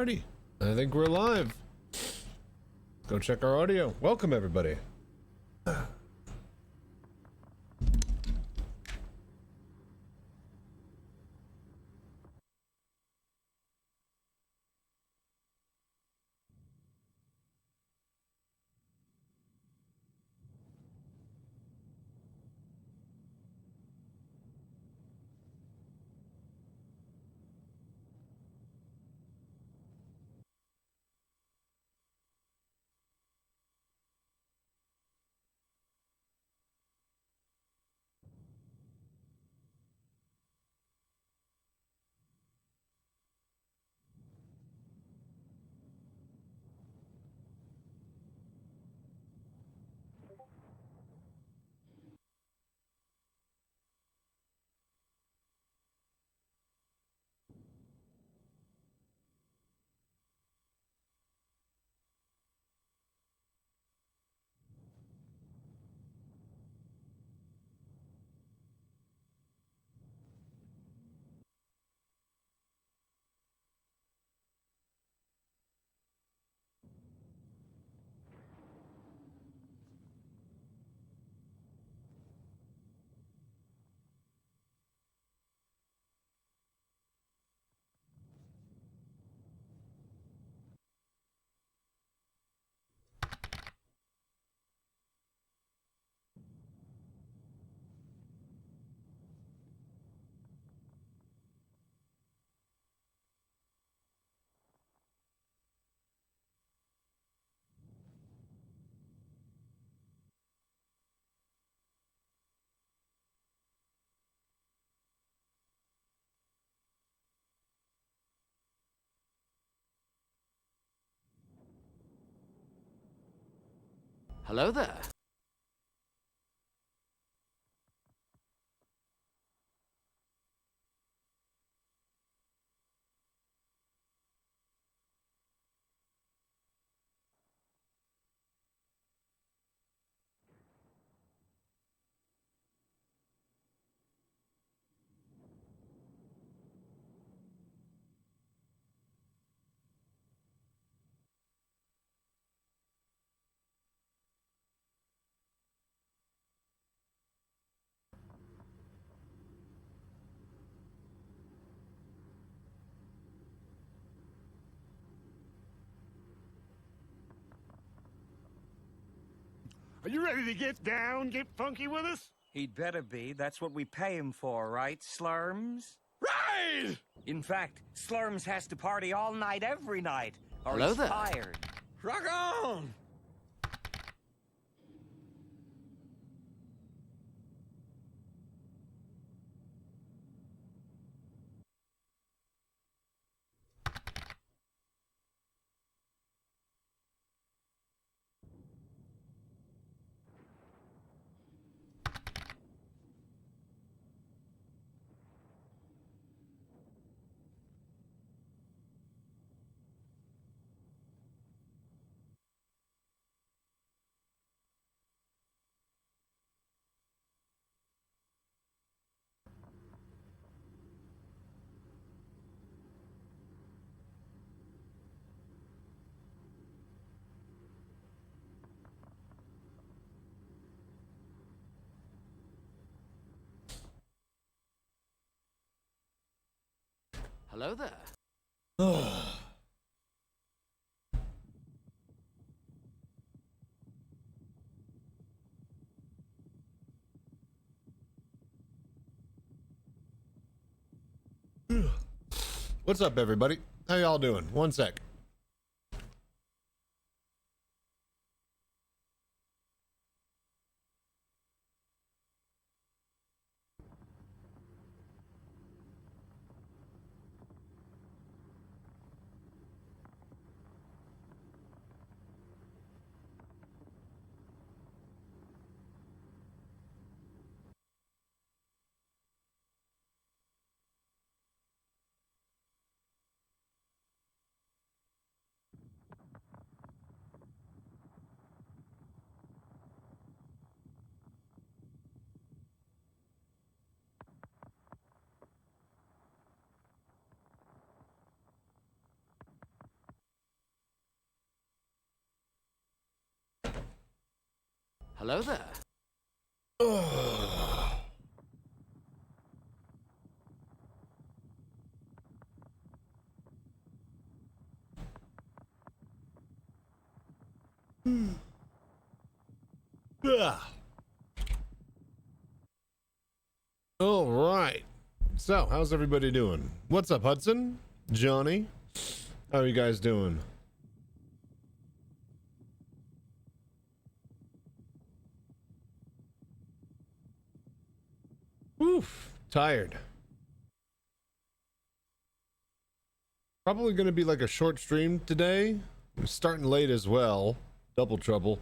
Alrighty, I think we're live. Go check our audio. Welcome everybody. Hello there. Are you ready to get down, get funky with us? He'd better be. That's what we pay him for, right, Slurms? Right! In fact, Slurms has to party all night, every night, or Hello he's there. fired. Rock on! Hello there. What's up everybody? How y'all doing? One sec. Hello there. All right. So, how's everybody doing? What's up, Hudson? Johnny? How are you guys doing? Oof, tired. Probably gonna be like a short stream today. I'm starting late as well. Double trouble.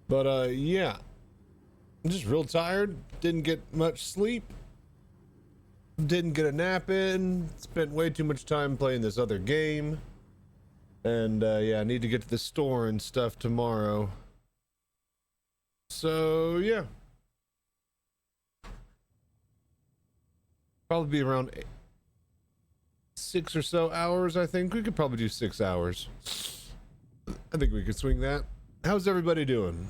But yeah. I'm just real tired. Didn't get much sleep. Didn't get a nap in. Spent way too much time playing this other game. And yeah, I need to get to the store and stuff tomorrow. So yeah. Probably be around 6 or so hours, I think. We could probably do 6 hours. I think we could swing that. How's everybody doing?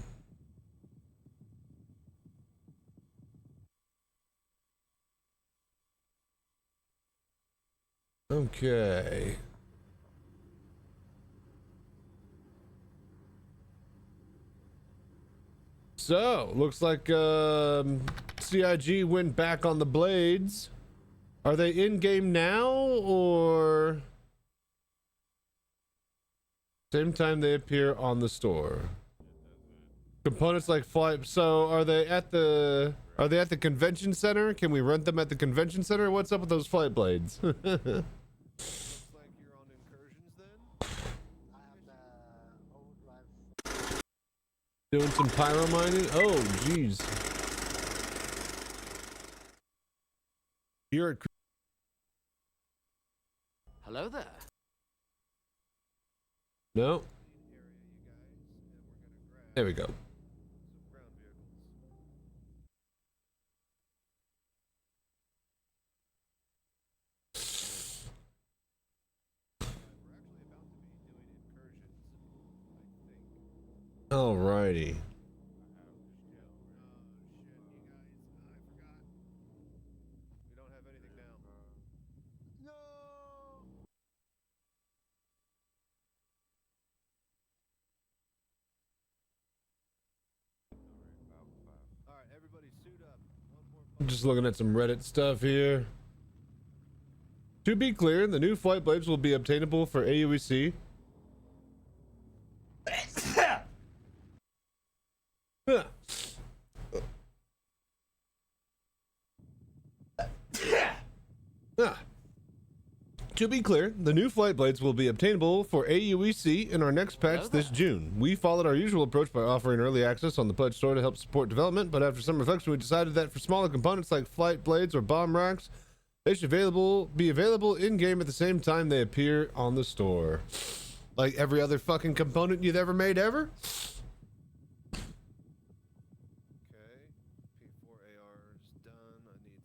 Okay. So, looks like CIG went back on the blades. Are they in game now or same time they appear on the store? Components like flight. So, are they at the convention center? Can we rent them at the convention center? What's up with those flight blades? Looks like you're on incursions then? Doing some pyro mining? Oh, jeez. You're at... Hello there. No. There we go. Alrighty. I'm just looking at some Reddit stuff here. To be clear, the new flight blades will be obtainable for AUEC. To be clear, the new flight blades will be obtainable for AUEC in our next patch this June. We followed our usual approach by offering early access on the Pledge store to help support development, but after some reflection, we decided that for smaller components like flight blades or bomb racks, they should be available in-game at the same time they appear on the store. Like every other fucking component you've ever made ever? Okay, P4AR is done. I need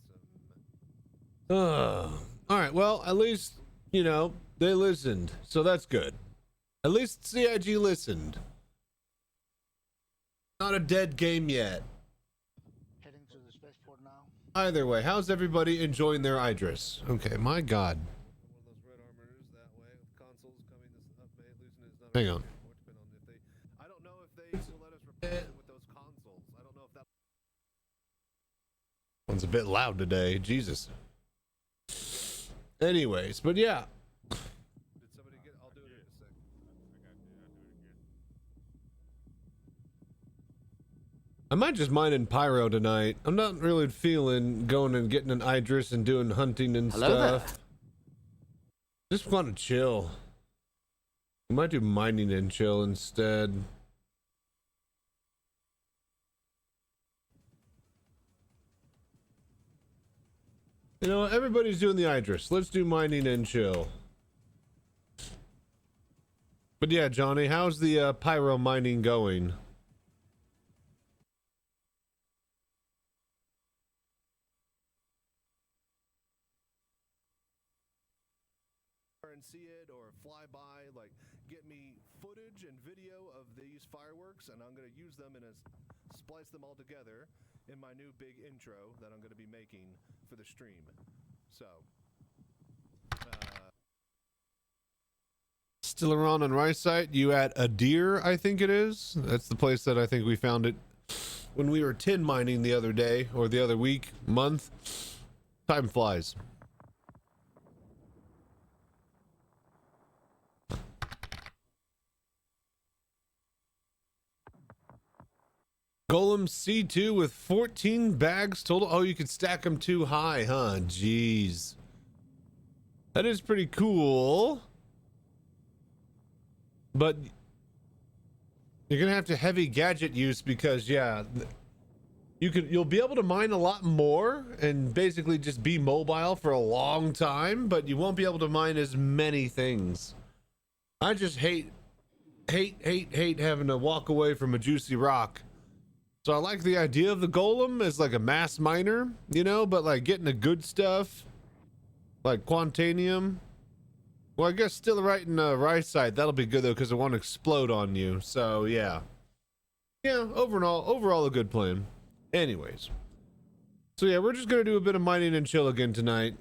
some... Alright, well, at least, you know, they listened, so that's good. At least CIG listened. Not a dead game yet. Heading to the spaceport now. Either way, how's everybody enjoying their Idris? Okay, my god. Hang on. I don't know if they will let us repair with those consoles. I don't know if that one's a bit loud today. Jesus. Anyways, but yeah. Did somebody get? I'll do it in a sec. I might just mine in Pyro tonight. I'm not really feeling going and getting an Idris and doing hunting and stuff. Just want to chill. I might do mining and chill instead. You know, everybody's doing the Idris. Let's do mining and chill. But yeah, Johnny, how's the pyro mining going? And see it or fly by, like get me footage and video of these fireworks, and I'm going to use them and splice them all together in my new big intro that I'm going to be making for the stream. So, Still around on Rice site, you at a deer, I think it is. That's the place that I think we found it when we were tin mining the other day, or the other week, month. Time flies. Golem C2 with 14 bags total. Oh, you could stack them too high, huh? Jeez. That is pretty cool. But you're gonna have to heavy gadget use because, yeah, you'll be able to mine a lot more and basically just be mobile for a long time, but you won't be able to mine as many things. I just hate having to walk away from a juicy rock. So I like the idea of the golem as like a mass miner, you know, but like getting the good stuff, like Quantanium. Well, I guess still right in the right side. That'll be good though, because it won't explode on you. So yeah. Yeah, overall a good plan. Anyways. So yeah, we're just gonna do a bit of mining and chill again tonight.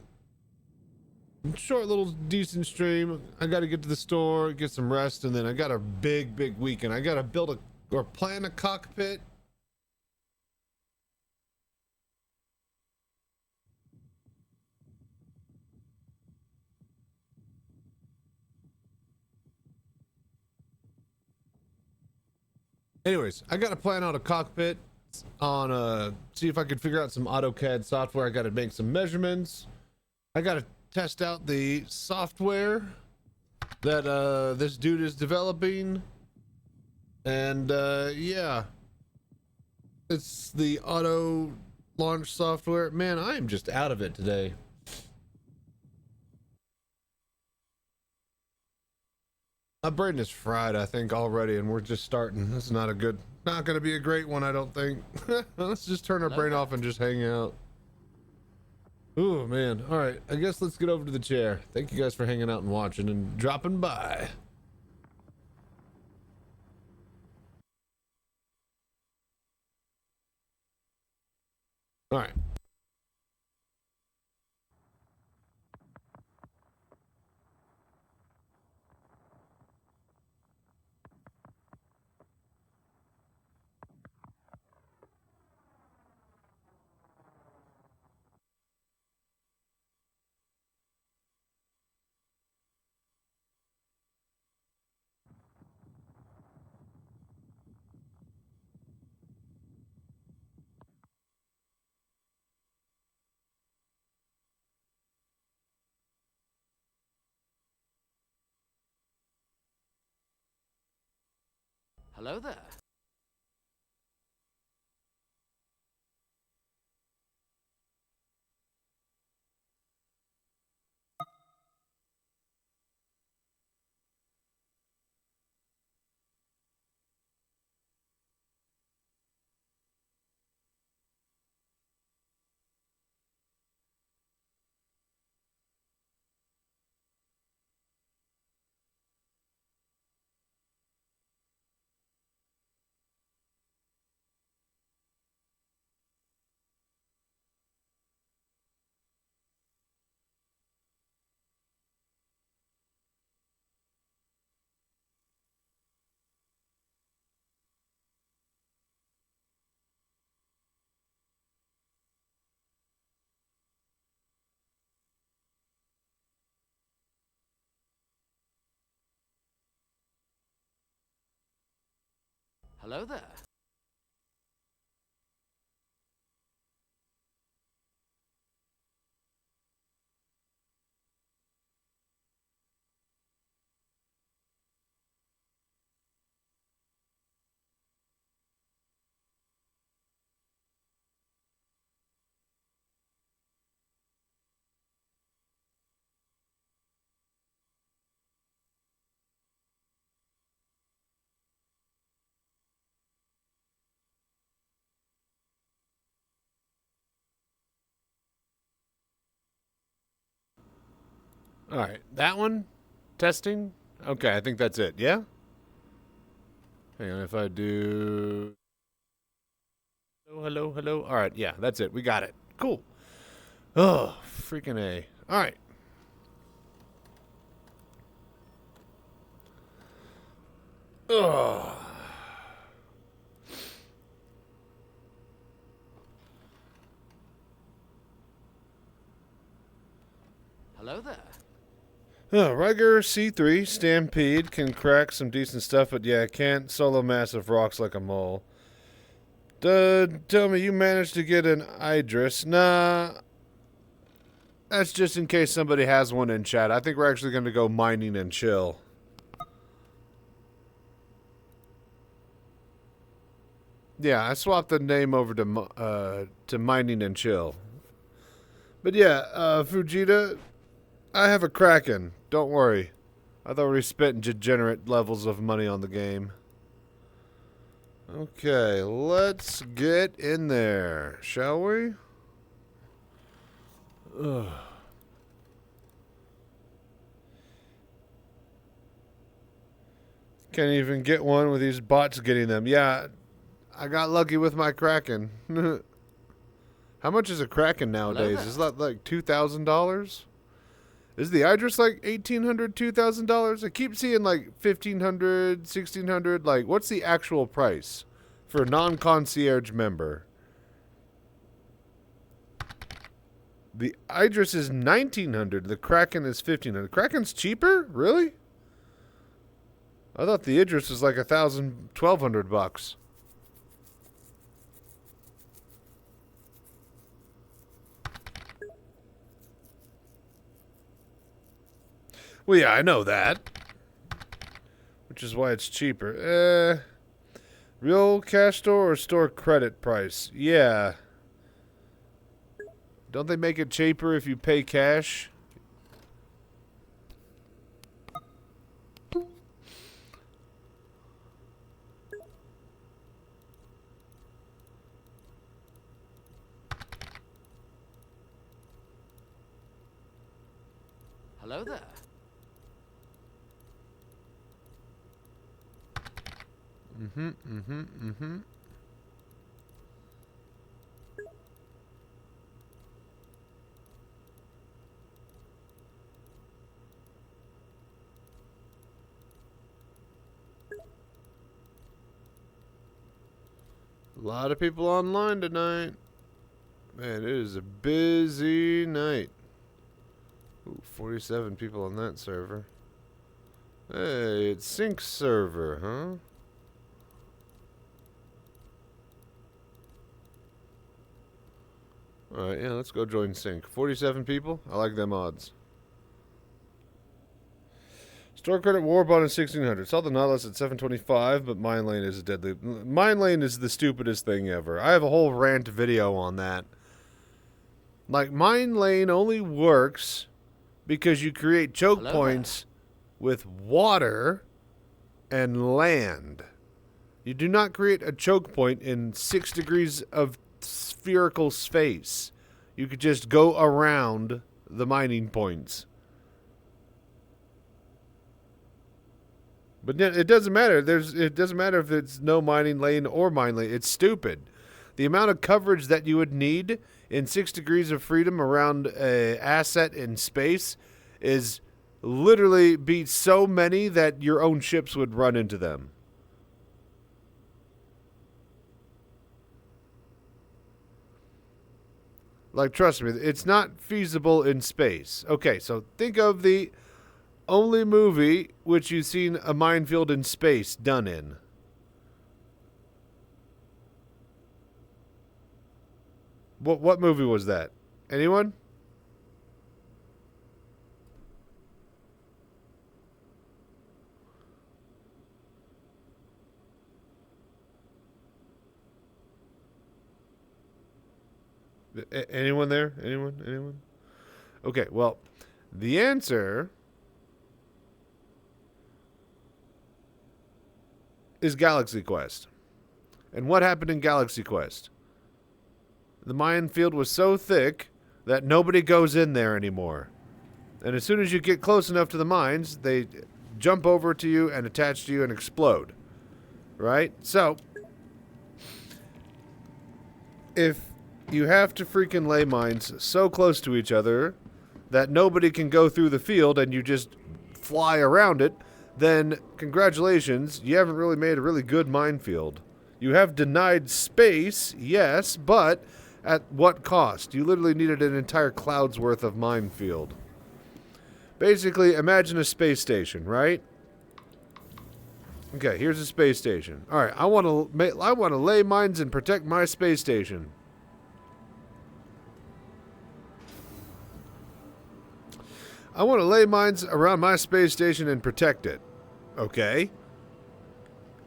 Short little decent stream. I gotta get to the store, get some rest, and then I got a big weekend. I gotta build or plan a cockpit. Anyways, I gotta plan out a cockpit on see if I could figure out some AutoCAD software. I gotta make some measurements. I gotta test out the software that this dude is developing. And yeah. It's the auto launch software. Man, I am just out of it today. My brain is fried, I think, already, and we're just starting. This is not gonna be a great one, I don't think. Let's just turn our brain off and just hang out. Ooh, man. All right, I guess let's get over to the chair. Thank you guys for hanging out and watching and dropping by. All right. Hello there. Hello there. All right, that one, testing. Okay, I think that's it. Yeah. Hang on, if I do... Hello, hello. All right, yeah, that's it. We got it. Cool. Oh, freaking A. All right. Ugh. Hello there. Riger C3 Stampede can crack some decent stuff, but yeah, can't solo massive rocks like a mole. Tell me you managed to get an Idris. Nah. That's just in case somebody has one in chat. I think we're actually going to go mining and chill. Yeah, I swapped the name over to mining and chill. But yeah, Fujita, I have a Kraken. Don't worry. I've already spent degenerate levels of money on the game. Okay, let's get in there, shall we? Ugh. Can't even get one with these bots getting them. Yeah, I got lucky with my Kraken. How much is a Kraken nowadays? Is that like $2,000? Is the Idris like $1,800, $2,000? I keep seeing like $1,500, $1,600. Like, what's the actual price for a non-concierge member? The Idris is $1,900. The Kraken is $1,500. Kraken's cheaper? Really? I thought the Idris was like $1,000, $1,200. Well, yeah, I know that. Which is why it's cheaper. Real cash store or store credit price? Yeah. Don't they make it cheaper if you pay cash? Hello there. A lot of people online tonight. Man, it is a busy night. Ooh, 47 people on that server. Hey, it's Sync server, huh? Alright, yeah, let's go join Sync. 47 people? I like them odds. Store credit Warbot is 1600. Saw the Nautilus at 725, but Mine Lane is a deadly. Mine Lane is the stupidest thing ever. I have a whole rant video on that. Like, Mine Lane only works because you create choke points with water and land. You do not create a choke point in 6 degrees of spherical space. You could just go around the mining points. But it doesn't matter. It doesn't matter if it's no mining lane or mine lane. It's stupid. The amount of coverage that you would need in 6 degrees of freedom around an asset in space is literally be so many that your own ships would run into them. Like, trust me, it's not feasible in space. Okay, so think of the only movie which you've seen a minefield in space done in. What movie was that? Anyone? Anyone there? Anyone? Okay, well, the answer is Galaxy Quest. And what happened in Galaxy Quest? The minefield was so thick that nobody goes in there anymore. And as soon as you get close enough to the mines, they jump over to you and attach to you and explode. Right? So, if you have to freaking lay mines so close to each other that nobody can go through the field and you just fly around it, then congratulations, you haven't really made a really good minefield. You have denied space, yes, but at what cost? You literally needed an entire cloud's worth of minefield. Basically, imagine a space station, right? Okay, here's a space station. All right, I want to lay mines and protect my space station. I want to lay mines around my space station and protect it. Okay.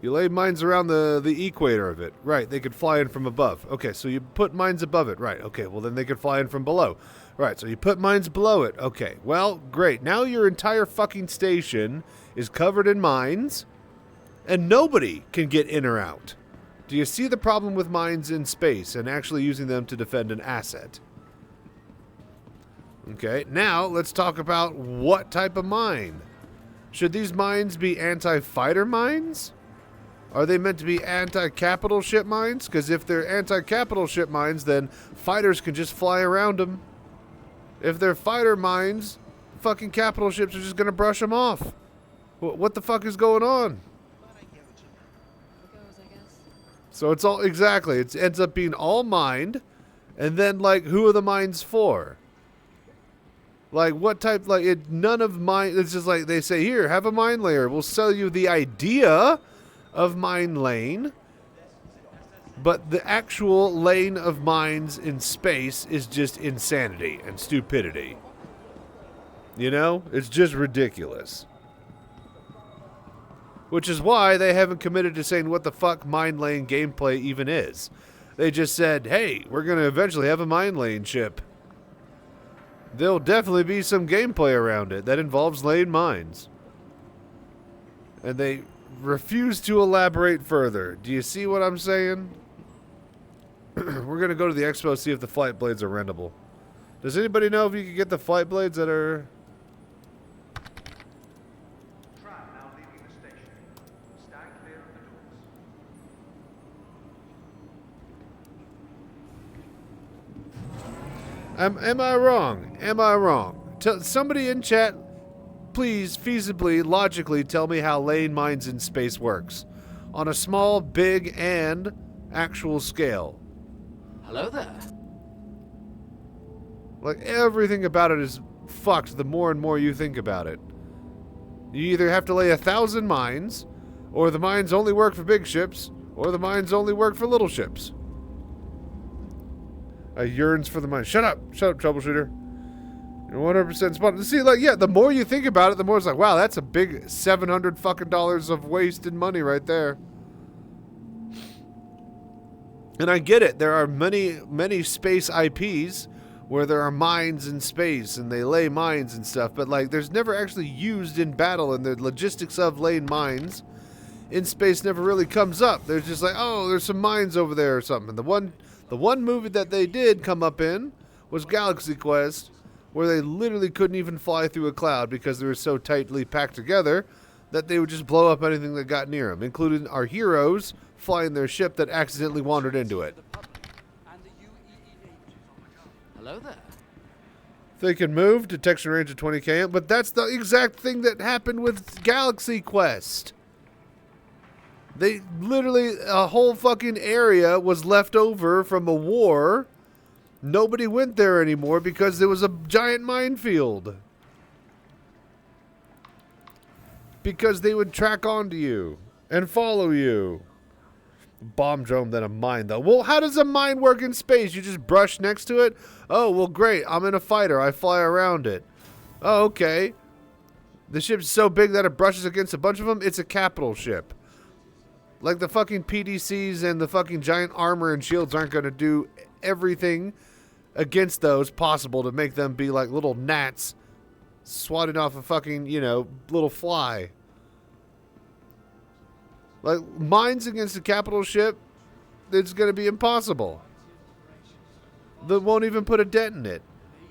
You lay mines around the equator of it. Right, they could fly in from above. Okay, so you put mines above it. Right, okay, well then they could fly in from below. Right, so you put mines below it. Okay, well, great. Now your entire fucking station is covered in mines, and nobody can get in or out. Do you see the problem with mines in space and actually using them to defend an asset? Okay, now let's talk about what type of mine. Should these mines be anti-fighter mines? Are they meant to be anti-capital ship mines? Because if they're anti-capital ship mines, then fighters can just fly around them. If they're fighter mines, fucking capital ships are just going to brush them off. What the fuck is going on? So it's all, exactly, it ends up being all mined, and then, like, who are the mines for? Like, what type, like, none of mine, it's just like, they say, here, have a mine layer. We'll sell you the idea of mine lane, but the actual lane of mines in space is just insanity and stupidity. You know? It's just ridiculous. Which is why they haven't committed to saying what the fuck mine lane gameplay even is. They just said, hey, we're going to eventually have a mine lane ship. There'll definitely be some gameplay around it that involves laying mines. And they refuse to elaborate further. Do you see what I'm saying? We're going to go to the expo, see if the flight blades are rentable. Does anybody know if you can get the flight blades that are... Now leaving the station. Stand clear of the doors. Am I wrong? Am I wrong? Somebody in chat, please, feasibly, logically tell me how laying mines in space works. On a small, big, and actual scale. Hello there. Like, everything about it is fucked the more and more you think about it. You either have to lay 1,000 mines, or the mines only work for big ships, or the mines only work for little ships. I yearns for the mines. Shut up, troubleshooter. You're 100% spot. See, like, yeah, the more you think about it, the more it's like, wow, that's a big $700 fucking dollars of wasted money right there. And I get it. There are many space IPs where there are mines in space and they lay mines and stuff, but like there's never actually used in battle, and the logistics of laying mines in space never really comes up. There's just like, oh, there's some mines over there or something. And the one movie that they did come up in was Galaxy Quest, where they literally couldn't even fly through a cloud because they were so tightly packed together that they would just blow up anything that got near them, including our heroes flying their ship that accidentally wandered into it. Hello there. They can move, detection range of 20 km, but that's the exact thing that happened with Galaxy Quest. They literally, a whole fucking area was left over from a war. Nobody went there anymore because there was a giant minefield. Because they would track onto you and follow you. Bomb drone than a mine, though. Well, how does a mine work in space? You just brush next to it? Oh, well, great. I'm in a fighter. I fly around it. Oh, okay. The ship's so big that it brushes against a bunch of them? It's a capital ship. Like the fucking PDCs and the fucking giant armor and shields aren't going to do everything against those possible to make them be like little gnats swatting off a fucking, you know, little fly. Like, mines against a capital ship, it's going to be impossible. That won't even put a dent in it.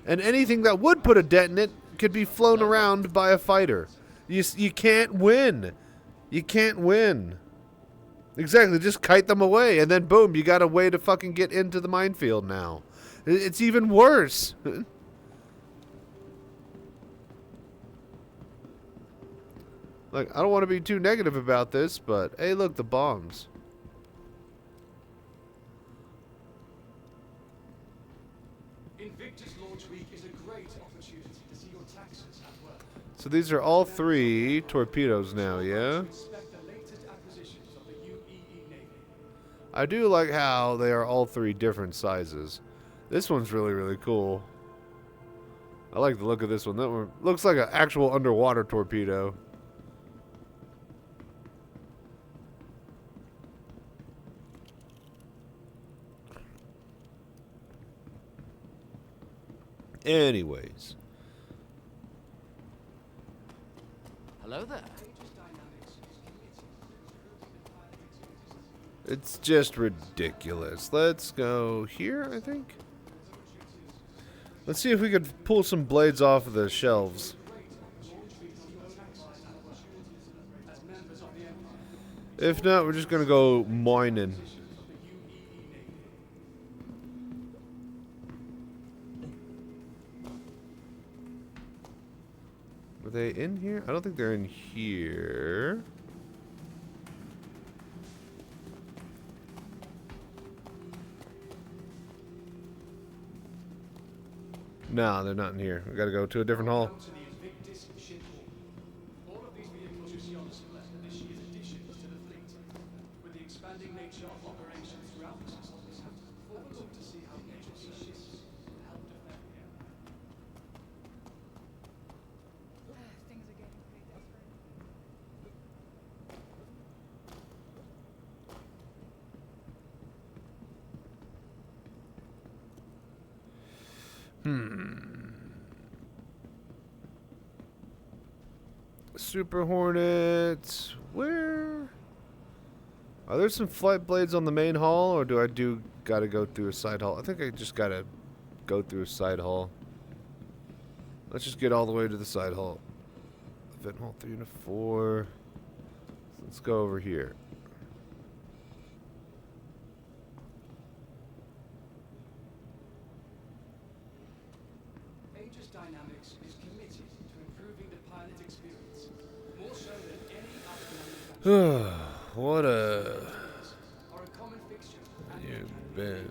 And anything that would put a dent in it could be flown around by a fighter. You can't win. You can't win. Exactly, just kite them away, and then boom, you got a way to fucking get into the minefield now. It's even worse. Like, I don't want to be too negative about this, but hey, look, the bombs. Invictus Launch Week is a great opportunity to see your taxes at work. So these are all 3 torpedoes now, yeah? Inspect the latest acquisitions of the UEE Navy. I do like how they are all 3 different sizes. This one's really, really cool. I like the look of this one. That one looks like an actual underwater torpedo. Anyways. Hello there. It's just ridiculous. Let's go here, I think. Let's see if we could pull some blades off of the shelves. If not, we're just gonna go mining. Are they in here? I don't think they're in here. No, they're not in here. We gotta go to a different hall. Welcome to the Invictus Ship Hall. All of these vehicles you see on display are this year's additions to the fleet. With the expanding nature of operations throughout the system, forward look to see how each of these ships help defend the area. Things are getting pretty desperate. Super Hornet. Where? Are there some flight blades on the main hall, or do I gotta go through a side hall? I think I just gotta go through a side hall. Let's just get all the way to the side hall. Event hall 3 and 4. Let's go over here. Aegis Dynamics is committed to improving the pilot experience, more so than any other manufacturer. What a... Are a common fixture You've been,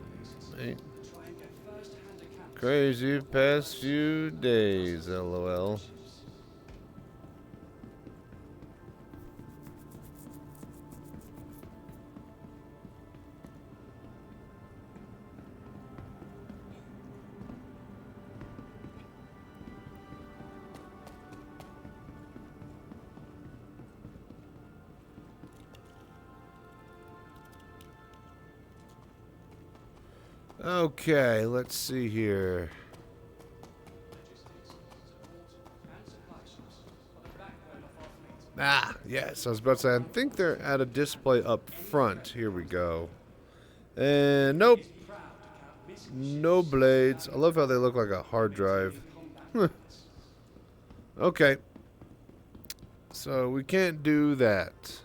mate. to try and get first-hand accounts. Crazy past few days, LOL. Okay, let's see here. Ah, yes, I was about to say, I think they're at a display up front. Here we go. And nope. No blades. I love how they look like a hard drive. Okay. So we can't do that.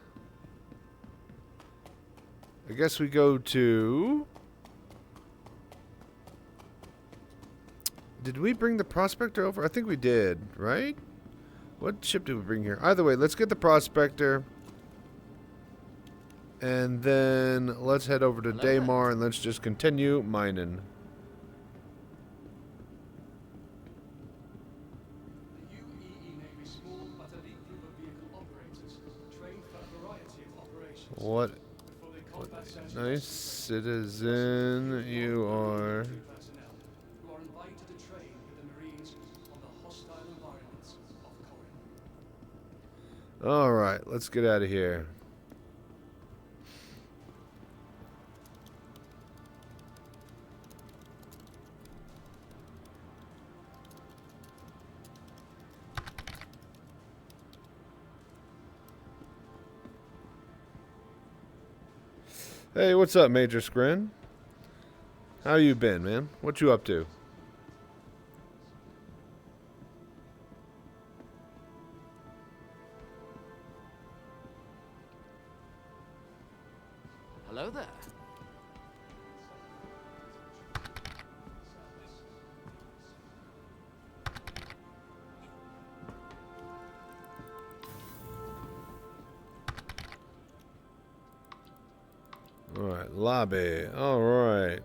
I guess we go to... Did we bring the Prospector over? I think we did, right? What ship did we bring here? Either way, let's get the Prospector. And then let's head over to Daymar and let's just continue mining. The UEE Navy small but elite group of vehicle operators trained for a variety of operations. What Before they combat search nice citizen you are. personnel who are invited to train with the Marines on the hostile environments of Corinth. Alright, let's get out of here. Hey, what's up, Major Scrin? How you been, man? What you up to? Hello there. Alright, lobby. Alright.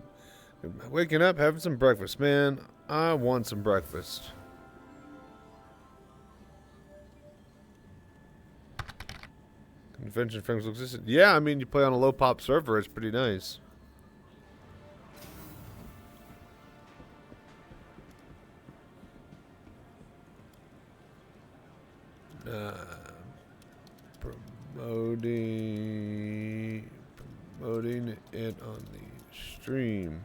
Waking up, having some breakfast. Man, I want some breakfast. Convention frames looks decent. Yeah, I mean, you play on a low pop server, it's pretty nice. Promoting it on the stream.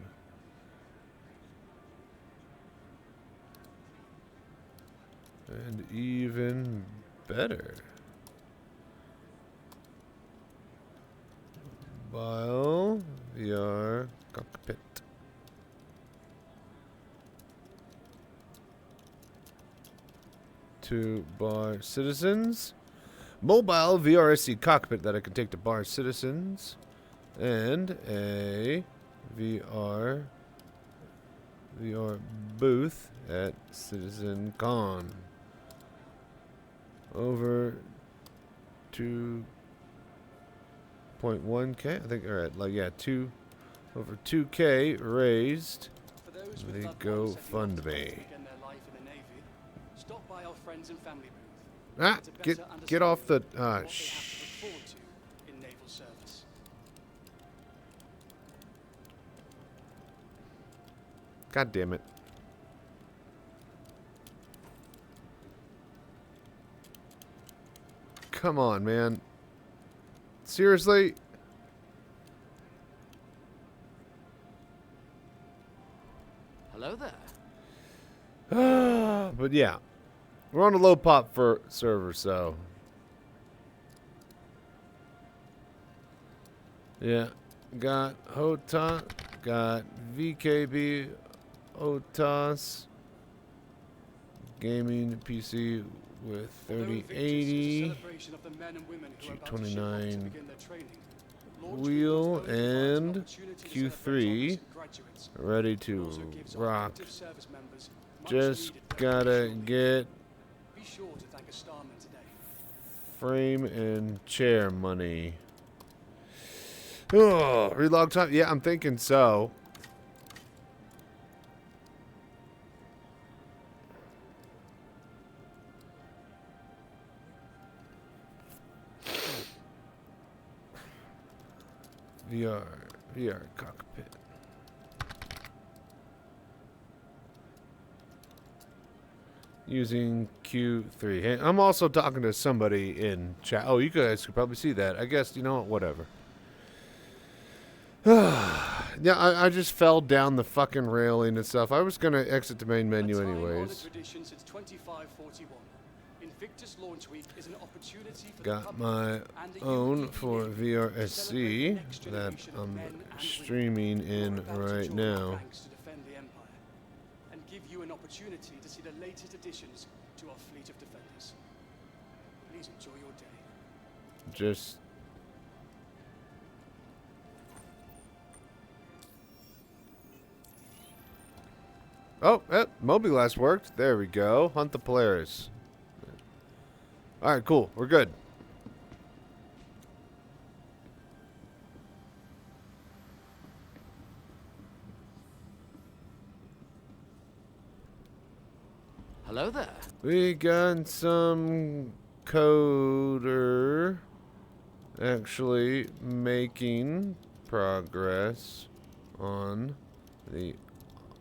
And even better. Mobile VR Cockpit. To bar citizens. Mobile VRSC Cockpit that I can take to bar citizens. And a VR booth at Citizencon. Over 2.1K, I think, or at, like, yeah, over 2K raised. The GoFundMe. Stop by our friends and family booth. Ah, get off the In naval service. God damn it. Come on, man. Seriously? Hello there. But yeah. We're on a low pop for server, so. Yeah. Got HOTA. Got VKB. OTAS. Gaming PC with 3080. G29 wheel and Q3 ready to rock. Just gotta get frame and chair money. Oh, relog time? Yeah, I'm thinking so. VR Cockpit. Using Q3. Hey, I'm also talking to somebody in chat. Oh, you guys could probably see that. I guess, you know what, whatever. Yeah, I just fell down the fucking railing and stuff. I was going to exit the main menu anyways. Got my own for VRSC that I'm streaming in right now. And give you an opportunity to see the latest additions to our fleet of defenders. Please enjoy your day. Just oh, Mobilast worked. There we go. Hunt the Polaris. Alright, cool. We're good. Hello there. We got some coder actually making progress on the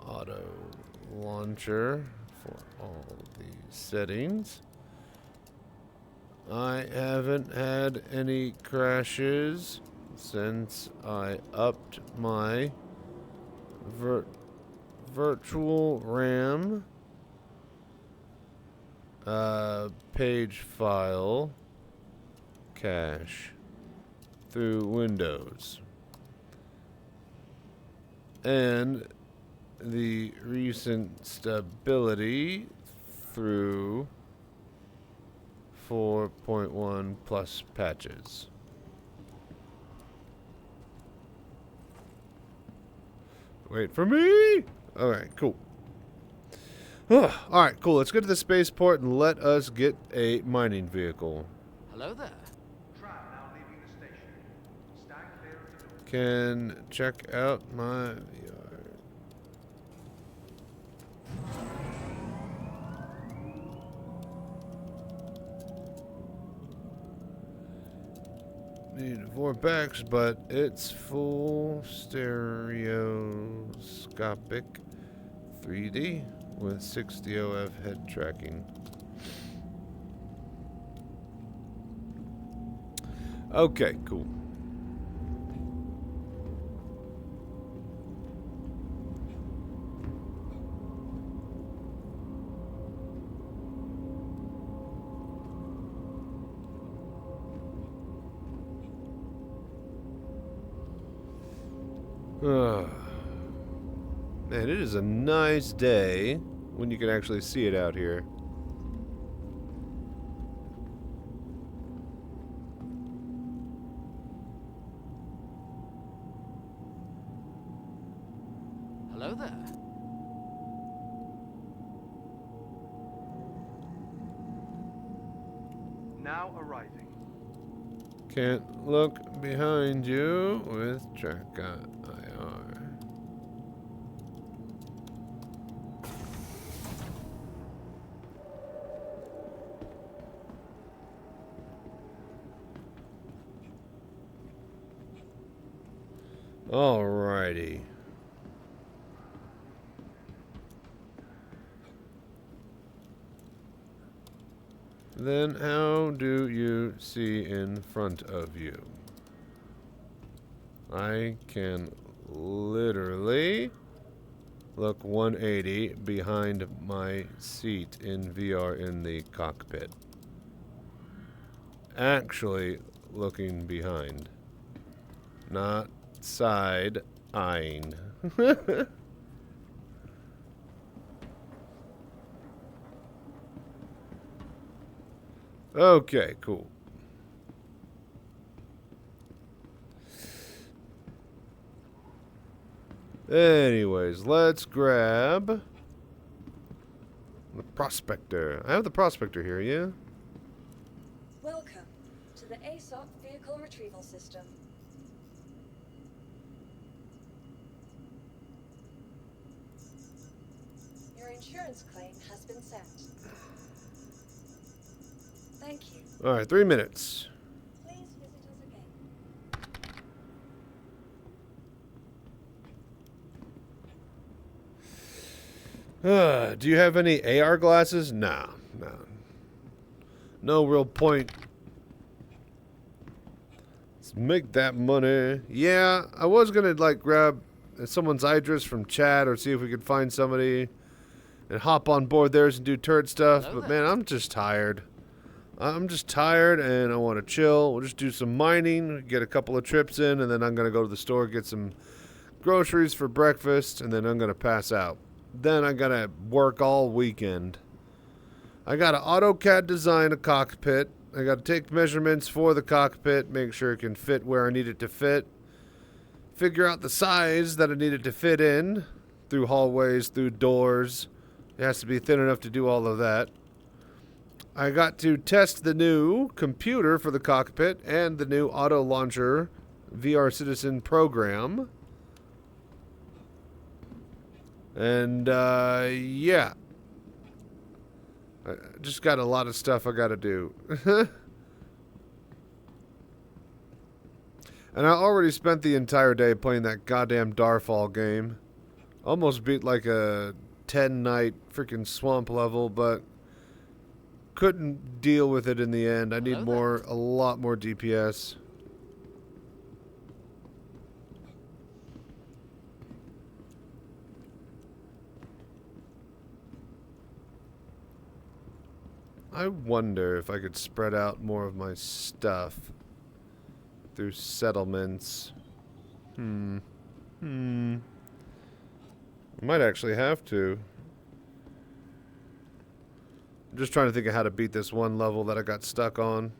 auto launcher for all the settings. I haven't had any crashes since I upped my virtual RAM page file cache through Windows. And the recent stability through 4.1 plus patches. wait for me. All right, cool. All right, cool. Let's get to the spaceport and let us get a mining vehicle. Hello there. Tram now leaving the station. Stand clear of the door. Can check out my VR. Need 4 backs, but it's full stereoscopic 3D with 60 OF head tracking. Okay, cool. Man, it is a nice day when you can actually see it out here. Hello there. Now arriving. Can't look behind you with track IR. Alrighty. Then how do you see in front of you? I can literally look 180 behind my seat in VR in the cockpit. Actually looking behind. Not side eyeing. Okay, cool. Anyways, let's grab the prospector. I have the prospector here, yeah? Welcome to the ASOC Vehicle Retrieval System. Your insurance claim has been sent. Thank you. Alright, 3 minutes. Please visit us again. Do you have any AR glasses? Nah, nah. No real point. Let's make that money. Yeah, I was gonna like grab someone's address from chat or see if we could find somebody and hop on board theirs and do turret stuff, but man, I'm just tired. I'm just tired and I want to chill. We'll just do some mining, get a couple of trips in, and then I'm going to go to the store, get some groceries for breakfast, and then I'm going to pass out. Then I got to work all weekend. I got to AutoCAD design a cockpit. I got to take measurements for the cockpit, make sure it can fit where I need it to fit. Figure out the size that I need it to fit in, through hallways, through doors. It has to be thin enough to do all of that. I got to test the new computer for the cockpit and the new auto launcher VR Citizen program. And, yeah. I just got a lot of stuff I got to do. And I already spent the entire day playing that goddamn Darfall game. Almost beat like a 10-night freaking swamp level, but couldn't deal with it in the end. I need a lot more DPS. I wonder if I could spread out more of my stuff through settlements. I might actually have to. I'm just trying to think of how to beat this one level that I got stuck on.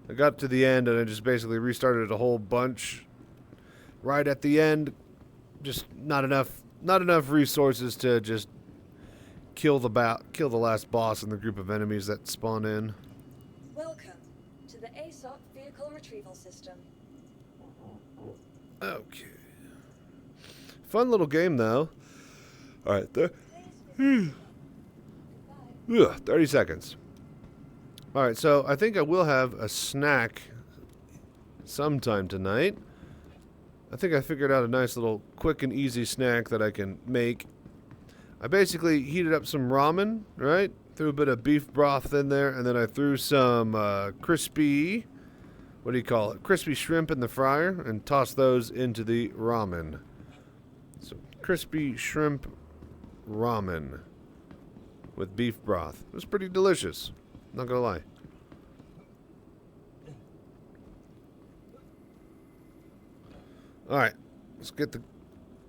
I got to the end and I just basically restarted a whole bunch right at the end. just not enough resources to just kill the last boss in the group of enemies that spawn in. Welcome to the ASOC vehicle retrieval system. Okay. Fun little game, though. All right, 30 seconds. All right, so I think I will have a snack sometime tonight. I think I figured out a nice little quick and easy snack that I can make. I basically heated up some ramen, right? Threw a bit of beef broth in there, and then I threw some crispy, what do you call it? Crispy shrimp in the fryer, and tossed those into the ramen. So crispy shrimp ramen with beef broth. It was pretty delicious, not gonna lie. Alright, let's get the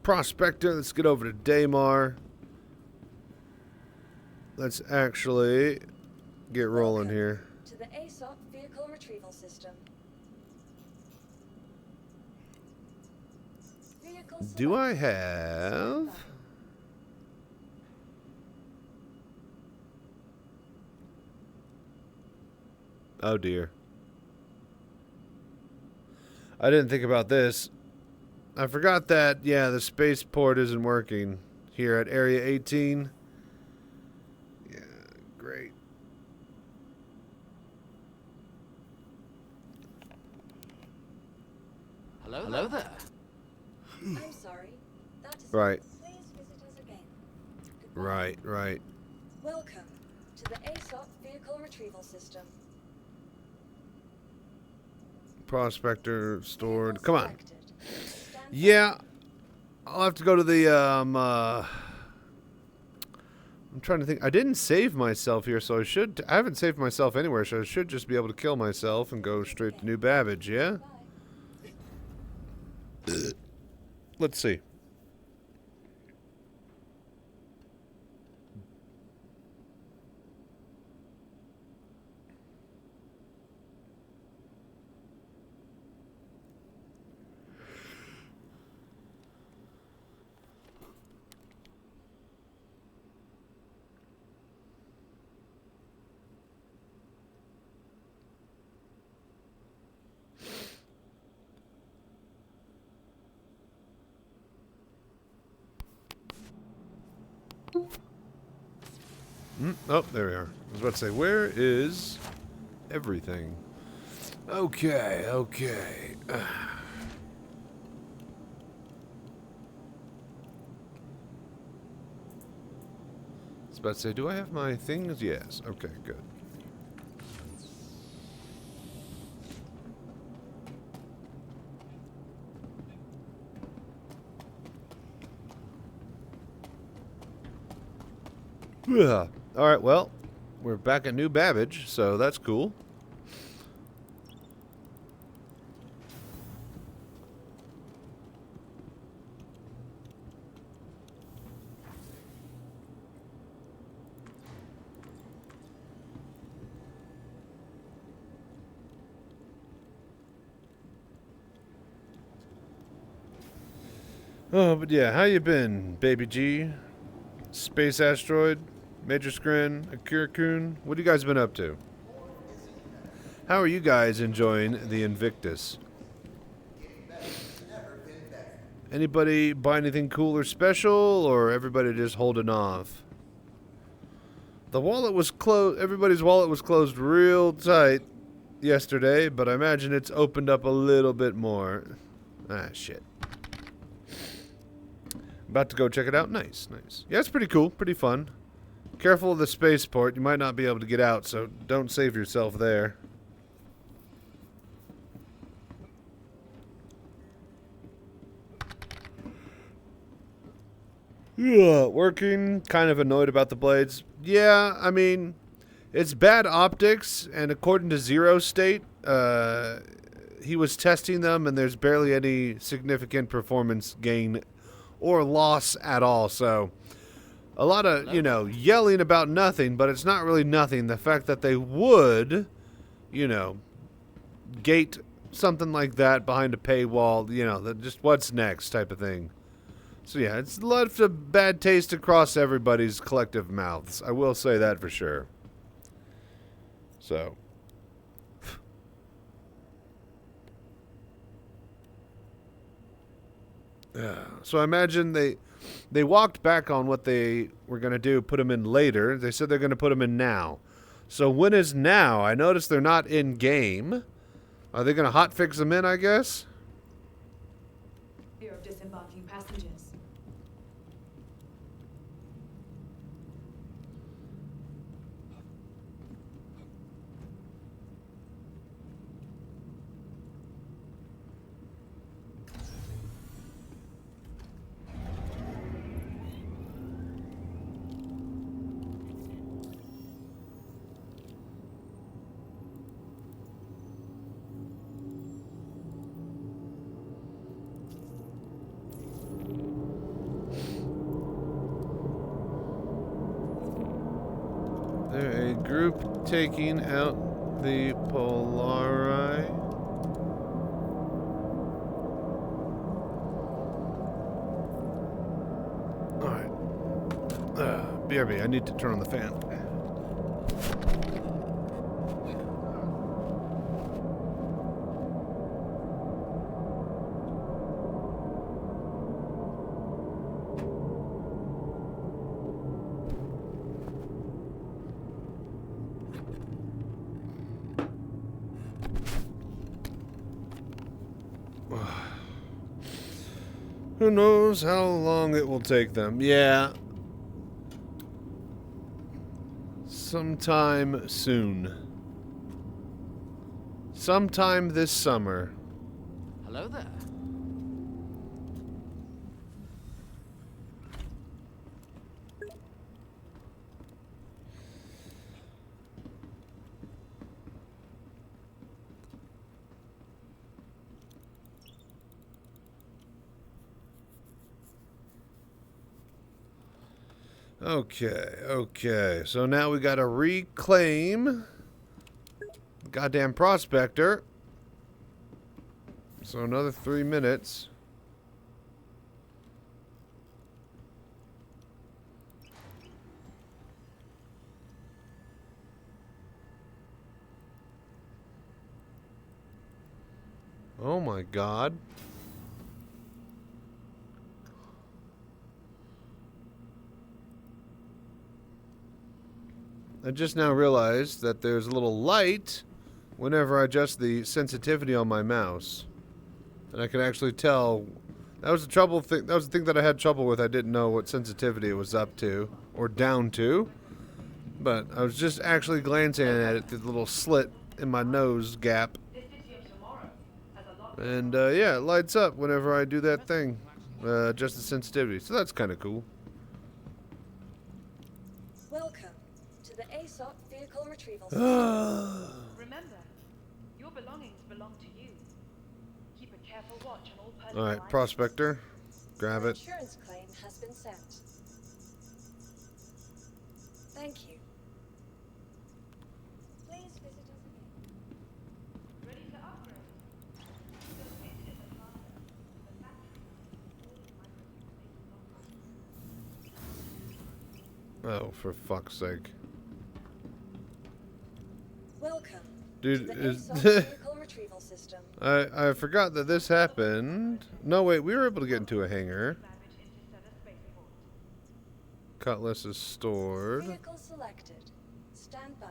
Prospector, let's get over to Daymar. Let's actually get rolling here. To the ASOC vehicle retrieval system. Do I have... Oh dear. I didn't think about this. I forgot that, yeah, the spaceport isn't working here at Area 18. Yeah, great. Hello there. I'm sorry. That is Right. Please visit us again. Right, right. Welcome to the ASOC vehicle retrieval system. Prospector stored. Come on. Yeah, I'll have to go to the, I'm trying to think. I didn't save myself here, so I haven't saved myself anywhere, so I should just be able to kill myself and go straight to New Babbage, yeah? Let's see. Oh, there we are. I was about to say, where is everything? Okay, okay. I was about to say, do I have my things? Yes. Okay, good. Yeah. All right, well, we're back at New Babbage, so that's cool. Oh, but yeah, how you been, Baby G? Space Asteroid? Major Scrin, Akira-kun, what have you guys been up to? How are you guys enjoying the Invictus? Anybody buy anything cool or special, or everybody just holding off? The wallet was closed, everybody's wallet was closed real tight yesterday, but I imagine it's opened up a little bit more. Ah, shit. About to go check it out. Nice, nice. Yeah, it's pretty cool, pretty fun. Careful of the spaceport. You might not be able to get out, so don't save yourself there. Yeah, working. Kind of annoyed about the blades. Yeah, I mean, it's bad optics, and according to Zero State, he was testing them, and there's barely any significant performance gain or loss at all, so... A lot of, you know, yelling about nothing, but it's not really nothing. The fact that they would, you know, gate something like that behind a paywall, you know, just what's next type of thing. So yeah, it's left a bad taste across everybody's collective mouths. I will say that for sure. So. So I imagine they walked back on what they were going to do, put them in later. They said they're going to put them in now. So when is now? I noticed they're not in game. Are they going to hotfix them in, I guess? Fear of disembarking passengers. They're a group taking out the Polari. Alright. BRB, I need to turn on the fan. Who knows how long it will take them? Yeah. Sometime soon. Sometime this summer. Hello there. Okay. So now we gotta reclaim goddamn prospector. So another 3 minutes. Oh my god. I just now realized that there's a little light whenever I adjust the sensitivity on my mouse. And I can actually tell. That was the trouble thing. That was the thing that I had trouble with. I didn't know what sensitivity it was up to or down to. But I was just actually glancing at it through the little slit in my nose gap. And yeah, it lights up whenever I do that thing. Adjust the sensitivity. So that's kind of cool. Welcome to the ASOP vehicle retrieval system. Remember, your belongings belong to you. Keep a careful watch on all personal Alright, items. prospector. Grab Your it. insurance claim has been sent. Thank you. Please visit us again. Ready to upgrade. Located in the plaza. The factory. Oh, for fuck's sake. Welcome Dude, to the is ASOP vehicle retrieval system. I forgot that this happened. No, wait, we were able to get into a hangar. Cutlass is stored. Vehicle selected. Stand by.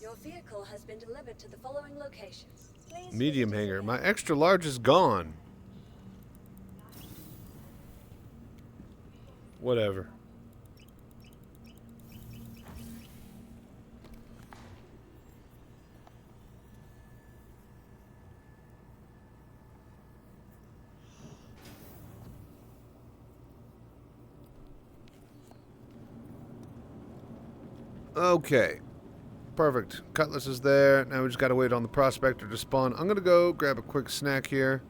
Your vehicle has been delivered to the following locations. Please Medium visit us hangar. again. My extra large is gone. Whatever. Okay. Perfect. Cutlass is there. Now we just gotta wait on the prospector to spawn. I'm gonna go grab a quick snack here.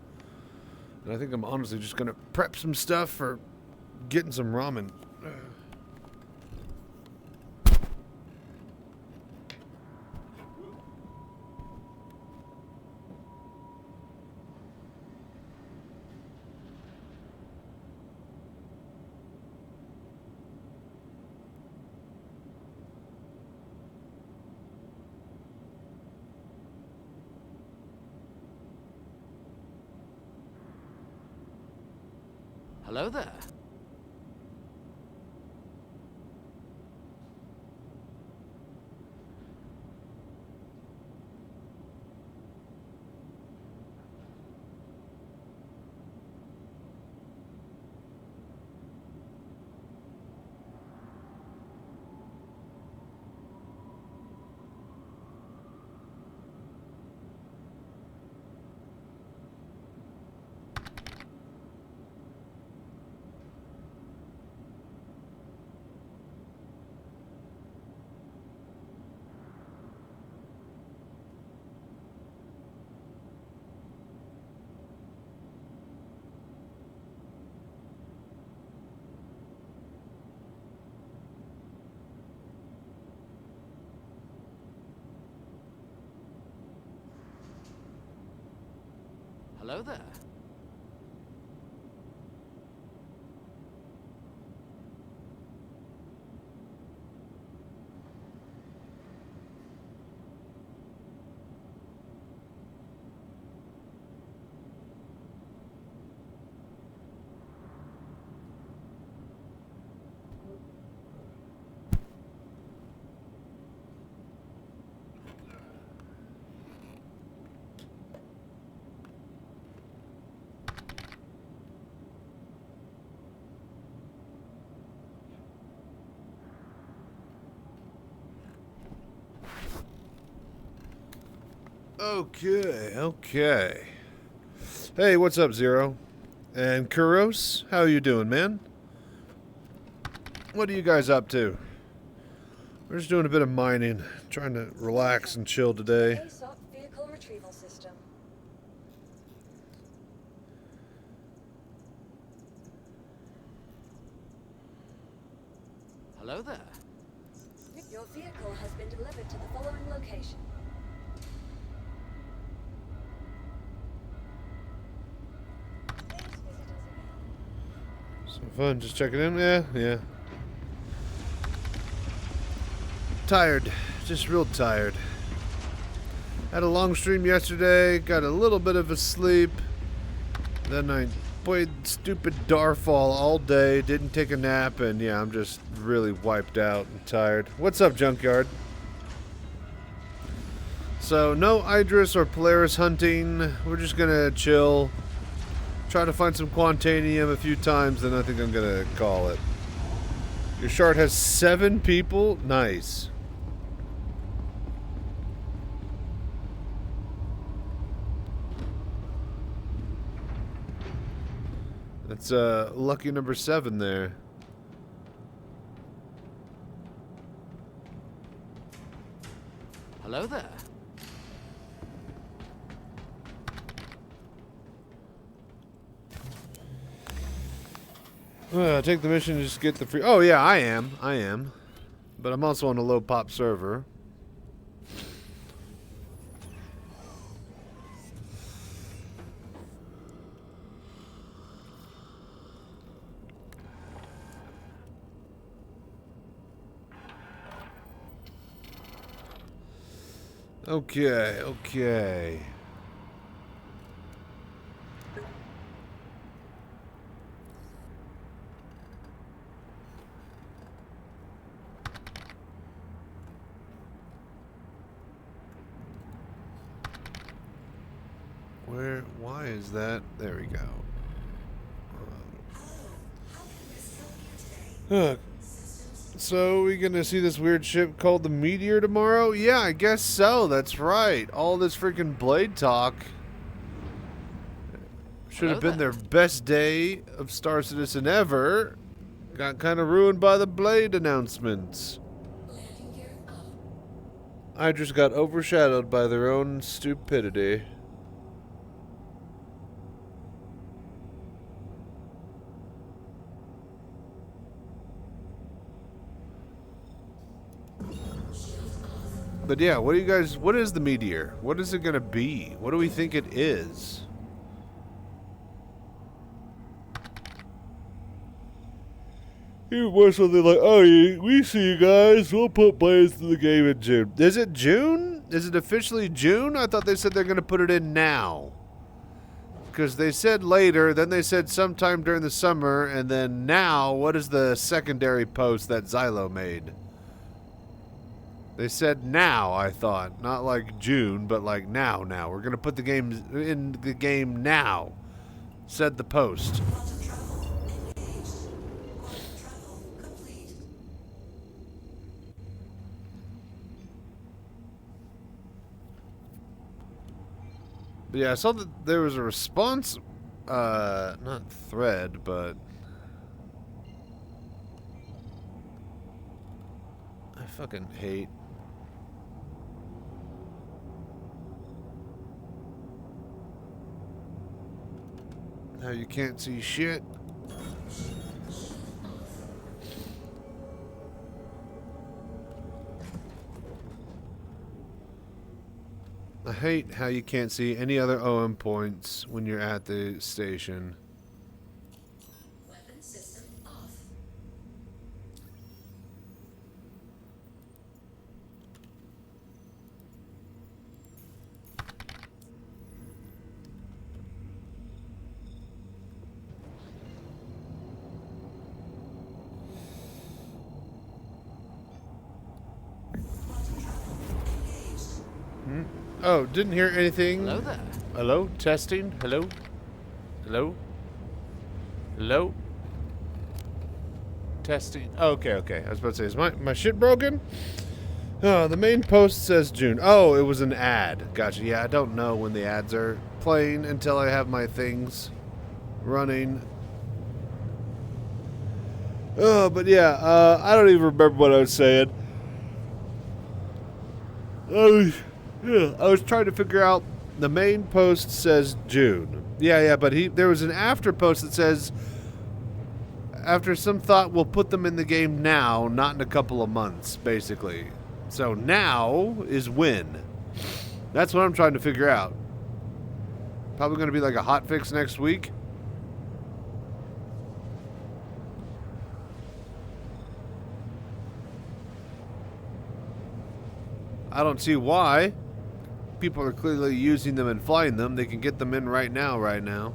And I think I'm honestly just gonna prep some stuff for getting some ramen. Hello there. Hello there. Okay. Hey, what's up, Zero? And Kuros, how you doing, man? What are you guys up to? We're just doing a bit of mining, trying to relax and chill today. ASOP vehicle retrieval system. Hello there. Your vehicle has been delivered to the following location. Some fun, just checking in. Yeah. Tired, just real tired. Had a long stream yesterday, got a little bit of a sleep. Then I played stupid Darfall all day, didn't take a nap, and yeah, I'm just really wiped out and tired. What's up, Junkyard? So, no Idris or Polaris hunting. We're just gonna chill. Try to find some Quantanium a few times, then I think I'm gonna call it. Your shard has 7 people? Nice. That's lucky number 7 there. Hello there. Take the mission to just get the free... Oh, yeah, I am. But I'm also on a low pop server. Okay. Why is that? There we go. So we gonna see this weird ship called the Meteor tomorrow? Yeah, I guess so. That's right. All this freaking Blade talk should have been their best day of Star Citizen ever. Got kind of ruined by the Blade announcements. I just got overshadowed by their own stupidity. But yeah, what is the Meteor? What is it gonna be? What do we think it is? Even more something like, oh, we see you guys, we'll put Blades to the game in June. Is it June? Is it officially June? I thought they said they're gonna put it in now. Because they said later, then they said sometime during the summer, and then now, what is the secondary post that Xylo made? They said now, I thought. Not like June, but like now. We're going to put the games in the game now, said the post. But yeah, I saw that there was a response, not thread, but I fucking hate. How you can't see shit. I hate how you can't see any other OM points when you're at the station. Weapon system off. Oh, didn't hear anything. Hello there. Hello? Testing? Hello? Hello? Hello? Testing. Okay. I was about to say, is my shit broken? Oh, the main post says June. Oh, it was an ad. Gotcha. Yeah, I don't know when the ads are playing until I have my things running. Oh, but yeah, I don't even remember what I was saying. I was trying to figure out, the main post says June. Yeah, but there was an after post that says, after some thought, we'll put them in the game now, not in a couple of months, basically. So now is when. That's what I'm trying to figure out. Probably going to be like a hotfix next week. I don't see why. People are clearly using them and flying them. They can get them in right now.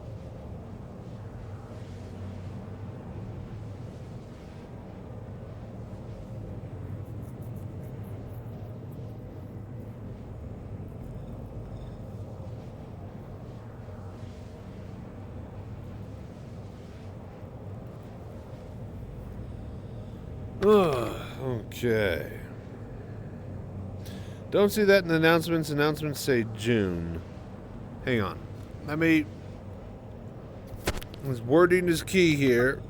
Okay. Don't see that in the announcements. Announcements say June. Hang on. His wording is key here.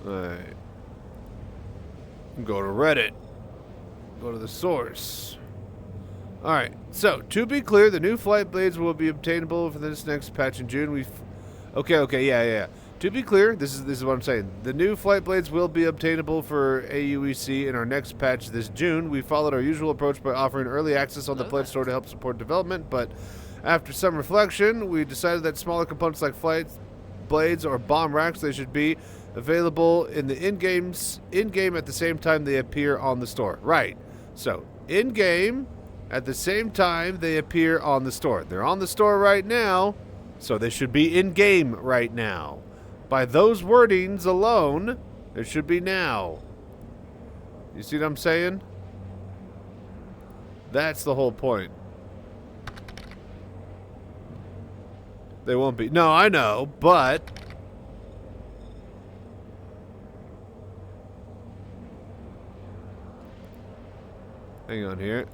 Alright. Go to Reddit. Go to the source. Alright. So, to be clear, the new flight blades will be obtainable for this next patch in June. Okay, yeah. To be clear, this is what I'm saying. The new flight blades will be obtainable for AUEC in our next patch this June. We followed our usual approach by offering early access on the Pledge Store to help support development, but after some reflection, we decided that smaller components like flight blades or bomb racks, they should be available in the in-game at the same time they appear on the store. Right. So, in-game at the same time they appear on the store. They're on the store right now, so they should be in-game right now. By those wordings alone, it should be now. You see what I'm saying? That's the whole point. They won't be. No, I know, but hang on here.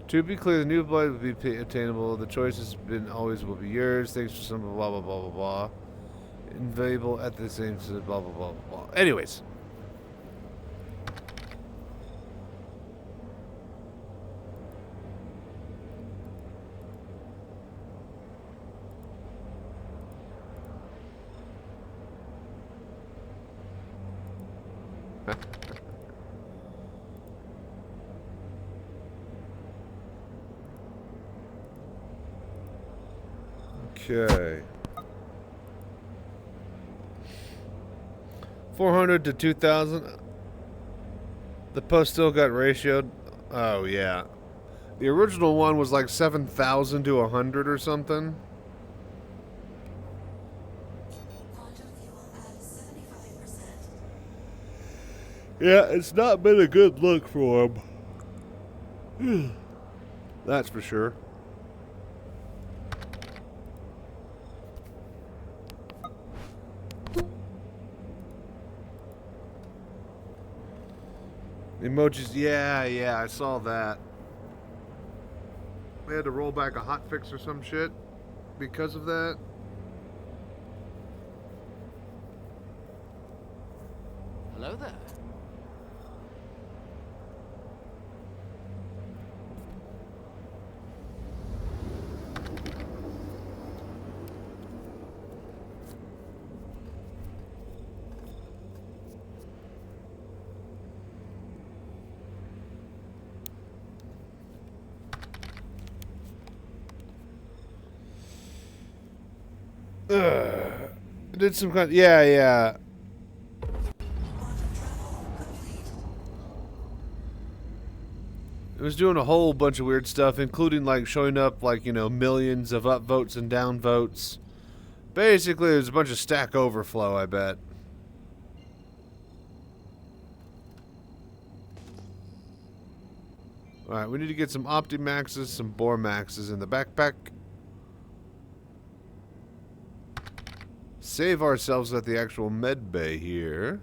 To be clear, the new blade will be attainable. The choice has been always will be yours. Thanks for some blah blah blah blah blah. Invaluable at the same blah blah blah blah. Anyways. Okay. 400 to 2,000. The post still got ratioed. Oh, yeah. The original one was like 7,000 to 100 or something. Yeah, it's not been a good look for him. That's for sure. Emojis, yeah, I saw that. They had to roll back a hotfix or some shit because of that. Hello there. Did some kind. Yeah. It was doing a whole bunch of weird stuff, including like showing up like, millions of upvotes and downvotes. Basically, there's a bunch of Stack Overflow, I bet. Alright, we need to get some Optimaxes, some Bore Maxes in the backpack. Save ourselves at the actual med bay here.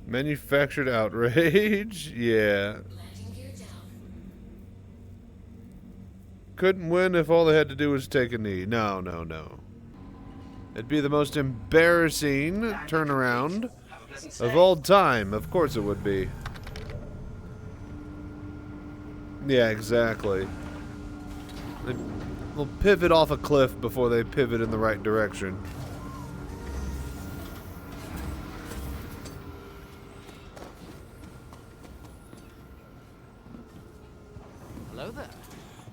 Manufactured outrage. Yeah. Couldn't win if all they had to do was take a knee. No. It'd be the most embarrassing turnaround of all time. Of course it would be. Yeah, exactly. They'll pivot off a cliff before they pivot in the right direction.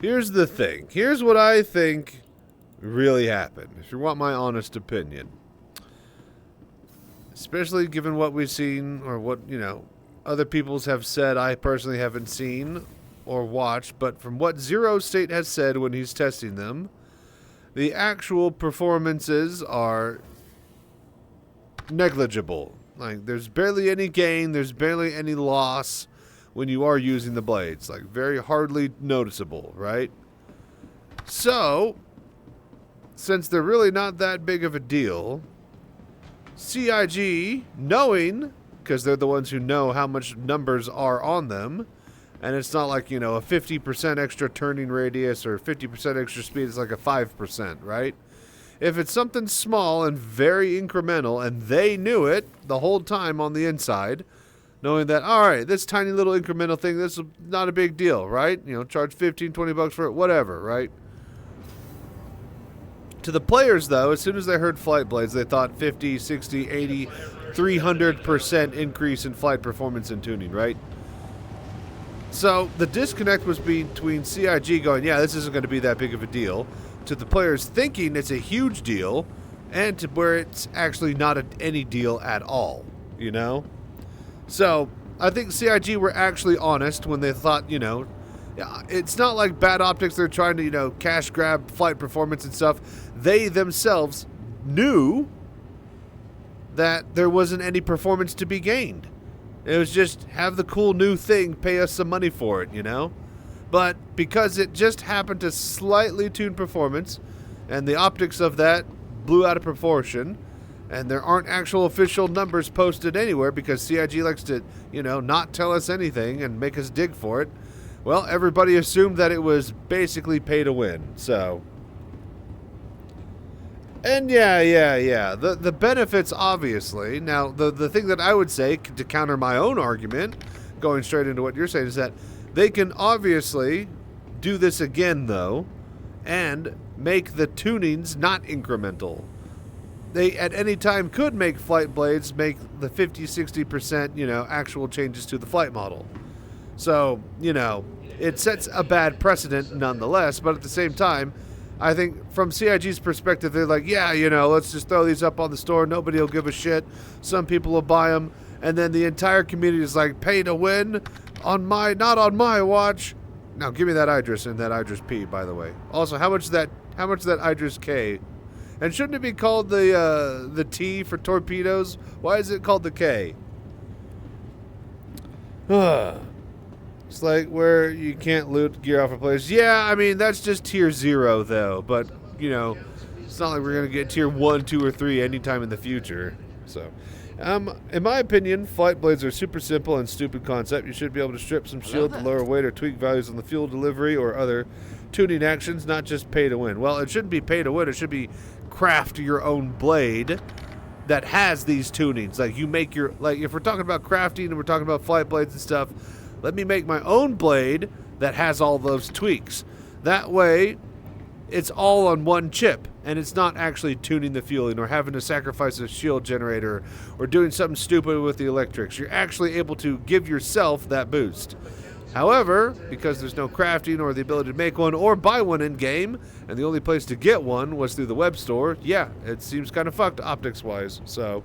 Here's the thing. Here's what I think really happened, if you want my honest opinion. Especially given what we've seen, or what, other people's have said I personally haven't seen or watched, but from what Zero State has said when he's testing them, the actual performances are negligible. Like, there's barely any gain, there's barely any loss when you are using the blades. Like, very hardly noticeable, right? So, since they're really not that big of a deal, CIG, knowing, because they're the ones who know how much numbers are on them, and it's not like, a 50% extra turning radius or 50% extra speed, it's like a 5%, right? If it's something small and very incremental, and they knew it the whole time on the inside, knowing that, all right, this tiny little incremental thing, this is not a big deal, right? Charge 15, 20 bucks for it, whatever, right? To the players, though, as soon as they heard flight blades, they thought 50, 60, 80, 300% increase in flight performance and tuning, right? So the disconnect was between CIG going, yeah, this isn't going to be that big of a deal, to the players thinking it's a huge deal, and to where it's actually not any deal at all, So, I think CIG were actually honest when they thought, it's not like bad optics, they're trying to, cash grab flight performance and stuff. They themselves knew that there wasn't any performance to be gained. It was just, have the cool new thing, pay us some money for it, But because it just happened to slightly tune performance, and the optics of that blew out of proportion, and there aren't actual official numbers posted anywhere because CIG likes to, not tell us anything and make us dig for it. Well, everybody assumed that it was basically pay to win, so. And yeah. The benefits, obviously. Now, the thing that I would say to counter my own argument, going straight into what you're saying, is that They can obviously do this again, though, and make the tunings not incremental. They, at any time, could make flight blades make the 50-60%, you know, actual changes to the flight model. So, you know, it sets a bad precedent nonetheless, but at the same time, I think from CIG's perspective, they're like, yeah, you know, let's just throw these up on the store. Nobody will give a shit. Some people will buy them. And then the entire community is like, pay to win not on my watch. Now, give me that Idris and that Idris P, by the way. Also, how much is that Idris K? And shouldn't it be called the T for torpedoes? Why is it called the K? It's like where you can't loot gear off a place. Yeah, I mean, that's just tier 0, though. But, you know, it's not like we're going to get tier 1, 2, or 3 anytime in the future. So, in my opinion, flight blades are super simple and stupid concept. You should be able to strip some shield to lower weight or tweak values on the fuel delivery or other tuning actions, not just pay to win. Well, it shouldn't be pay to win. It should be craft your own blade that has these tunings. Like, you make your... Like, if we're talking about crafting and we're talking about flight blades and stuff... Let me make my own blade that has all those tweaks. That way, it's all on one chip, and it's not actually tuning the fueling or having to sacrifice a shield generator or doing something stupid with the electrics. You're actually able to give yourself that boost. However, because there's no crafting or the ability to make one or buy one in-game, and the only place to get one was through the web store, yeah, it seems kind of fucked optics-wise. So,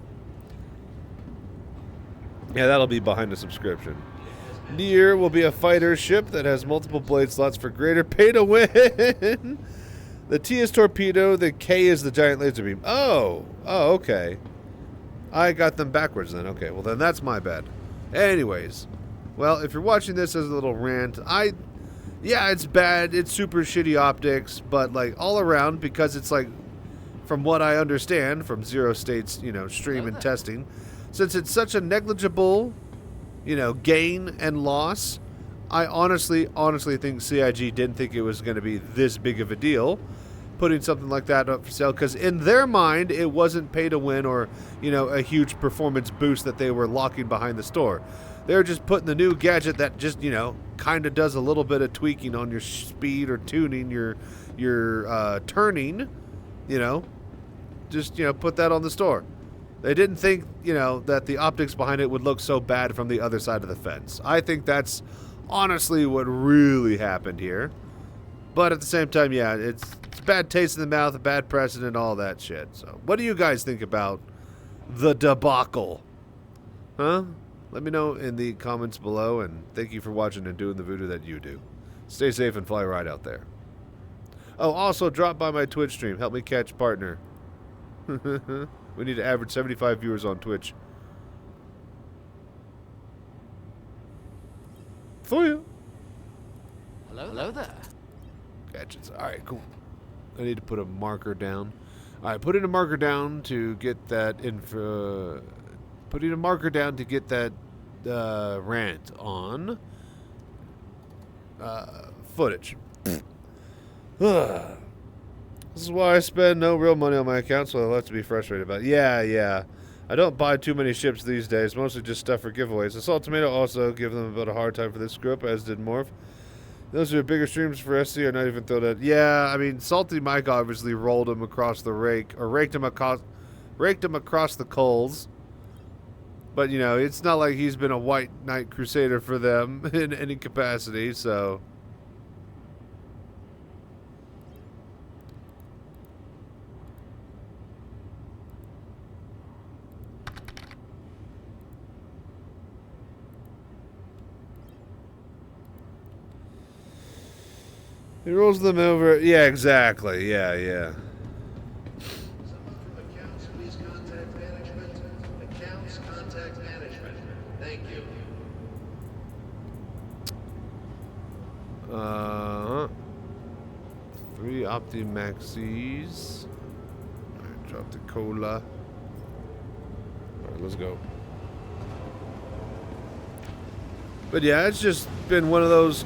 yeah, that'll be behind the subscription. Near will be a fighter ship that has multiple blade slots for greater pay to win. The T is torpedo, the K is the giant laser beam. Oh, okay. I got them backwards then. Okay, well then that's my bad. Anyways, well, if you're watching this as a little rant, yeah, it's bad. It's super shitty optics, but like all around, because it's like, from what I understand from Zero State's, you know, stream and testing, since it's such a negligible, you know, gain and loss, I honestly think CIG didn't think it was going to be this big of a deal putting something like that up for sale, because in their mind it wasn't pay to win or, you know, a huge performance boost that they were locking behind the store. They were just putting the new gadget that just, you know, kind of does a little bit of tweaking on your speed or tuning your turning, you know, just, you know, put that on the store. They didn't think, you know, that the optics behind it would look so bad from the other side of the fence. I think that's honestly what really happened here. But at the same time, yeah, it's bad taste in the mouth, a bad precedent, all that shit. So, what do you guys think about the debacle? Huh? Let me know in the comments below, and thank you for watching and doing the voodoo that you do. Stay safe and fly right out there. Oh, also drop by my Twitch stream. Help me catch partner. We need to average 75 viewers on Twitch. For you. Hello there. Gadgets. Alright, cool. I need to put a marker down. Alright, putting a marker down to get that info. Putting a marker down to get that rant on footage. This is why I spend no real money on my account, so I'll have to be frustrated about it. Yeah. I don't buy too many ships these days, mostly just stuff for giveaways. Assault Tomato also give them a bit of a hard time for this group, as did Morph. Those who are bigger streams for SC are not even thrown at. Yeah, I mean, Salty Mike obviously rolled him across the rake, or raked him across the coals. But, you know, it's not like he's been a White Knight Crusader for them in any capacity, so... He rolls them over. Yeah, exactly. Yeah. Someone from accounts, please contact management. Accounts, contact management. Thank you. 3 Optimaxes. Alright, drop the cola. Alright, let's go. But yeah, it's just been one of those...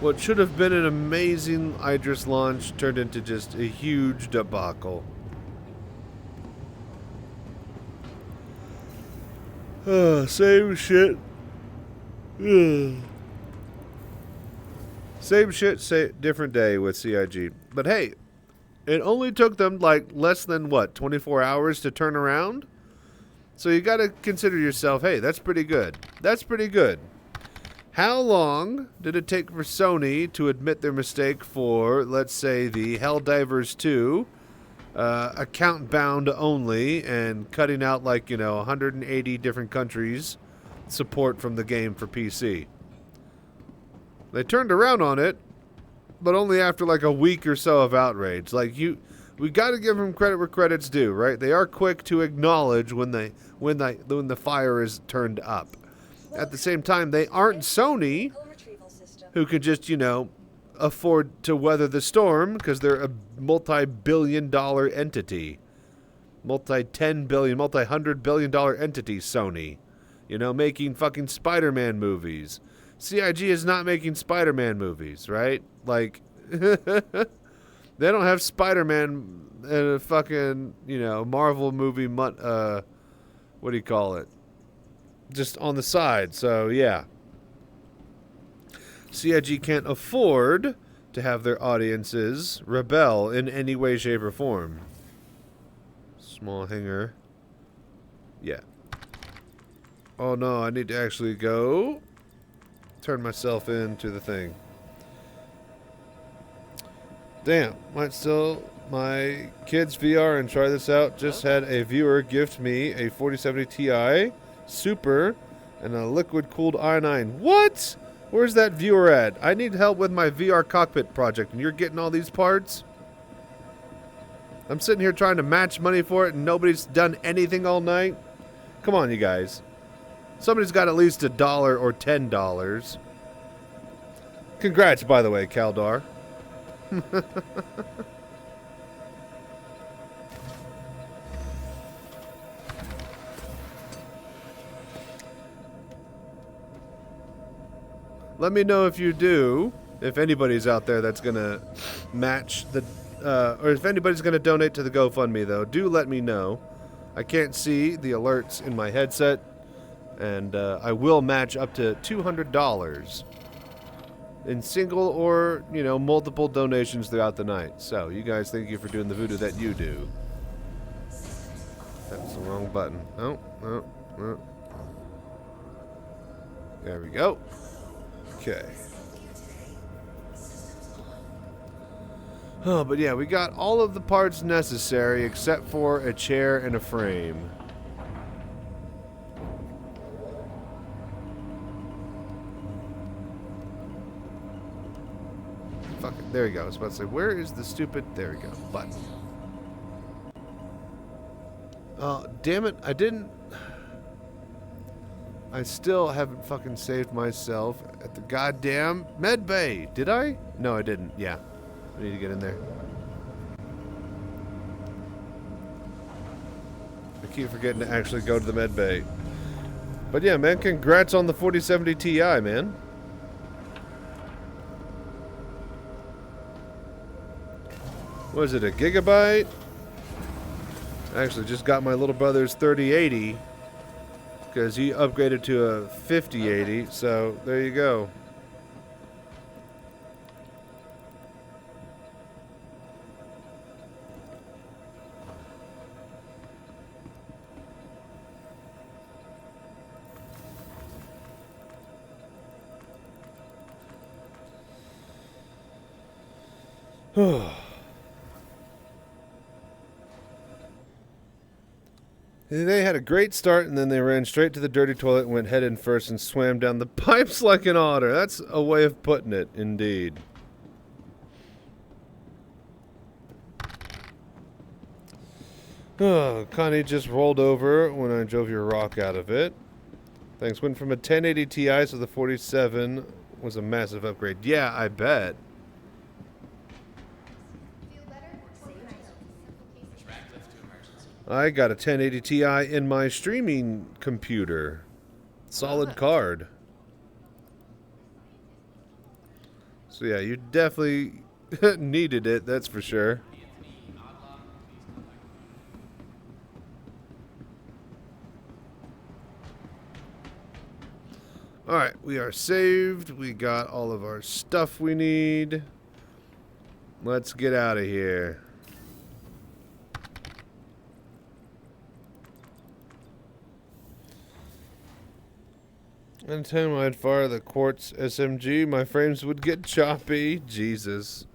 What should have been an amazing Idris launch turned into just a huge debacle. Same shit. Same shit, different day with CIG. But hey, it only took them like less than what, 24 hours to turn around? So you got to consider yourself, hey, that's pretty good. That's pretty good. How long did it take for Sony to admit their mistake for, let's say, the Helldivers 2, account bound only, and cutting out like, 180 different countries support from the game for PC? They turned around on it, but only after like a week or so of outrage. Like we got to give them credit where credit's due, right? They are quick to acknowledge when the fire is turned up. At the same time, they aren't Sony, who could just afford to weather the storm because they're a multi-billion-dollar entity, multi-10 billion, multi-100 billion-dollar entity. Sony, making fucking Spider-Man movies. CIG is not making Spider-Man movies, right? Like, they don't have Spider-Man in a fucking, Marvel movie, what do you call it? Just on the side, so yeah. CIG can't afford to have their audiences rebel in any way, shape, or form. Small hanger. Yeah. Oh no, I need to actually go turn myself into the thing. Damn, might still my kids VR and try this out. Just had a viewer gift me a 4070 Ti Super and a liquid cooled i9. What? Where's that viewer at? I need help with my VR Cockpit project and you're getting all these parts? I'm sitting here trying to match money for it and nobody's done anything all night. Come on, you guys. Somebody's got at least $1 or $10. Congrats, by the way, Kaldar. Let me know if you do, if anybody's out there that's going to match the, or if anybody's going to donate to the GoFundMe, though. Do let me know. I can't see the alerts in my headset, and I will match up to $200 in single or, multiple donations throughout the night. So, you guys, thank you for doing the voodoo that you do. That's the wrong button. Oh. There we go. Okay. Oh, but yeah, we got all of the parts necessary except for a chair and a frame. Fuck it. There we go. I was about to say, where is the stupid... There we go. Button. Oh, damn it. I still haven't fucking saved myself at the goddamn med bay. Did I? No, I didn't. Yeah. I need to get in there. I keep forgetting to actually go to the med bay. But yeah, man, congrats on the 4070 Ti, man. What is it, a gigabyte? I actually just got my little brother's 3080 because he upgraded to a 5080, so there you go. They had a great start, and then they ran straight to the dirty toilet and went head in first and swam down the pipes like an otter. That's a way of putting it, indeed. Oh, Connie just rolled over when I drove your rock out of it. Thanks. Went from a 1080 Ti, so the 47 was a massive upgrade. Yeah, I bet. I got a 1080 Ti in my streaming computer. Solid card. So yeah, you definitely needed it, that's for sure. Alright, we are saved. We got all of our stuff we need. Let's get out of here. Anytime I'd fire the quartz SMG, my frames would get choppy. Jesus.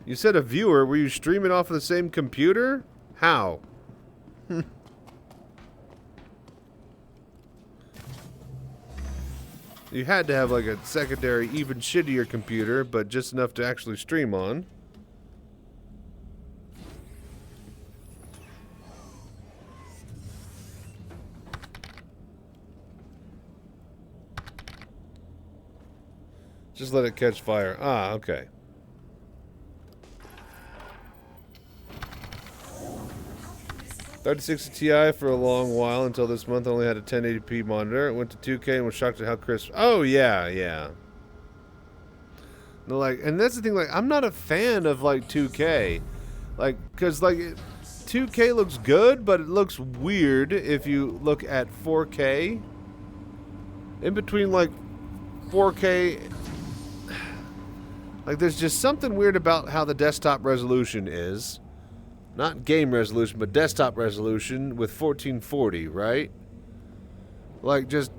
You said a viewer. Were you streaming off of the same computer? How? You had to have like a secondary, even shittier computer, but just enough to actually stream on. Just let it catch fire. Ah, okay. .3060 Ti for a long while until this month. Only had a 1080p monitor. It went to 2K and was shocked at how crisp. Oh yeah, yeah. No, like, and that's the thing. Like, I'm not a fan of like 2K, like, cause like 2K looks good, but it looks weird if you look at 4K. In between like 4K, like there's just something weird about how the desktop resolution is. Not game resolution, but desktop resolution with 1440, right? Like, just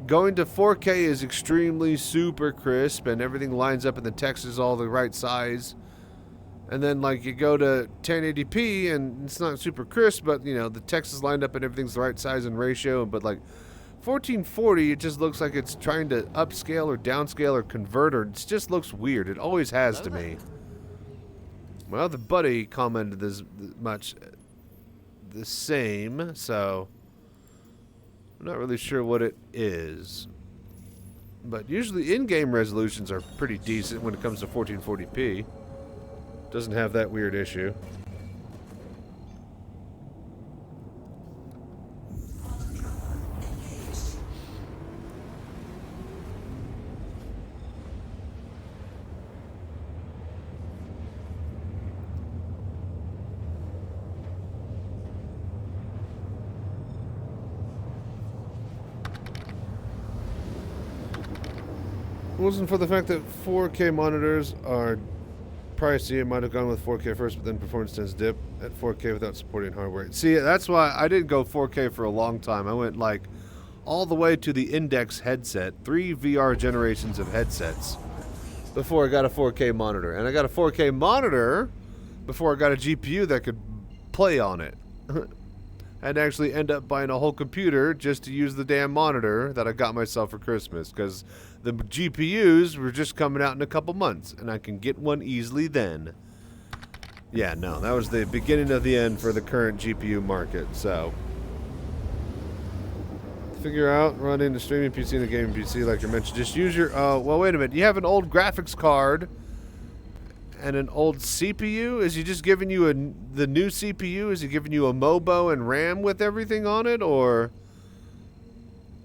going to 4K is extremely super crisp, and everything lines up and the text is all the right size. And then, like, you go to 1080p, and it's not super crisp, but, you know, the text is lined up and everything's the right size and ratio. But, like, 1440, it just looks like it's trying to upscale or downscale or convert, or it just looks weird. It always has to me. My other buddy commented this much the same, so I'm not really sure what it is. But usually in-game resolutions are pretty decent when it comes to 1440p. Doesn't have that weird issue. If it wasn't for the fact that 4K monitors are pricey, it might have gone with 4K first, but then performance tends to dip at 4K without supporting hardware. See, that's why I didn't go 4K for a long time. I went like all the way to the Index headset, 3 VR generations of headsets before I got a 4K monitor. And I got a 4K monitor before I got a GPU that could play on it. I'd actually end up buying a whole computer just to use the damn monitor that I got myself for Christmas, because the GPUs were just coming out in a couple months, and I can get one easily then. Yeah, no, that was the beginning of the end for the current GPU market, so. Figure out running the streaming PC and the gaming PC like you mentioned. Just use your, well, wait a minute. You have an old graphics card and an old CPU? Is he just giving you the new CPU? Is he giving you a MOBO and RAM with everything on it, or?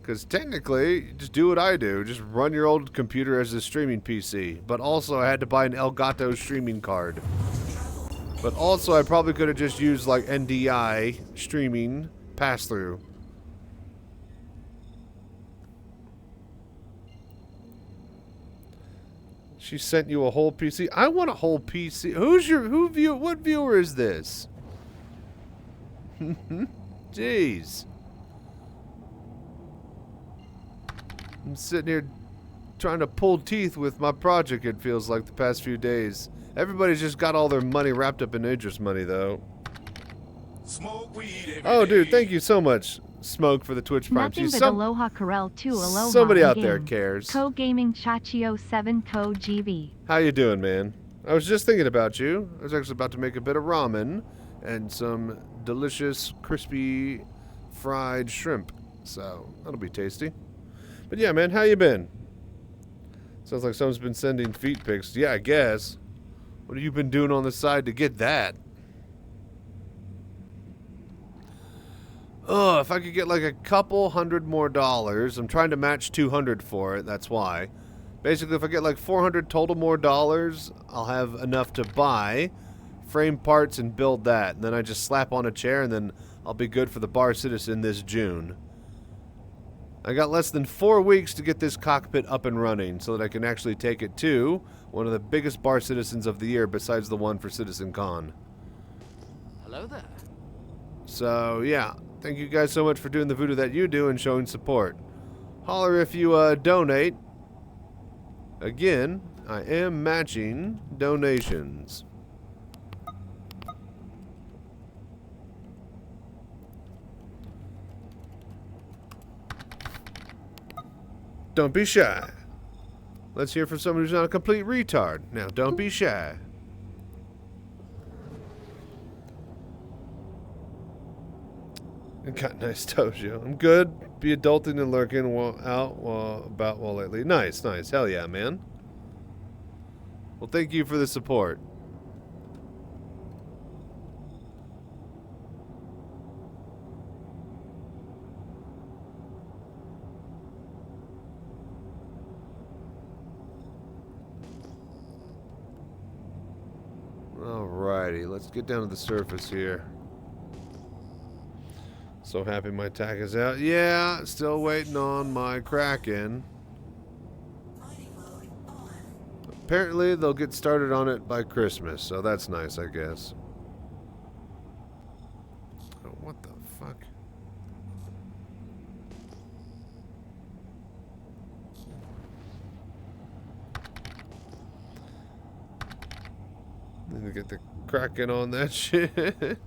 Because technically, just do what I do. Just run your old computer as a streaming PC. But also, I had to buy an Elgato streaming card. But also, I probably could have just used like NDI streaming pass-through. She sent you a whole PC. I want a whole PC. What viewer is this? Jeez. I'm sitting here trying to pull teeth with my project, it feels like, the past few days. Everybody's just got all their money wrapped up in interest money, though. Smoke weed oh, dude, thank you so much, Smoke, for the Twitch Prime. Nothing but Aloha Corel 2 Aloha. Somebody out there cares. Co Gaming Chachio 7 Co GB. How you doing, man? I was just thinking about you. I was actually about to make a bit of ramen and some delicious, crispy, fried shrimp. So, that'll be tasty. But yeah, man, how you been? Sounds like someone's been sending feet pics. Yeah, I guess. What have you been doing on the side to get that? Oh, if I could get like a couple $100 more. I'm trying to match 200 for it, that's why. Basically, if I get like 400 total more dollars, I'll have enough to buy, frame parts, and build that. And then I just slap on a chair, and then I'll be good for the Bar Citizen this June. I got less than 4 weeks to get this cockpit up and running so that I can actually take it to one of the biggest bar citizens of the year besides the one for Citizencon. Hello there. So, yeah. Thank you guys so much for doing the voodoo that you do and showing support. Holler if you donate. Again, I am matching donations. Don't be shy. Let's hear from someone who's not a complete retard. Now, don't be shy. Got nice dojo. I'm good. Be adulting and lurking while lately. Nice, nice. Hell yeah, man. Well, thank you for the support. Alrighty, let's get down to the surface here. So happy my tack is out. Yeah, still waiting on my Kraken. Apparently, they'll get started on it by Christmas, so that's nice, I guess. Oh, what the fuck? Need to get the Kraken on that shit.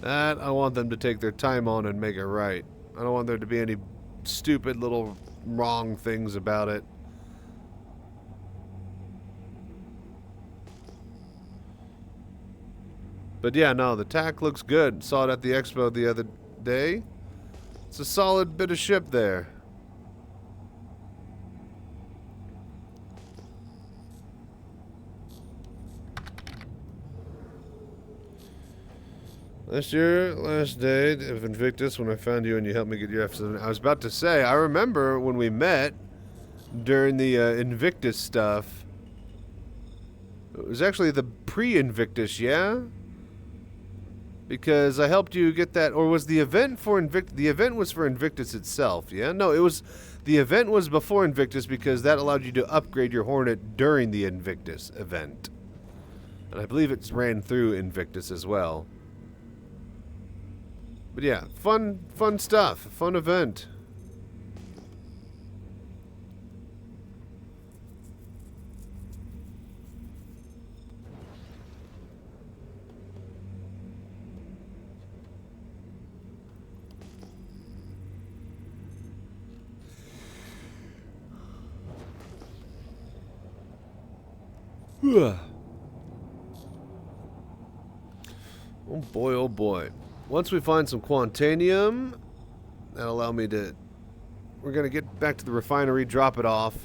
That I want them to take their time on and make it right. I don't want there to be any stupid little wrong things about it. But yeah, no, the tack looks good. Saw it at the expo the other day. It's a solid bit of ship there. Last day of Invictus when I found you and you helped me get your F7. I was about to say, I remember when we met during the Invictus stuff. It was actually the pre-Invictus, yeah? Because I helped you get that, or was the event for Invictus? The event was for Invictus itself, yeah? No, it was, the event was before Invictus because that allowed you to upgrade your Hornet during the Invictus event. And I believe it ran through Invictus as well. But yeah, fun stuff. Fun event. Oh boy, oh boy. Once we find some Quantanium, that'll allow me to... We're going to get back to the refinery, drop it off.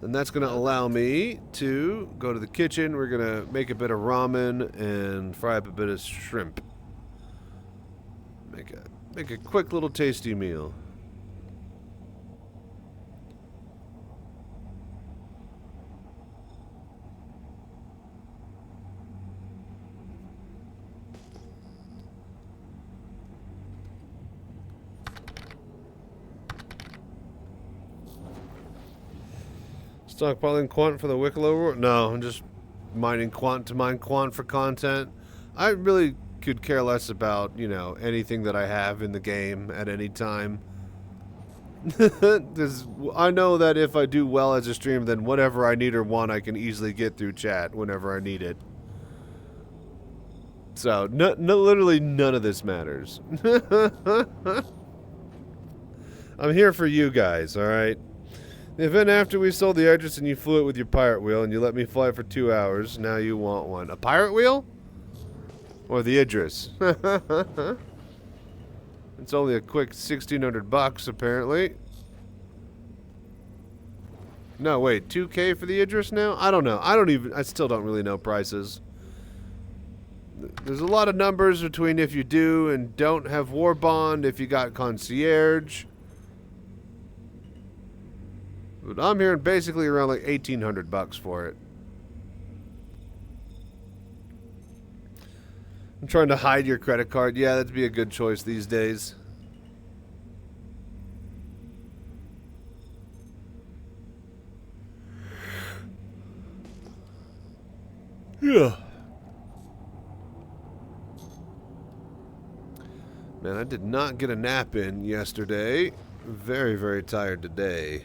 Then that's going to allow me to go to the kitchen. We're going to make a bit of ramen and fry up a bit of shrimp. Make a quick little tasty meal. Stockpiling quant for the Wicklow War? No, I'm just mining quant to mine quant for content. I really could care less about, you know, anything that I have in the game at any time. I know that if I do well as a streamer, then whatever I need or want, I can easily get through chat whenever I need it. So, literally none of this matters. I'm here for you guys, alright? The event after we sold the Idris and you flew it with your pirate wheel and you let me fly it for 2 hours. Now you want one. A pirate wheel? Or the Idris? It's only a quick 1,600 bucks apparently. No, wait, 2K for the Idris now? I don't know. I still don't really know prices. There's a lot of numbers between if you do and don't have War Bond, if you got Concierge. But I'm hearing basically around like 1,800 bucks for it. I'm trying to hide your credit card. Yeah, that'd be a good choice these days. Yeah. Man, I did not get a nap in yesterday. Very, very tired today.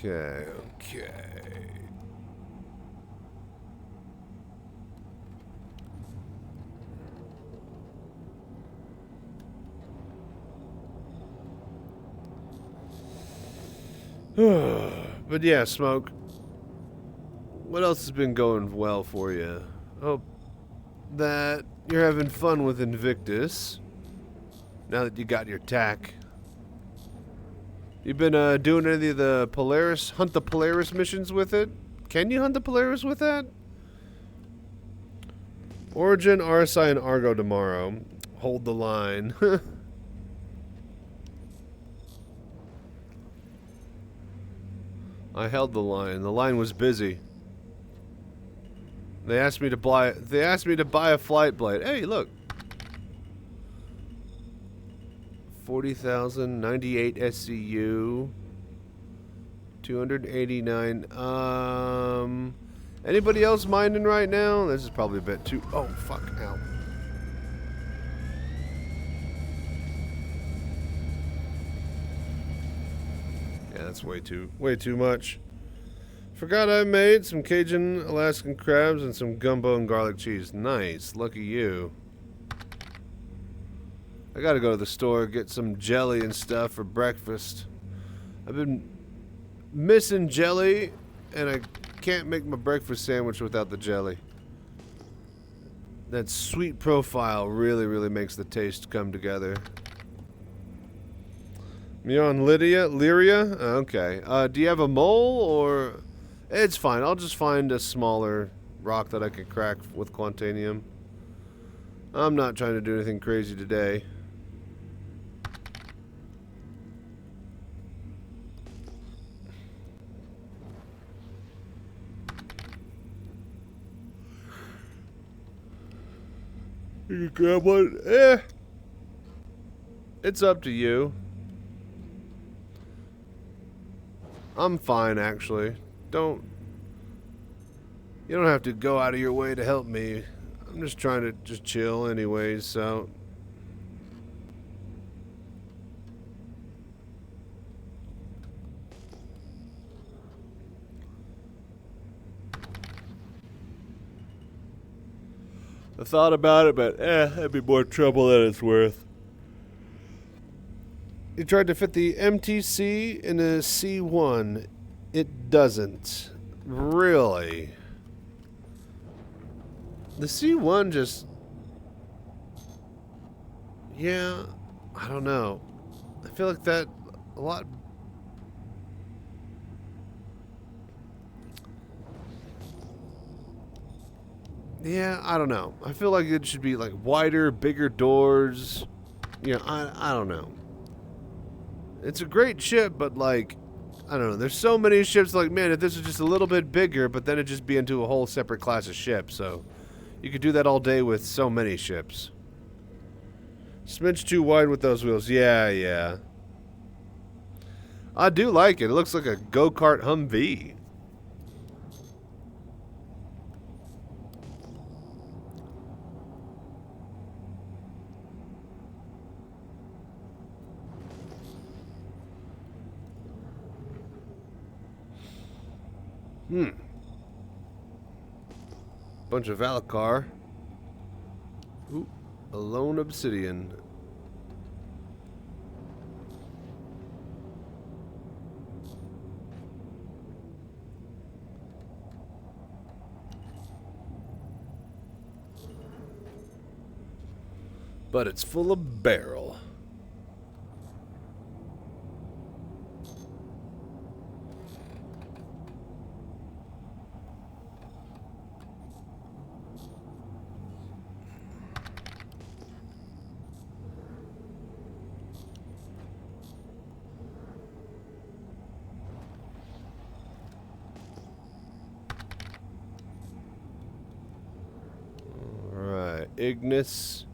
Okay, okay. But yeah, Smoke. What else has been going well for you? Hope that you're having fun with Invictus. Now that you got your tack. You been doing any of the Polaris, hunt the Polaris missions with it? Can you hunt the Polaris with that? Origin, RSI, and Argo tomorrow. Hold the line. I held the line. The line was busy. They asked me to buy a flight blade. Hey, look. 40,000, 98 SCU, 289. Anybody else minding right now? This is probably a bit too. Oh fuck! Ow. Yeah, that's way too much. Forgot I made some Cajun Alaskan crabs and some gumbo and garlic cheese. Nice, lucky you. I gotta go to the store, get some jelly and stuff for breakfast. I've been missing jelly, and I can't make my breakfast sandwich without the jelly. That sweet profile really, really makes the taste come together. Mion Lyria? Okay. Do you have a mole, or... It's fine, I'll just find a smaller rock that I can crack with Quantanium. I'm not trying to do anything crazy today. You can grab one. It's up to you. I'm fine, actually. You don't have to go out of your way to help me. I'm just trying to just chill anyways, so. I thought about it, but that'd be more trouble than it's worth. You tried to fit the MTC in a C1. It doesn't. Really. The C1 just... Yeah, I don't know. I feel like that a lot... Yeah, I don't know. I feel like it should be like wider, bigger doors. You know, I don't know. It's a great ship, but like, I don't know. There's so many ships, like, man, if this was just a little bit bigger, but then it'd just be into a whole separate class of ships. So you could do that all day with so many ships. Smidge too wide with those wheels. Yeah. I do like it. It looks like a go-kart Humvee. Bunch of Valacar. Ooh, a lone obsidian. But it's full of barrel. Ignis.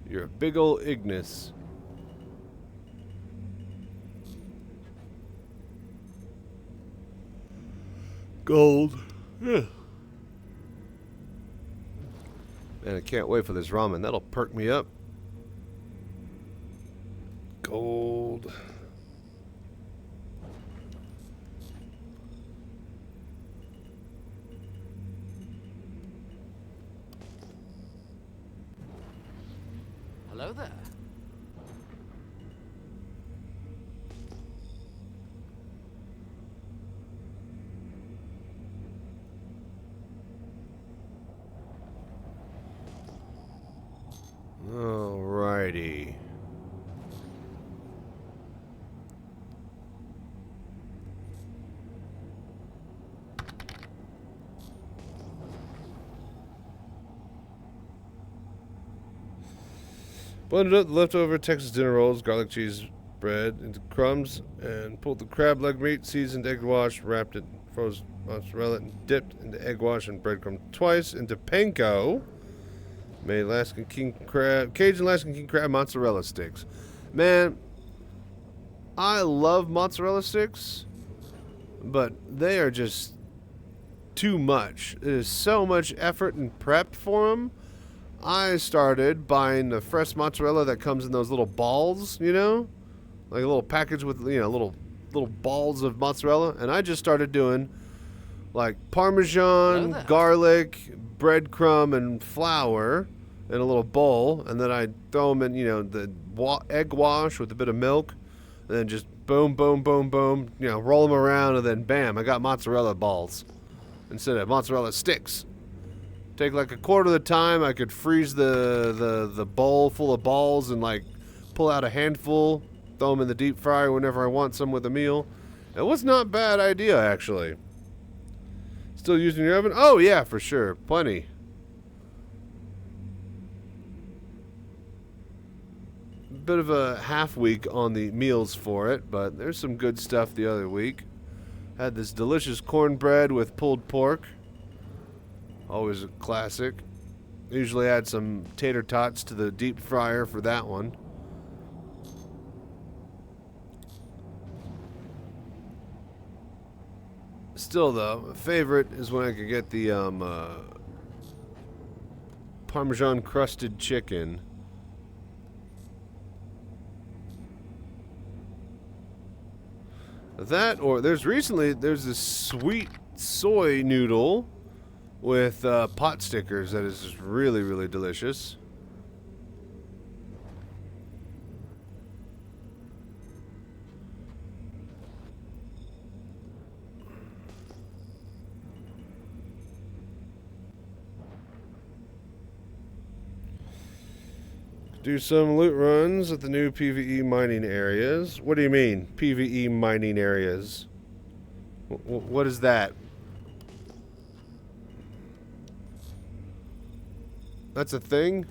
You're a big ol' Ignis. Gold. Yeah. Man, I can't wait for this ramen. That'll perk me up. Gold. Hello there. Alrighty. Blended up the leftover Texas dinner rolls, garlic cheese bread into crumbs, and pulled the crab leg meat, seasoned egg wash, wrapped it in frozen mozzarella, and dipped into egg wash and breadcrumb twice into panko. Made Alaskan king crab, Cajun Alaskan king crab mozzarella sticks. Man, I love mozzarella sticks, but they are just too much. It is so much effort and prep for them. I started buying the fresh mozzarella that comes in those little balls, you know, like a little package with, you know, little balls of mozzarella, and I just started doing like Parmesan, garlic, breadcrumb, and flour in a little bowl, and then I throw them in, you know, the egg wash with a bit of milk, and then just boom, boom, boom, boom, you know, roll them around, and then bam, I got mozzarella balls instead of mozzarella sticks. Take like a quarter of the time. I could freeze the bowl full of balls and like pull out a handful, throw them in the deep fryer whenever I want some with a meal. It was not a bad idea, actually. Still using your oven? Oh yeah, for sure, plenty. Bit of a half week on the meals for it, but there's some good stuff the other week. Had this delicious cornbread with pulled pork. Always a classic. Usually add some tater tots to the deep fryer for that one. Still though, my favorite is when I could get the Parmesan crusted chicken. That, or there's this sweet soy noodle with pot stickers that is just really, really delicious. Do some loot runs at the new PvE mining areas. What do you mean, PvE mining areas? What is that? That's a thing?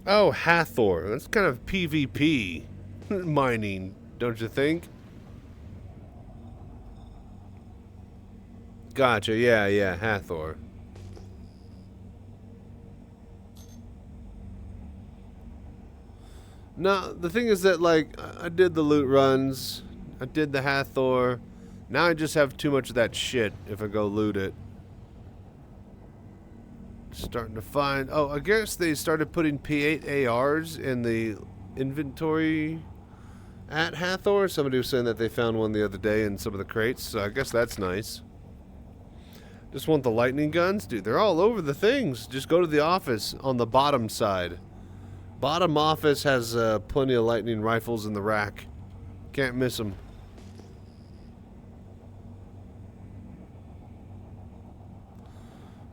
Oh, Hathor. That's kind of PvP mining, don't you think? Gotcha, yeah, Hathor. No, the thing is that, like, I did the loot runs, I did the Hathor, now I just have too much of that shit if I go loot it. Starting to find, oh, I guess they started putting P8 ARs in the inventory at Hathor. Somebody was saying that they found one the other day in some of the crates, so I guess that's nice. Just want the lightning guns? Dude, they're all over the things. Just go to the office on the bottom side. Bottom office has plenty of lightning rifles in the rack. Can't miss them.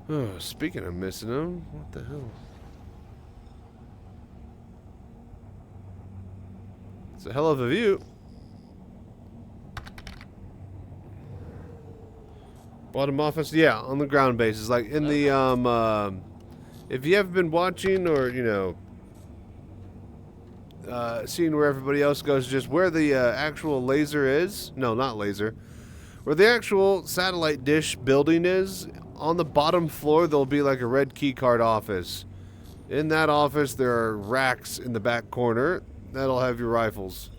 Oh, speaking of missing them, what the hell? It's a hell of a view. Bottom office, yeah, on the ground bases, like in the if you have been watching or, you know, seeing where everybody else goes, just where the actual laser is. No, not laser. Where the actual satellite dish building is, on the bottom floor, there'll be like a red keycard office. In that office, there are racks in the back corner that'll have your rifles.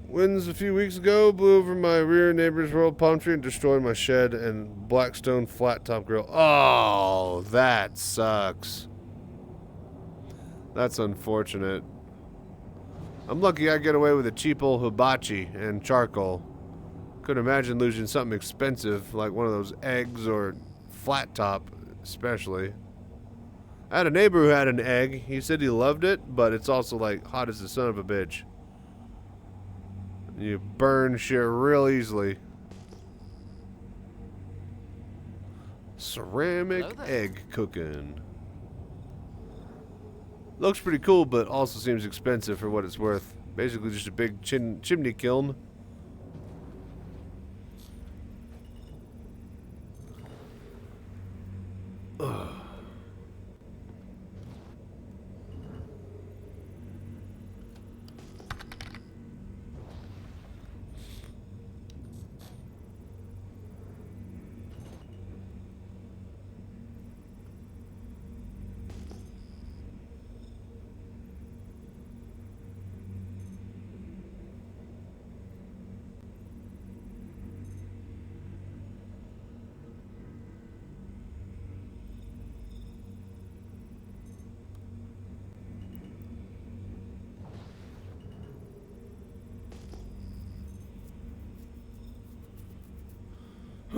Winds a few weeks ago blew over my rear neighbor's royal palm tree and destroyed my shed and Blackstone flat top grill. Oh, that sucks. That's unfortunate. I'm lucky I get away with a cheap old hibachi and charcoal. Couldn't imagine losing something expensive like one of those eggs or flat top, especially. I had a neighbor who had an egg. He said he loved it, but it's also like hot as the son of a bitch. You burn shit real easily. Ceramic egg cooking. Looks pretty cool, but also seems expensive for what it's worth. Basically just a big chimney kiln.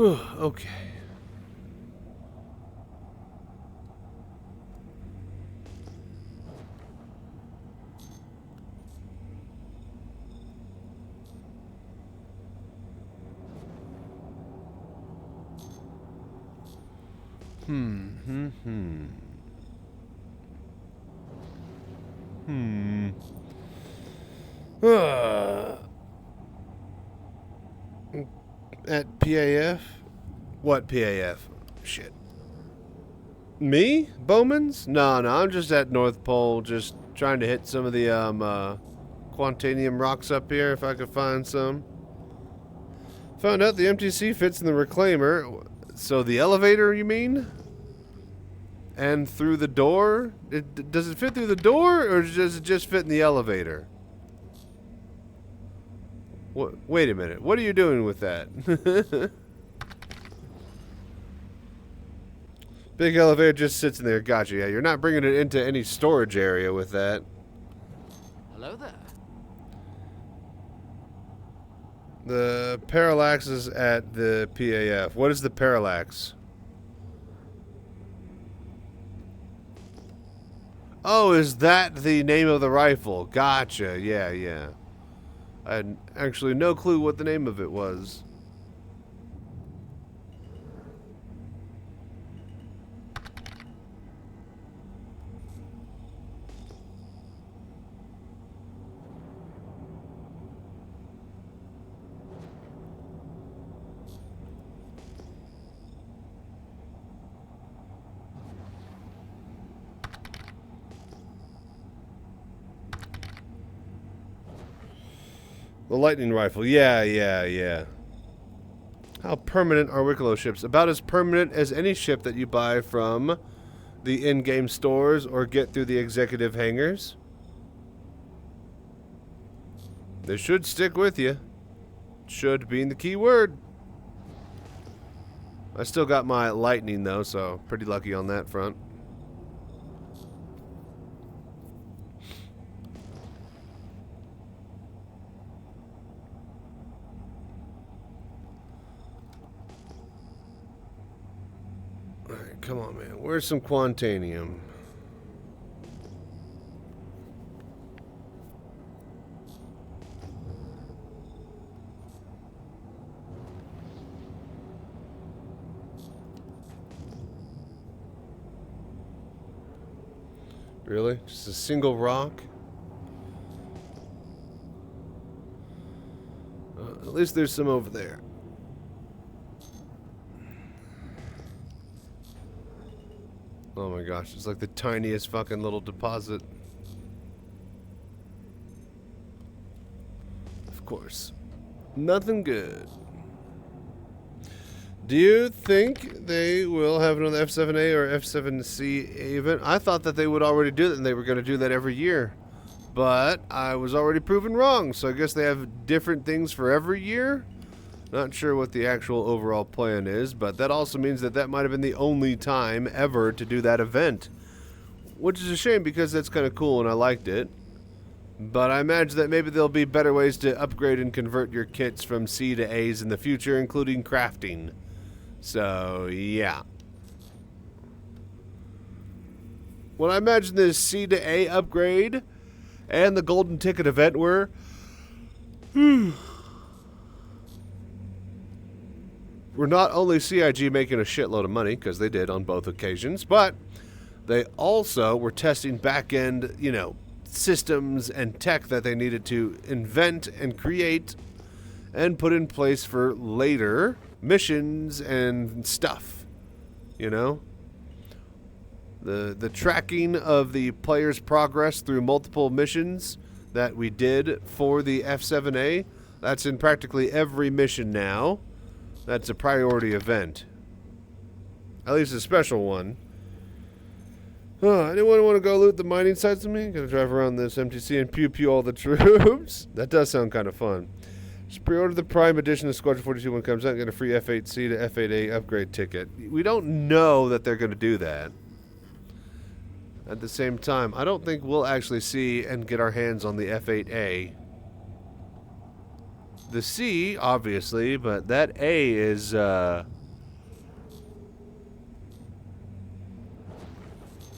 Ugh. Okay. At PAF? What PAF? Shit. Me? Bowman's? No, I'm just at North Pole, just trying to hit some of the Quantanium rocks up here, if I could find some. Found out the MTC fits in the reclaimer. So the elevator, you mean? And through the door? Does it fit through the door, or does it just fit in the elevator? Wait a minute. What are you doing with that? Big elevator just sits in there. Gotcha. Yeah, you're not bringing it into any storage area with that. Hello there. The parallax is at the PAF. What is the parallax? Oh, is that the name of the rifle? Gotcha. Yeah. I had actually no clue what the name of it was. The lightning rifle. Yeah. How permanent are Wicklow ships? About as permanent as any ship that you buy from the in-game stores or get through the executive hangars. They should stick with you. Should being the key word. I still got my lightning though, so pretty lucky on that front. Alright, come on, man. Where's some Quantanium? Really? Just a single rock? At least there's some over there. Oh my gosh, it's like the tiniest fucking little deposit. Of course. Nothing good. Do you think they will have another F7A or F7C event? I thought that they would already do that and they were going to do that every year. But I was already proven wrong, so I guess they have different things for every year? Not sure what the actual overall plan is, but that also means that that might have been the only time ever to do that event. Which is a shame because that's kind of cool and I liked it. But I imagine that maybe there'll be better ways to upgrade and convert your kits from C to A's in the future, including crafting. So, yeah. What I imagine this C to A upgrade and the golden ticket event were... We're not only CIG making a shitload of money, because they did on both occasions, but they also were testing back-end, you know, systems and tech that they needed to invent and create and put in place for later missions and stuff, you know? The tracking of the player's progress through multiple missions that we did for the F7A, that's in practically every mission now. That's a priority event. At least a special one. Anyone want to go loot the mining sites with me? Gonna drive around this MTC and pew all the troops. That does sound kind of fun. Just pre-order the Prime Edition of Squadron 42 when it comes out and get a free F8C to F8A upgrade ticket. We don't know that they're going to do that. At the same time, I don't think we'll actually see and get our hands on the F8A. The C, obviously, but that A is, the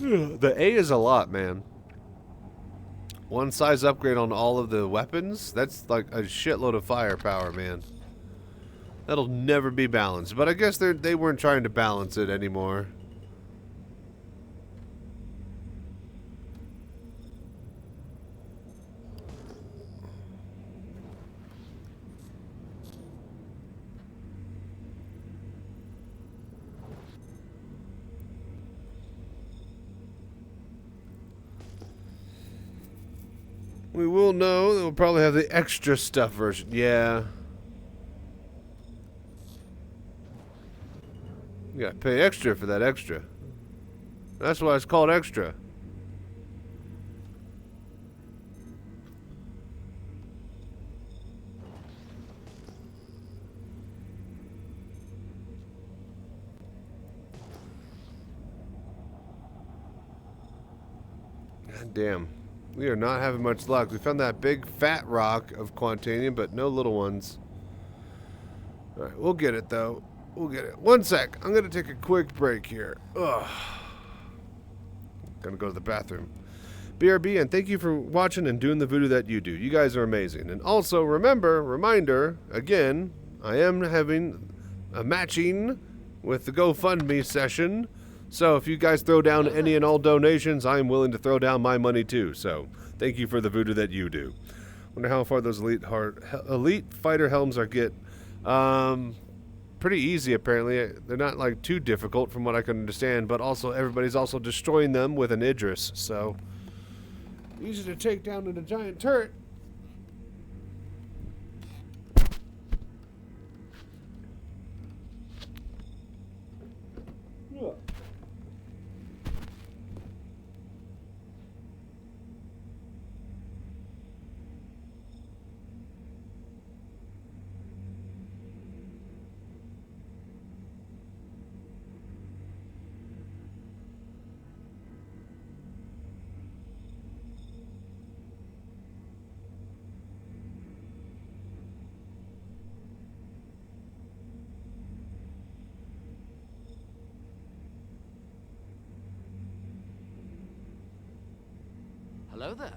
A is a lot, man. One size upgrade on all of the weapons? That's like a shitload of firepower, man. That'll never be balanced. But I guess they weren't trying to balance it anymore. We will know that we'll probably have the extra stuff version. Yeah. You gotta pay extra for that extra. That's why it's called extra. God damn. We are not having much luck. We found that big fat rock of Quantanium, but no little ones. Alright, we'll get it though. We'll get it. One sec. I'm going to take a quick break here. Ugh. Gonna go to the bathroom. BRB, and thank you for watching and doing the voodoo that you do. You guys are amazing. And also, reminder, again, I am having a matching with the GoFundMe session. So if you guys throw down any and all donations, I'm willing to throw down my money too. So thank you for the voodoo that you do. Wonder how far those elite fighter helms are get. Pretty easy apparently. They're not like too difficult from what I can understand. But also everybody's also destroying them with an Idris. So easy to take down in a giant turret. Hello there.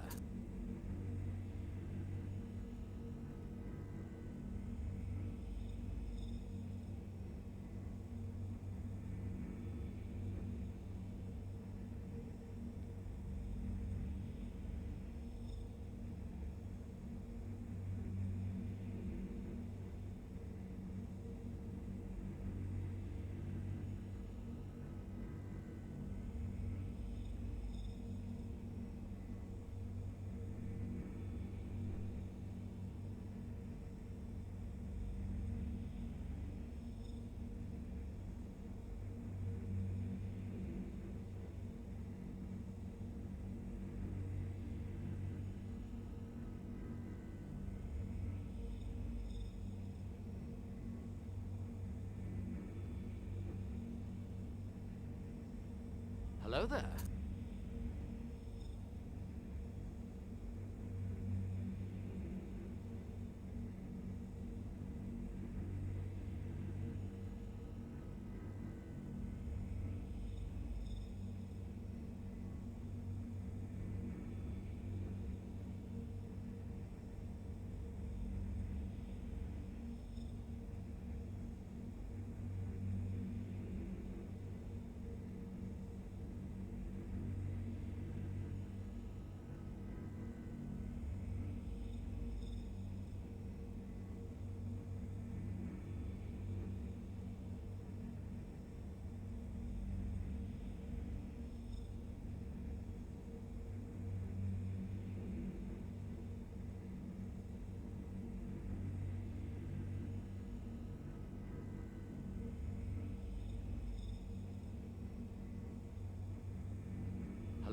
Hello there.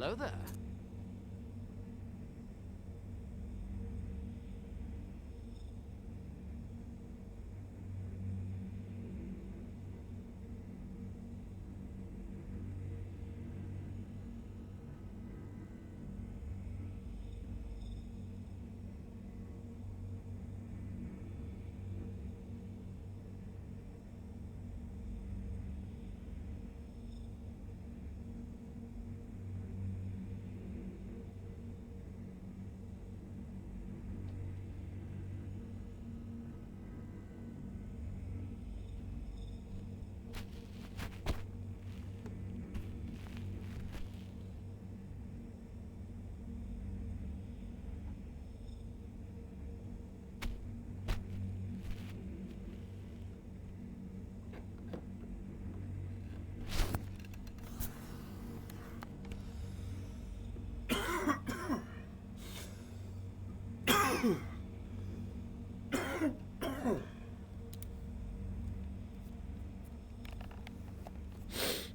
Hello there.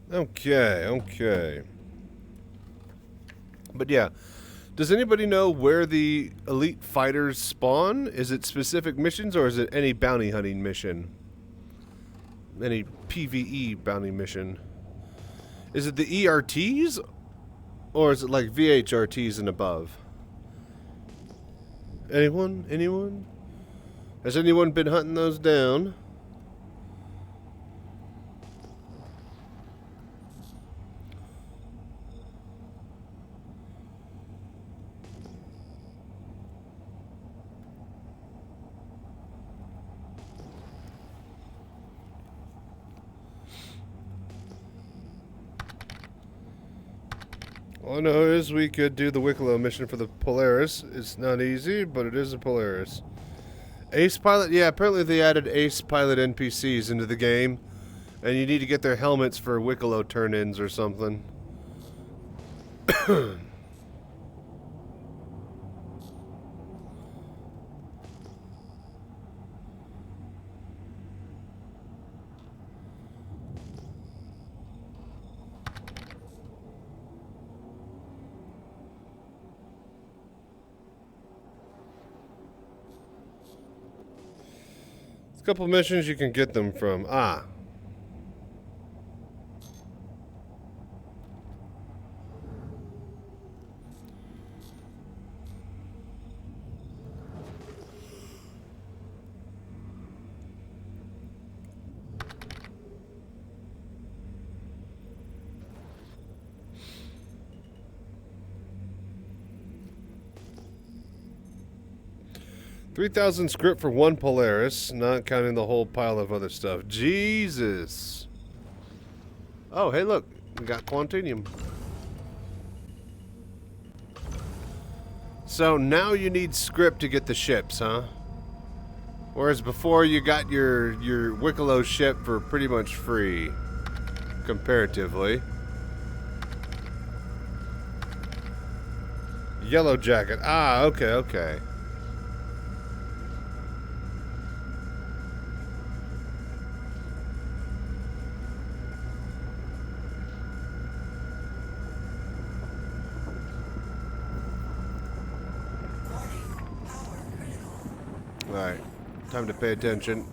Okay. But yeah, does anybody know where the elite fighters spawn? Is it specific missions or is it any bounty hunting mission? Any PvE bounty mission? Is it the ERTs? Or is it like VHRTs and above? Anyone? Has anyone been hunting those down? All I know is we could do the Wicklow mission for the Polaris. It's not easy, but it is a Polaris. Ace Pilot? Yeah, apparently they added Ace Pilot NPCs into the game. And you need to get their helmets for Wicklow turn-ins or something. Couple missions you can get them from. 3,000 script for one Polaris, not counting the whole pile of other stuff. Jesus. Oh, hey, look. We got Quantinium. So now you need script to get the ships, huh? Whereas before you got your Wicklow ship for pretty much free, comparatively. Yellow Jacket. Ah, okay. Alright, time to pay attention.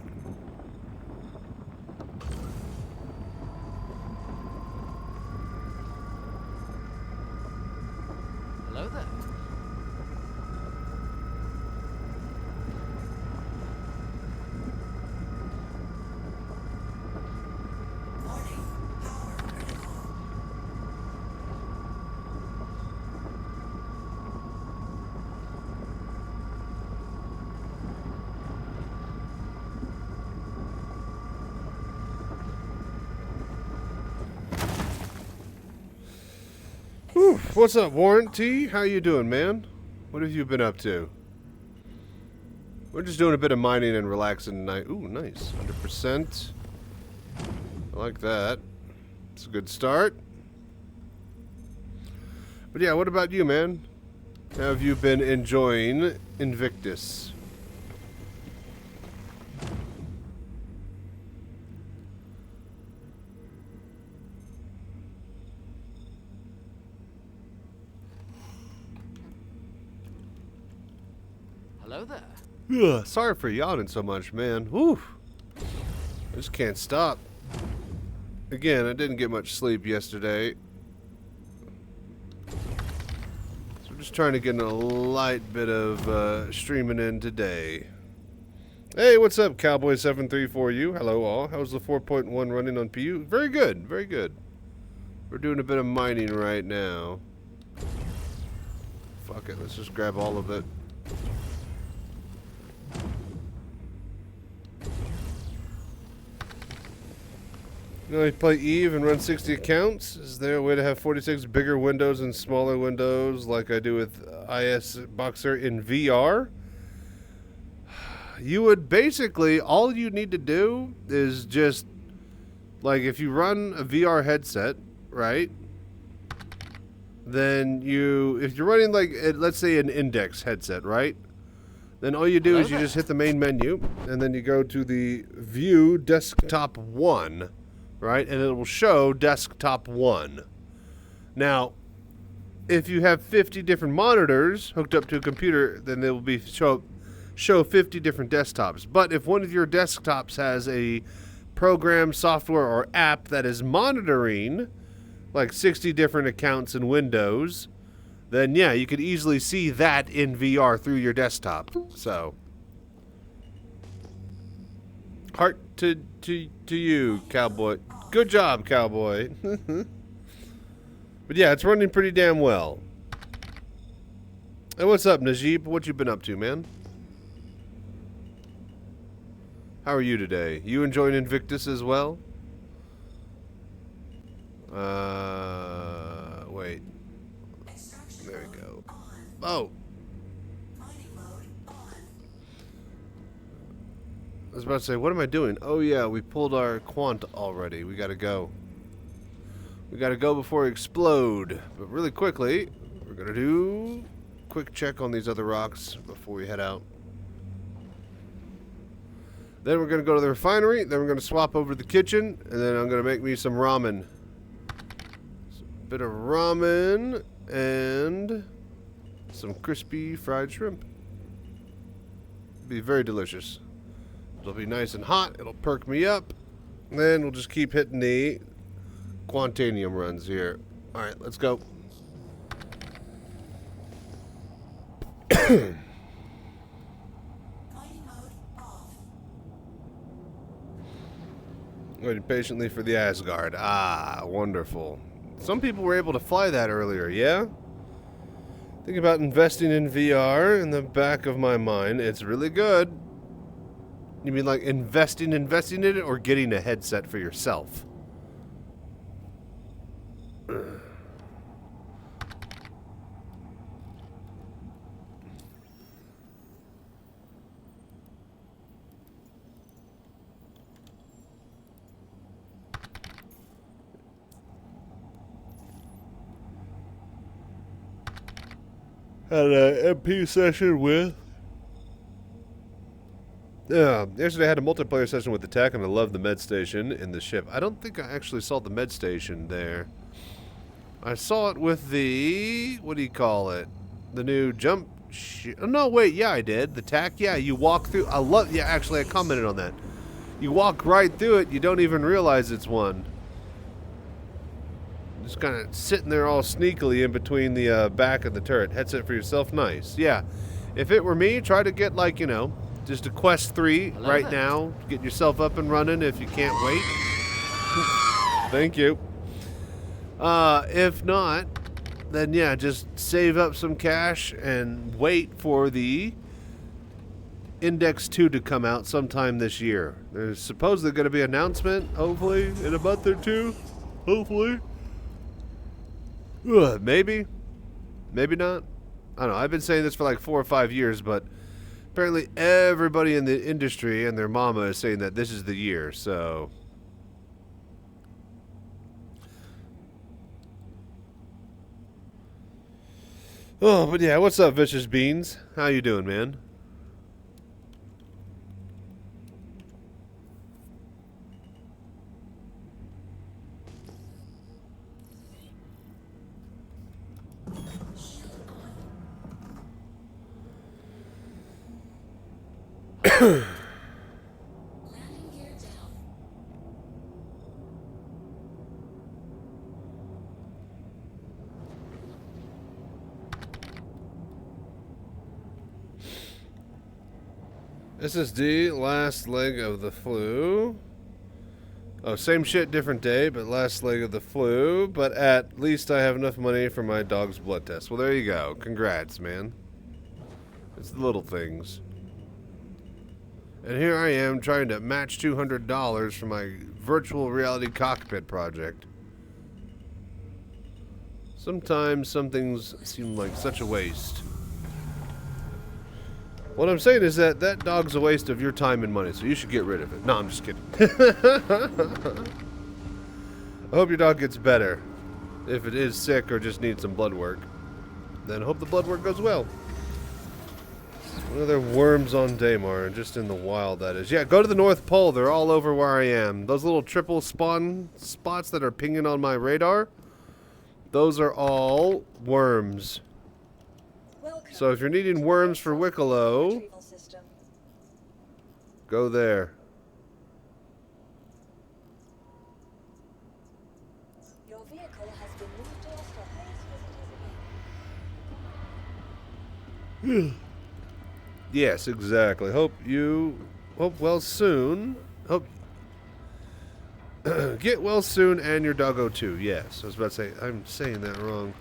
Whew. What's up, Warrant T? How you doing, man? What have you been up to? We're just doing a bit of mining and relaxing tonight. Ooh, nice. 100%. I like that. It's a good start. But yeah, what about you, man? How have you been enjoying Invictus? Hello there. Ugh, sorry for yawning so much, man. Whew. I just can't stop. Again, I didn't get much sleep yesterday. So we're just trying to get in a light bit of streaming in today. Hey, what's up, Cowboy734U? Hello, all. How's the 4.1 running on PU? Very good, very good. We're doing a bit of mining right now. Fuck it, let's just grab all of it. You know, you play Eve and run 60 accounts? Is there a way to have 46 bigger windows and smaller windows like I do with IS Boxer in VR? You would basically, all you need to do is just, like, if you run a VR headset, right? Then if you're running, like, let's say an Index headset, right? Then all you do is you just hit the main menu, and then you go to the View Desktop 1, right? And it will show Desktop 1. Now, if you have 50 different monitors hooked up to a computer, then it will be show 50 different desktops. But if one of your desktops has a program, software, or app that is monitoring like 60 different accounts and windows, then yeah, you could easily see that in VR through your desktop. So, heart to you, Cowboy. Good job, Cowboy. But yeah, it's running pretty damn well. Hey, what's up, Najib? What you been up to, man? How are you today? You enjoying Invictus as well? Wait. There we go. Oh! I was about to say, what am I doing? Oh yeah, we pulled our quant already. We gotta go. We gotta go before we explode. But really quickly, we're gonna do a quick check on these other rocks before we head out. Then we're gonna go to the refinery, then we're gonna swap over to the kitchen, and then I'm gonna make me some ramen. A bit of ramen and some crispy fried shrimp. Be very delicious. It'll be nice and hot, it'll perk me up, and then we'll just keep hitting the Quantanium runs here. Alright, let's go. Waiting patiently for the Asgard. Ah, wonderful. Some people were able to fly that earlier, yeah? Think about investing in VR in the back of my mind. It's really good. You mean like investing in it, or getting a headset for yourself? Had an MP session with... yesterday I had a multiplayer session with the tech, and I loved the med station in the ship. I don't think I actually saw the med station there. I saw it with the... what do you call it? The new jump... oh, no, wait, yeah, I did. The tech, yeah, you walk through... I love... yeah, actually, I commented on that. You walk right through it, you don't even realize it's one. Just kind of sitting there all sneakily in between the back of the turret. Headset for yourself, nice. Yeah, if it were me, try to get, like, you know, just a Quest 3 right now. Get yourself up and running if you can't wait. Thank you. If not, then yeah, just save up some cash and wait for the Index 2 to come out sometime this year. There's supposedly going to be an announcement, hopefully, in a month or two. Hopefully. Maybe. Maybe not. I don't know. I've been saying this for like 4 or 5 years, but apparently everybody in the industry and their mama is saying that this is the year, so... Oh, but yeah, what's up, Vicious Beans? How you doing, man? SSD, last leg of the flu. Oh, same shit, different day, but last leg of the flu. But at least I have enough money for my dog's blood test. Well, there you go. Congrats, man. It's the little things. And here I am trying to match $200 for my virtual reality cockpit project. Sometimes some things seem like such a waste. What I'm saying is that that dog's a waste of your time and money, so you should get rid of it. No, I'm just kidding. I hope your dog gets better. If it is sick or just needs some blood work, then I hope the blood work goes well. What are there worms on Daymar? Just in the wild, that is. Yeah, go to the North Pole. They're all over where I am. Those little triple spawn spots that are pinging on my radar, those are all worms. So if you're needing worms for Wicklow, go there. Your vehicle has been moved to a stop Yes, exactly. Hope well soon. Hope get well soon and your doggo too. Yes, I was about to say, I'm saying that wrong.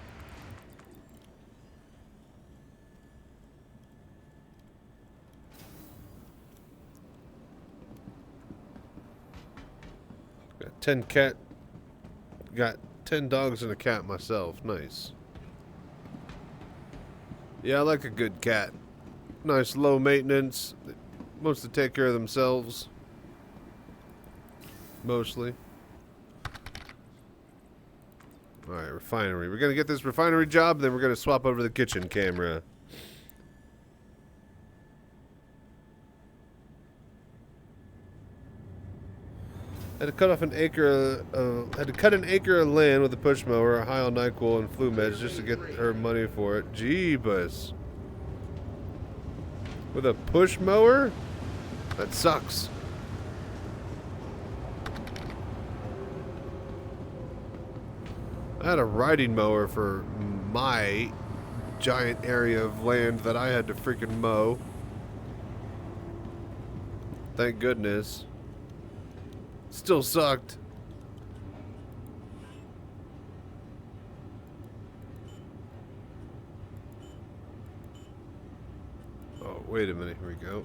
Got 10 dogs and a cat myself. Nice. Yeah, I like a good cat. Nice low maintenance. Mostly take care of themselves. Mostly. Alright, refinery. We're gonna get this refinery job, then we're gonna swap over the kitchen camera. Had to cut an acre of land with a push mower, high on NyQuil and flu meds just to get her money for it. Jeebus. With a push mower? That sucks. I had a riding mower for my giant area of land that I had to freaking mow. Thank goodness. Still sucked. Oh, wait a minute. Here we go.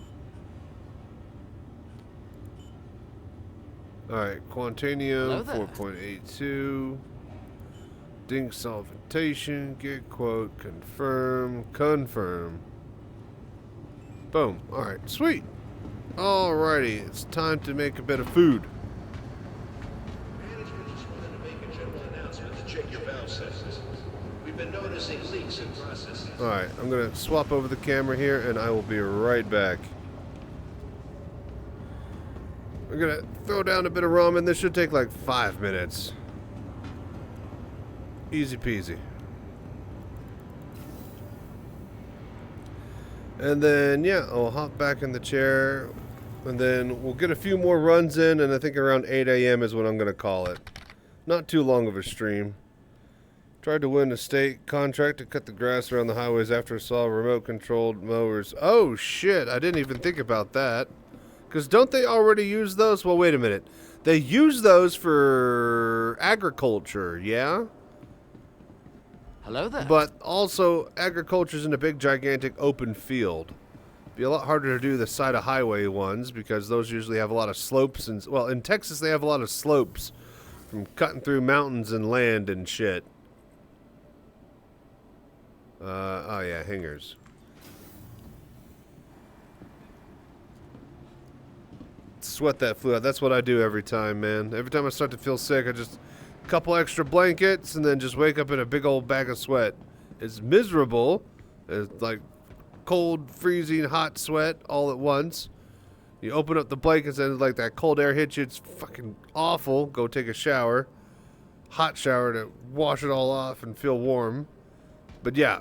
Alright, Quantanium 4.82. Dink solventation. Get quote. Confirm. Confirm. Boom. Alright, sweet. Alrighty, it's time to make a bit of food. Been noticing leaks in processes. Alright, I'm gonna swap over the camera here and I will be right back. I'm gonna throw down a bit of ramen. This should take like 5 minutes. Easy peasy. And then, yeah, I'll hop back in the chair and then we'll get a few more runs in, and I think around 8 a.m. is what I'm gonna call it. Not too long of a stream. Tried to win a state contract to cut the grass around the highways after I saw remote-controlled mowers. Oh, shit. I didn't even think about that. Because don't they already use those? Well, wait a minute. They use those for agriculture, yeah? Hello there. But also, agriculture's in a big, gigantic open field. Be a lot harder to do the side of highway ones because those usually have a lot of slopes. And well, in Texas, they have a lot of slopes from cutting through mountains and land and shit. Oh yeah, hangers. Sweat that flu out. That's what I do every time, man. Every time I start to feel sick, I just a couple extra blankets and then just wake up in a big old bag of sweat. It's miserable. It's like cold, freezing, hot sweat all at once. You open up the blankets and like that cold air hits you. It's fucking awful. Go take a shower. Hot shower to wash it all off and feel warm. But yeah,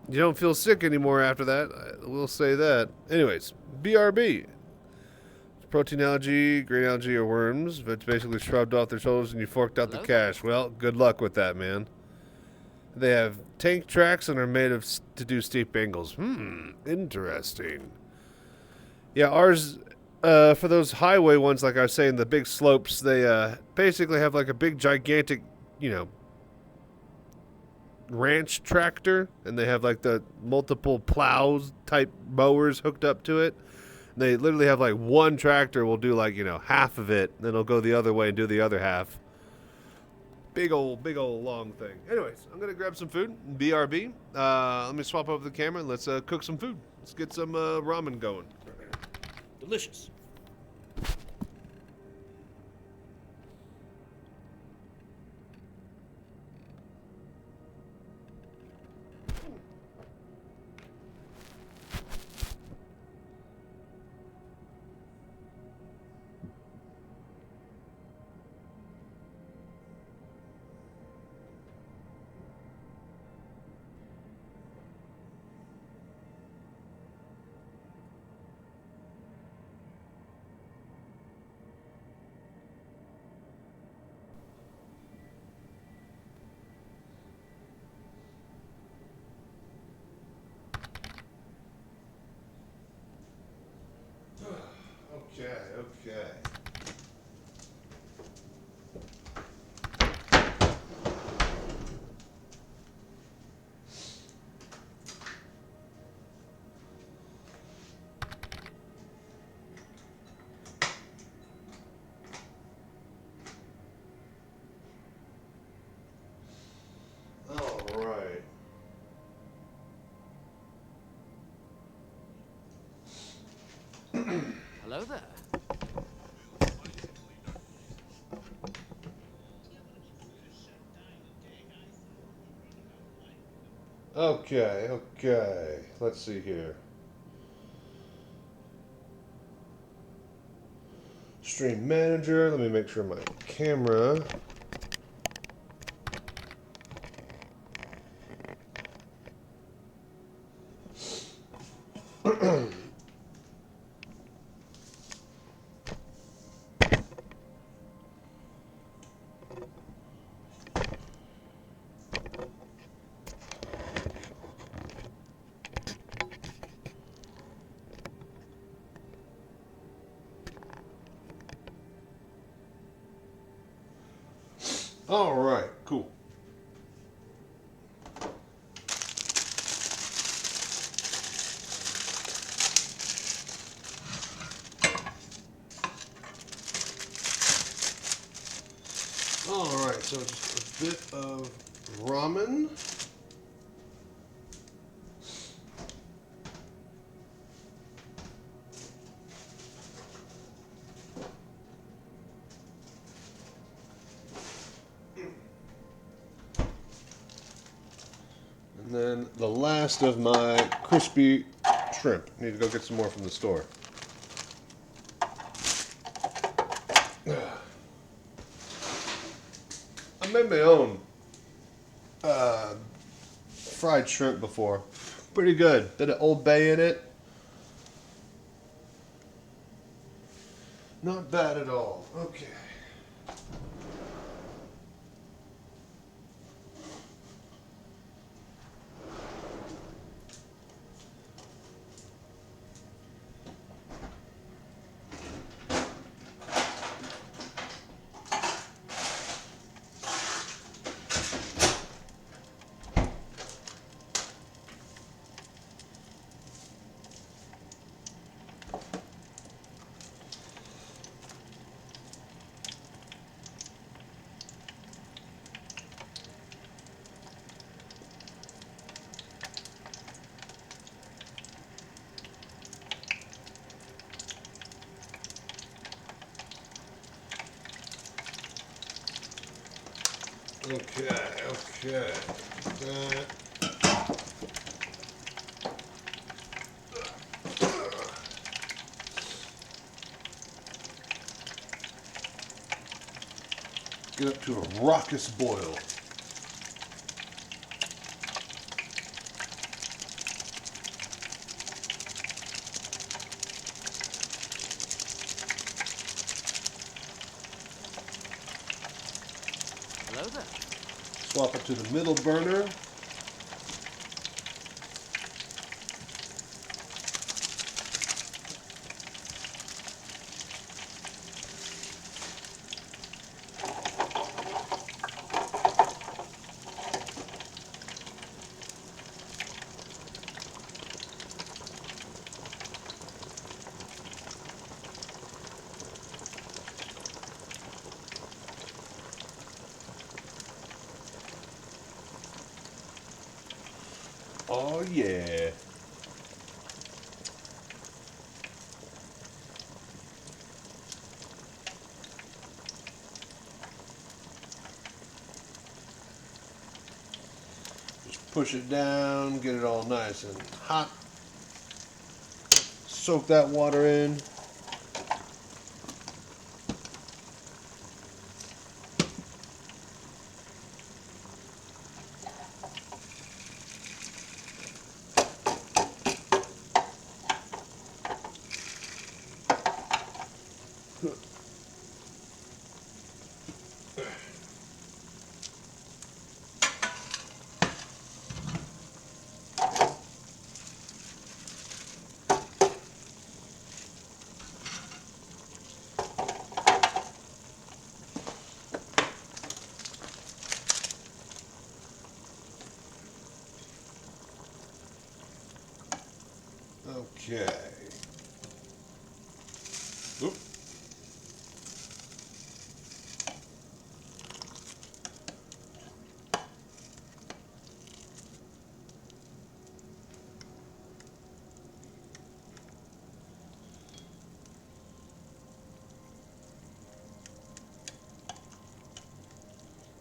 you don't feel sick anymore after that. I will say that. Anyways, BRB. Protein algae, grain algae, or worms. It's basically shrugged off their shoulders and you forked out the cash. Well, good luck with that, man. They have tank tracks and are made of to do steep angles. Interesting. Yeah, ours, for those highway ones, like I was saying, the big slopes, they basically have like a big, gigantic, you know, ranch tractor, and they have like the multiple plows type mowers hooked up to it. They literally have like one tractor will do like, you know, half of it, then it'll go the other way and do the other half. Big old long thing. Anyways, I'm going to grab some food. BRB. Let me swap over the camera and let's cook some food. Let's get some ramen going. Delicious. Okay. All right. Hello there. Okay. Let's see here. Stream manager. Let me make sure my camera. All right, cool. All right, so just a bit of ramen. And then the last of my crispy shrimp. Need to go get some more from the store. I made my own fried shrimp before. Pretty good. Did an Old Bay in it. Not bad at all. Okay. Okay. Get up to a raucous boil. Hello there. Swap it to the middle burner. Oh yeah. Just push it down, get it all nice and hot. Soak that water in. Okay. Oop.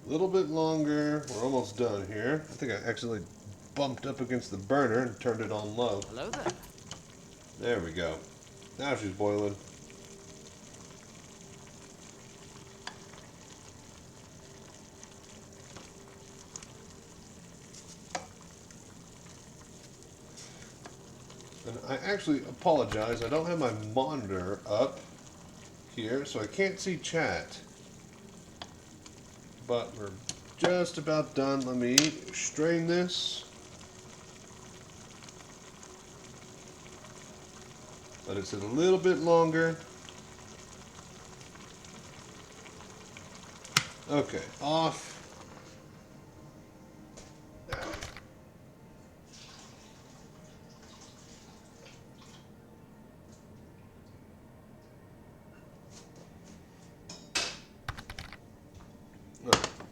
A little bit longer. We're almost done here. I think I accidentally bumped up against the burner and turned it on low. Hello there. There we go. Now she's boiling. And I actually apologize. I don't have my monitor up here, so I can't see chat. But we're just about done. Let me strain this. Let it sit a little bit longer. Okay, off.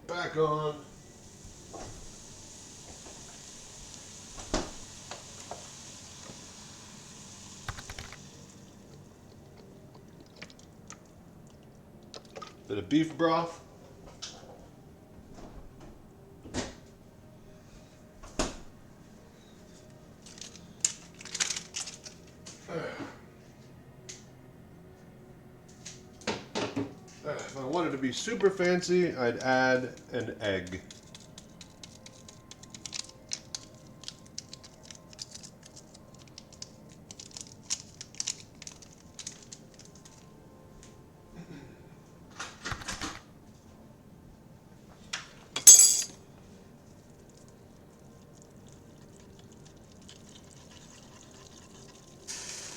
Back on. Bit of beef broth. If I wanted to be super fancy, I'd add an egg.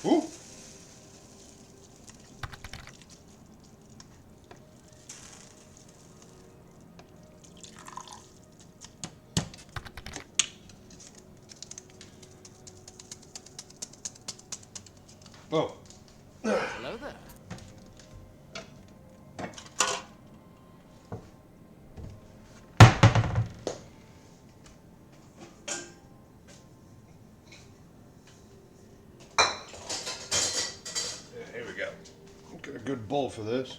Ooh. Oh. Hello there. Yeah, here we go. Get a good bowl for this.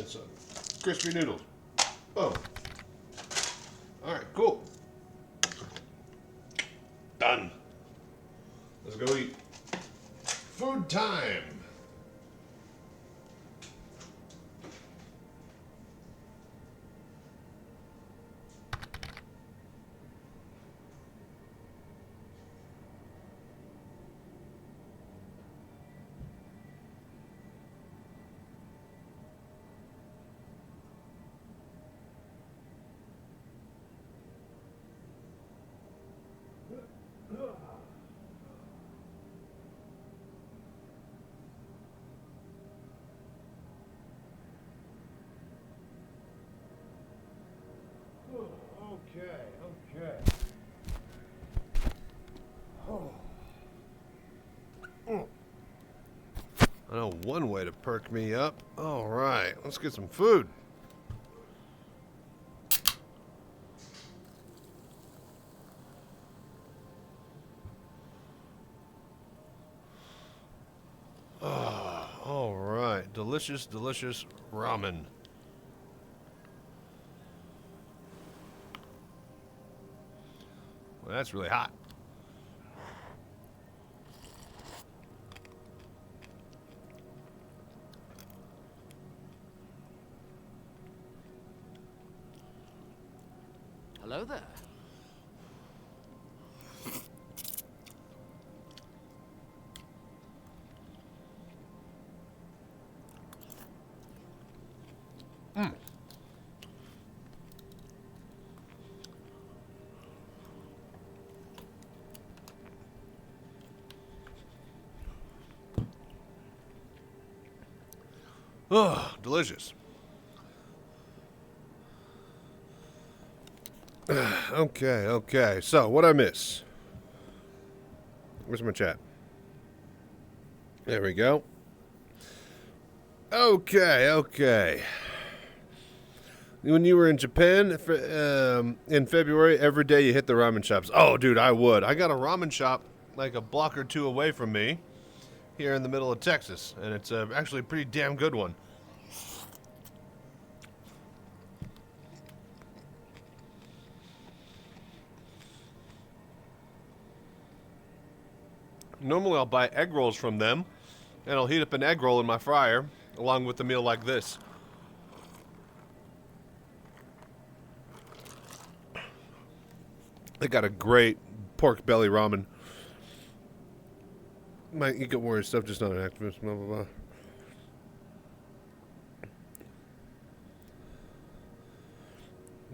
and some crispy noodles. Oh. All right, cool. Done. Let's go eat. Food time. Okay. Oh. I know one way to perk me up. All right, let's get some food. All right, delicious, delicious ramen. Well, that's really hot. Hello there. Oh, delicious. Okay. So, what I miss? Where's my chat? There we go. Okay. When you were in Japan in February, every day you hit the ramen shops. Oh, dude, I would. I got a ramen shop like a block or two away from me here in the middle of Texas, and it's actually a pretty damn good one. Normally I'll buy egg rolls from them, and I'll heat up an egg roll in my fryer along with a meal like this. They got a great pork belly ramen. Might you get warrior stuff, just not an activist, blah, blah, blah.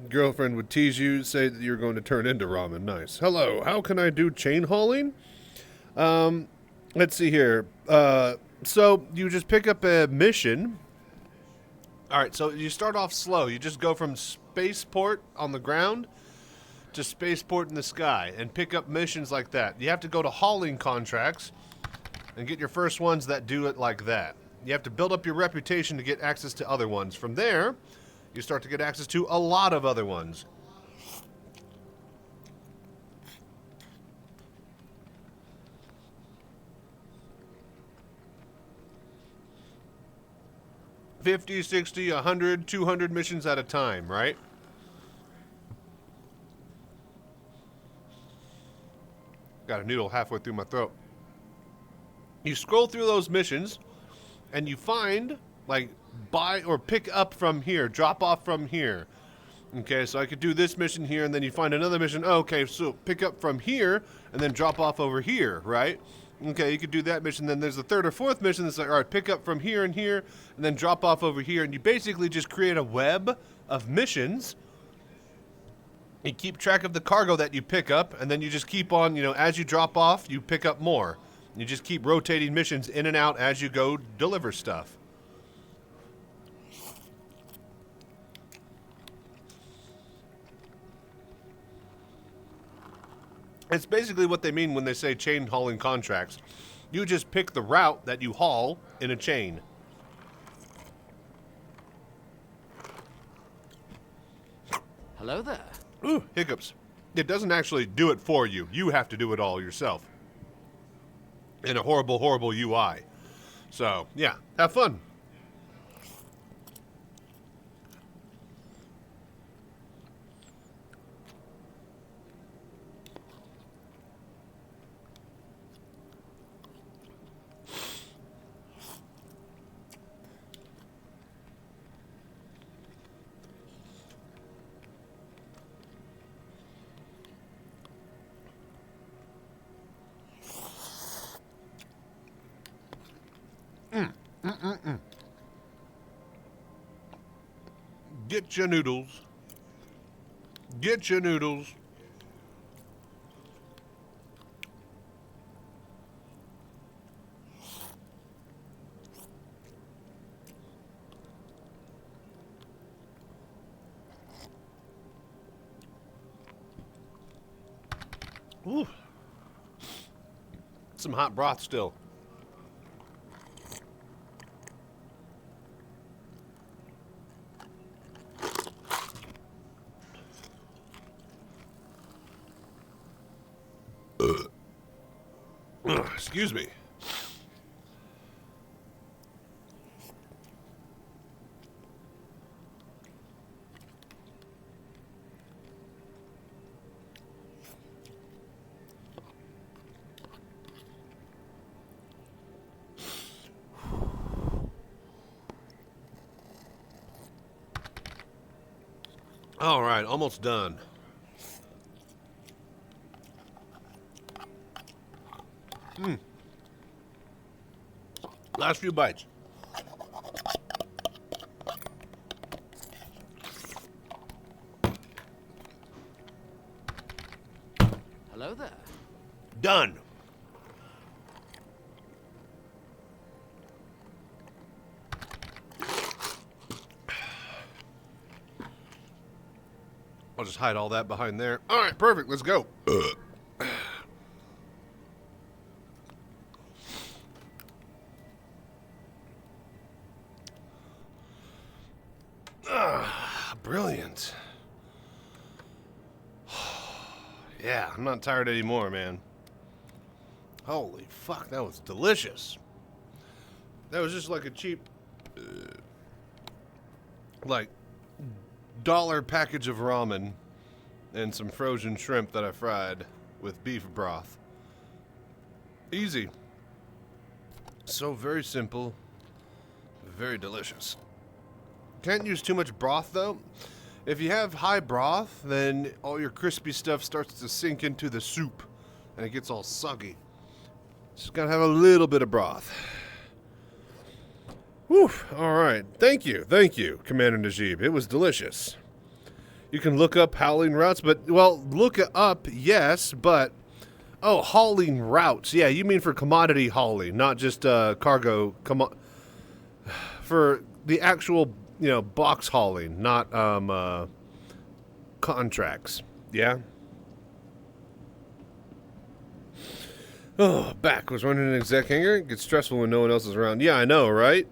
Girlfriend would tease you, say that you're going to turn into ramen. Nice. Hello, how can I do chain hauling? Let's see here. So you just pick up a mission. All right, so you start off slow. You just go from spaceport on the ground to spaceport in the sky and pick up missions like that. You have to go to hauling contracts and get your first ones that do it like that. You have to build up your reputation to get access to other ones. From there, you start to get access to a lot of other ones. $50, $60, $100, $200 missions at a time, right? Got a noodle halfway through my throat. You scroll through those missions, and you find, like, buy or pick up from here, drop off from here. Okay, so I could do this mission here, and then you find another mission. Oh, okay, so pick up from here, and then drop off over here, right? Okay, you could do that mission. Then there's a third or fourth mission that's like, all right, pick up from here, and then drop off over here. And you basically just create a web of missions. You keep track of the cargo that you pick up, and then you just keep on, as you drop off, you pick up more. You just keep rotating missions in and out as you go deliver stuff. It's basically what they mean when they say chain hauling contracts. You just pick the route that you haul in a chain. Hello there. Ooh, hiccups. It doesn't actually do it for you. You have to do it all yourself. In a horrible, horrible UI. So, yeah, have fun. Get your noodles. Get your noodles. Ooh. Some hot broth still. Excuse me. All right, almost done. Last few bites. Hello there. Done. I'll just hide all that behind there. All right, perfect. Let's go. Brilliant. Yeah, I'm not tired anymore, man. Holy fuck, that was delicious. That was just like a cheap, like, $1 package of ramen and some frozen shrimp that I fried with beef broth. Easy. So very simple, very delicious. Can't use too much broth though. If you have high broth, then all your crispy stuff starts to sink into the soup and it gets all soggy. Just gotta have a little bit of broth. Whew, alright. Thank you, Commander Najib. It was delicious. You can look up hauling routes, but, well, look it up, yes, but, oh, hauling routes. Yeah, you mean for commodity hauling, not just cargo, for the actual, you know, box hauling, not contracts. Yeah? Oh, back. Was running an exec hangar. It gets stressful when no one else is around. Yeah, I know, right?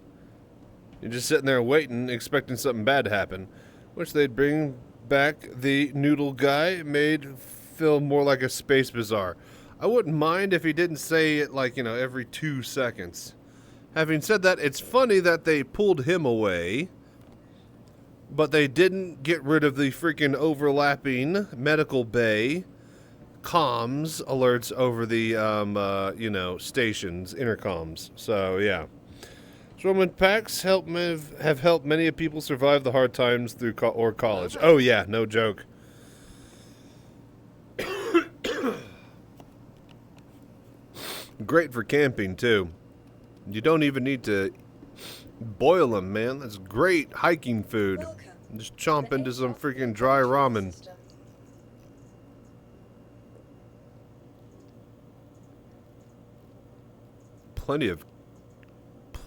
You're just sitting there waiting, expecting something bad to happen. Wish they'd bring back the noodle guy. Made feel more like a space bazaar. I wouldn't mind if he didn't say it like, you know, every 2 seconds. Having said that, it's funny that they pulled him away, but they didn't get rid of the freaking overlapping medical bay comms alerts over the, you know, stations, intercoms. So, yeah. Roman packs have helped many people survive the hard times through college. Oh, yeah, no joke. Great for camping, too. You don't even need to boil them, man. That's great hiking food. Just chomp into some freaking dry ramen. Plenty of,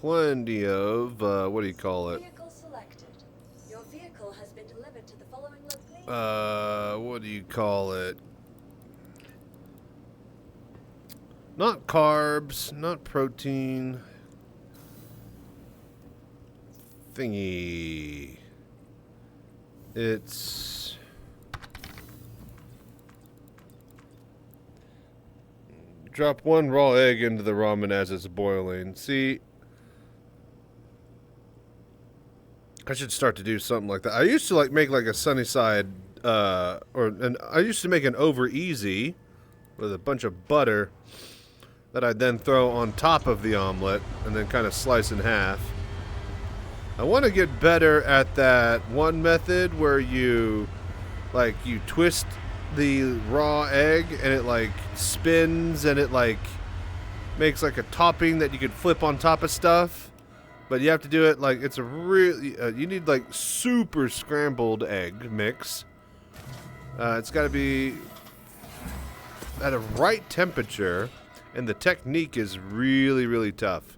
what do you call it? Vehicle selected. Your vehicle has been delivered to the following location. What do you call it? Not carbs, not protein. Thingy. It's drop 1 raw egg into the ramen as it's boiling. See, I should start to do something like that. I used to like make like a sunny side, I used to make an over easy with a bunch of butter that I'd then throw on top of the omelet and then kind of slice in half. I want to get better at that one method where you twist the raw egg and it like spins and it like makes like a topping that you could flip on top of stuff. But you have to do it like it's a really, you need like super scrambled egg mix. It's got to be at a right temperature, and the technique is really, really tough.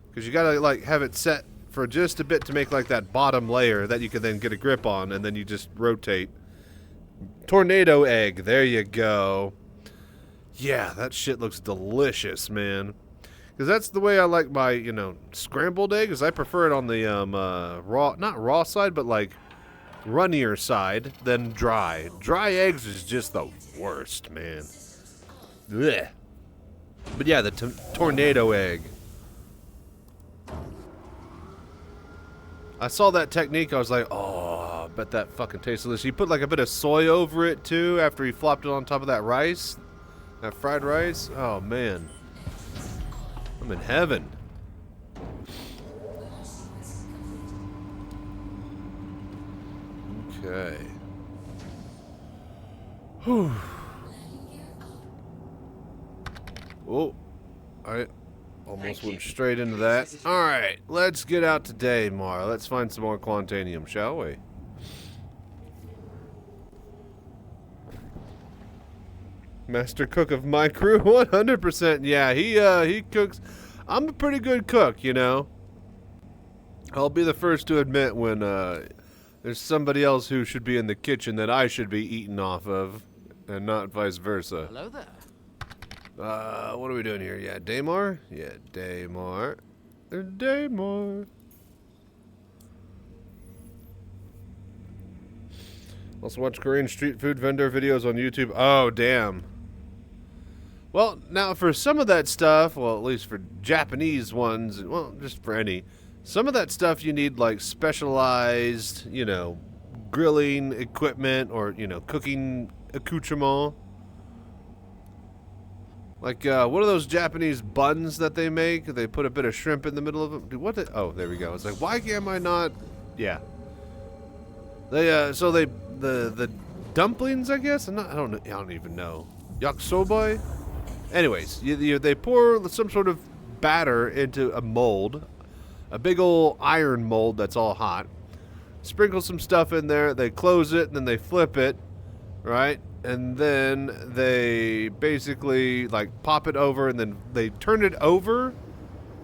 Because you got to like have it set for just a bit to make like that bottom layer that you can then get a grip on, and then you just rotate. Tornado egg, there you go. Yeah, that shit looks delicious, man. Because that's the way I like my, you know, scrambled eggs. I prefer it on the raw, not raw side, but like runnier side than dry. Dry eggs is just the worst, man. Blech. But yeah, the tornado egg. I saw that technique. I was like, oh, I bet that fucking tastes delicious. He put like a bit of soy over it too after he flopped it on top of that rice, that fried rice. Oh man. I'm in heaven. Okay. Whew. Oh, I almost went straight into that. Alright, let's get out today, Mara. Let's find some more Quantanium, shall we? Master cook of my crew, 100%. Yeah, he cooks. I'm a pretty good cook, you know. I'll be the first to admit when there's somebody else who should be in the kitchen that I should be eating off of, and not vice versa. Hello there. What are we doing here? Yeah, Daymar? Yeah, Daymar. Daymar. Also watch Korean street food vendor videos on YouTube. Oh, damn. Well, now for some of that stuff, well, at least for Japanese ones, well, just for any, some of that stuff you need like specialized, you know, grilling equipment or, you know, cooking accoutrement. Like, what are those Japanese buns that they make? They put a bit of shrimp in the middle of them. Dude, what the, oh, there we go. It's like, why am I not, yeah. They, so they, the dumplings, I guess? I don't even know. Yakisoba? Anyways, they pour some sort of batter into a mold, a big old iron mold that's all hot. Sprinkle some stuff in there, they close it, and then they flip it, right? And then they basically like pop it over, and then they turn it over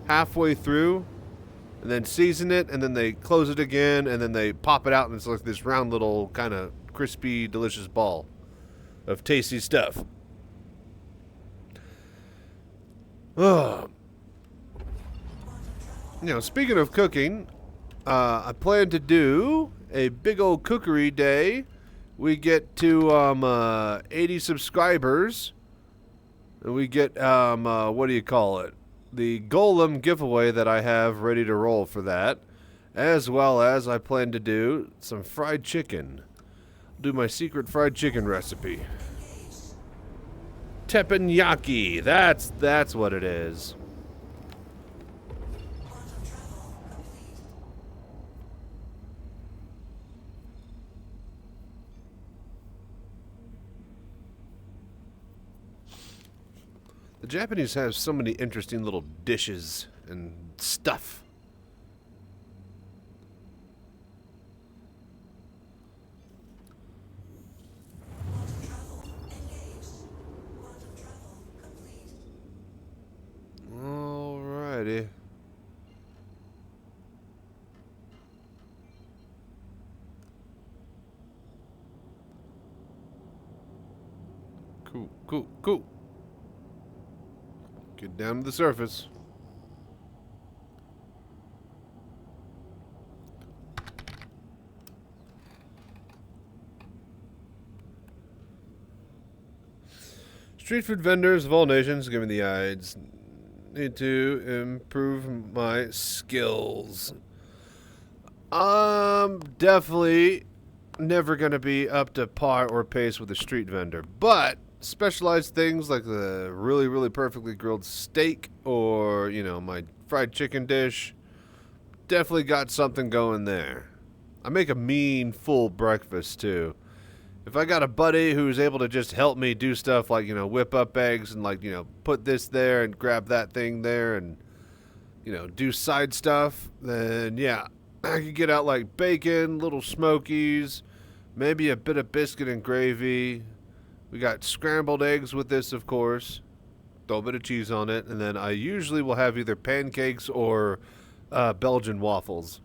halfway through, and then season it, and then they close it again, and then they pop it out, and it's like this round little kind of crispy, delicious ball of tasty stuff. You know, speaking of cooking, I plan to do a big old cookery day. We get to 80 subscribers, and we get what do you call it? The Golem giveaway that I have ready to roll for that, as well as I plan to do some fried chicken. Do my secret fried chicken recipe. Teppanyaki. That's what it is. The Japanese have so many interesting little dishes and stuff. Alrighty. Cool. Get down to the surface. Street food vendors of all nations, give me the odds. Need to improve my skills. Definitely never gonna be up to par or pace with a street vendor, but specialized things like the really, really perfectly grilled steak or, you know, my fried chicken dish, definitely got something going there. I make a mean full breakfast too. If I got a buddy who's able to just help me do stuff like, you know, whip up eggs and like, you know, put this there and grab that thing there and do side stuff, then yeah, I could get out like bacon, little smokies, maybe a bit of biscuit and gravy. We got scrambled eggs with this, of course. Throw a bit of cheese on it, and then I usually will have either pancakes or Belgian waffles.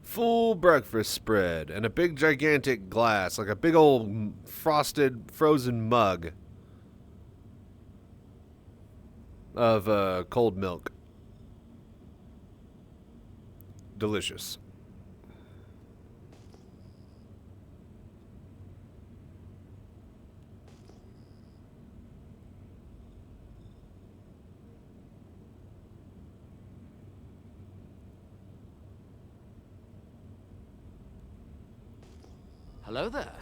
Full breakfast spread and a big gigantic glass, like a big old frosted frozen mug of cold milk. Delicious. Hello there.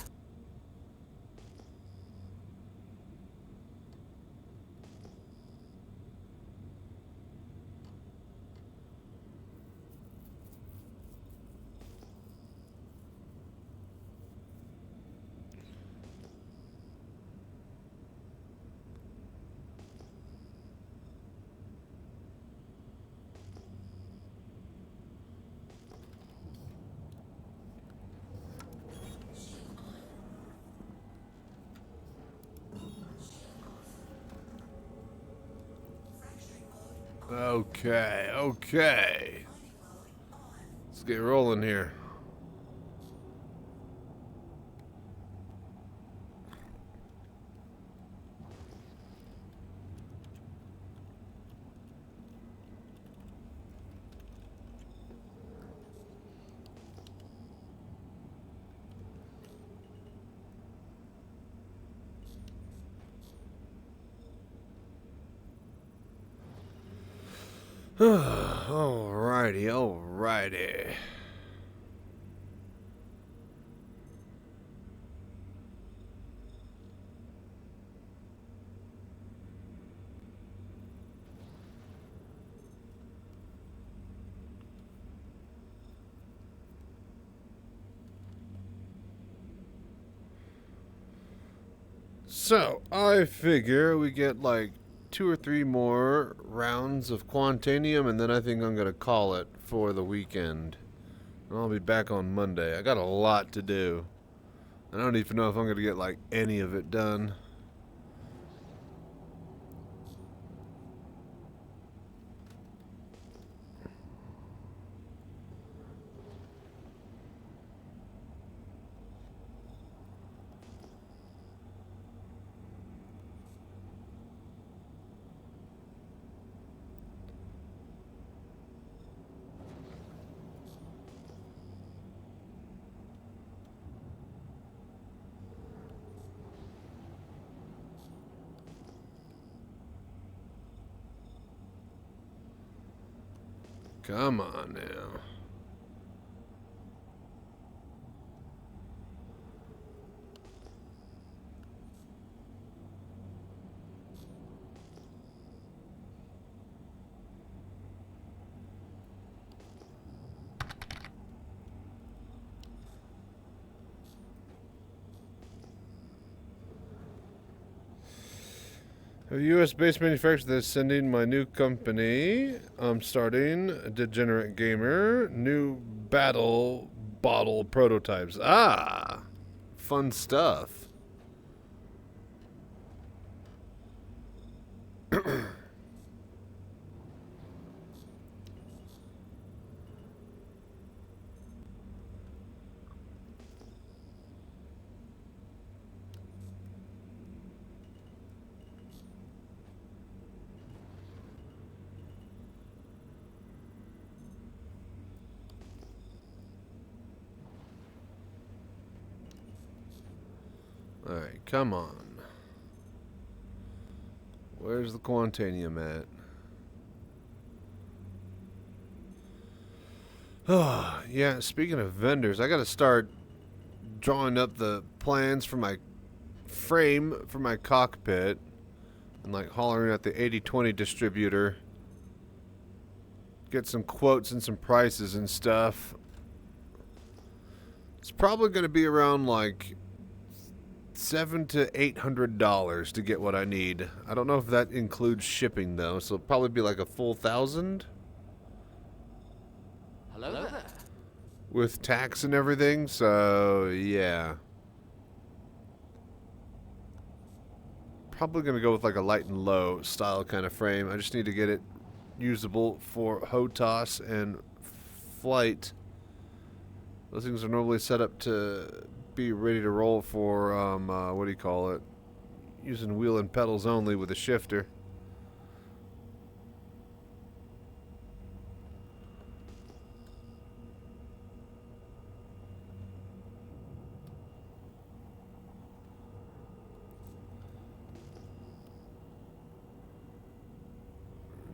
Okay. Let's get rolling here. Alrighty. So, I figure we get like 2 or 3 more rounds of Quantanium, and then I think I'm going to call it for the weekend. And I'll be back on Monday. I got a lot to do. I don't even know if I'm going to get like any of it done. Come on now. A US-based manufacturer that's sending my new company. I'm starting a Degenerate Gamer. New battle bottle prototypes. Ah! Fun stuff. Alright, come on. Where's the Quantanium at? Oh, yeah, speaking of vendors, I gotta start drawing up the plans for my frame for my cockpit and like hollering at the 80/20 distributor. Get some quotes and some prices and stuff. It's probably gonna be around like $700 to $800 to get what I need. I don't know if that includes shipping though, so it'll probably be like a full 1,000 Hello there. with tax and everything. So yeah, probably gonna go with like a light and low style kind of frame. I just need to get it usable for HOTAS and flight. Those things are normally set up to be ready to roll for, what do you call it? Using wheel and pedals only with a shifter.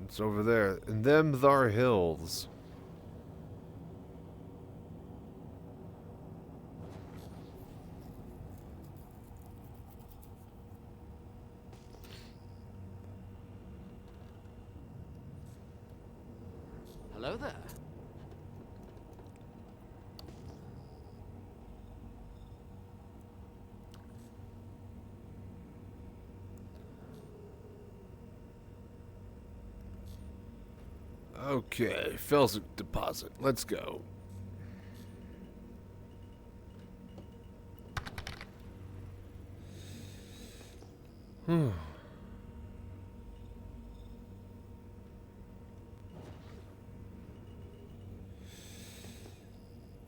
It's over there. And them thar hills. Hello there. Okay, Felsic deposit. Let's go.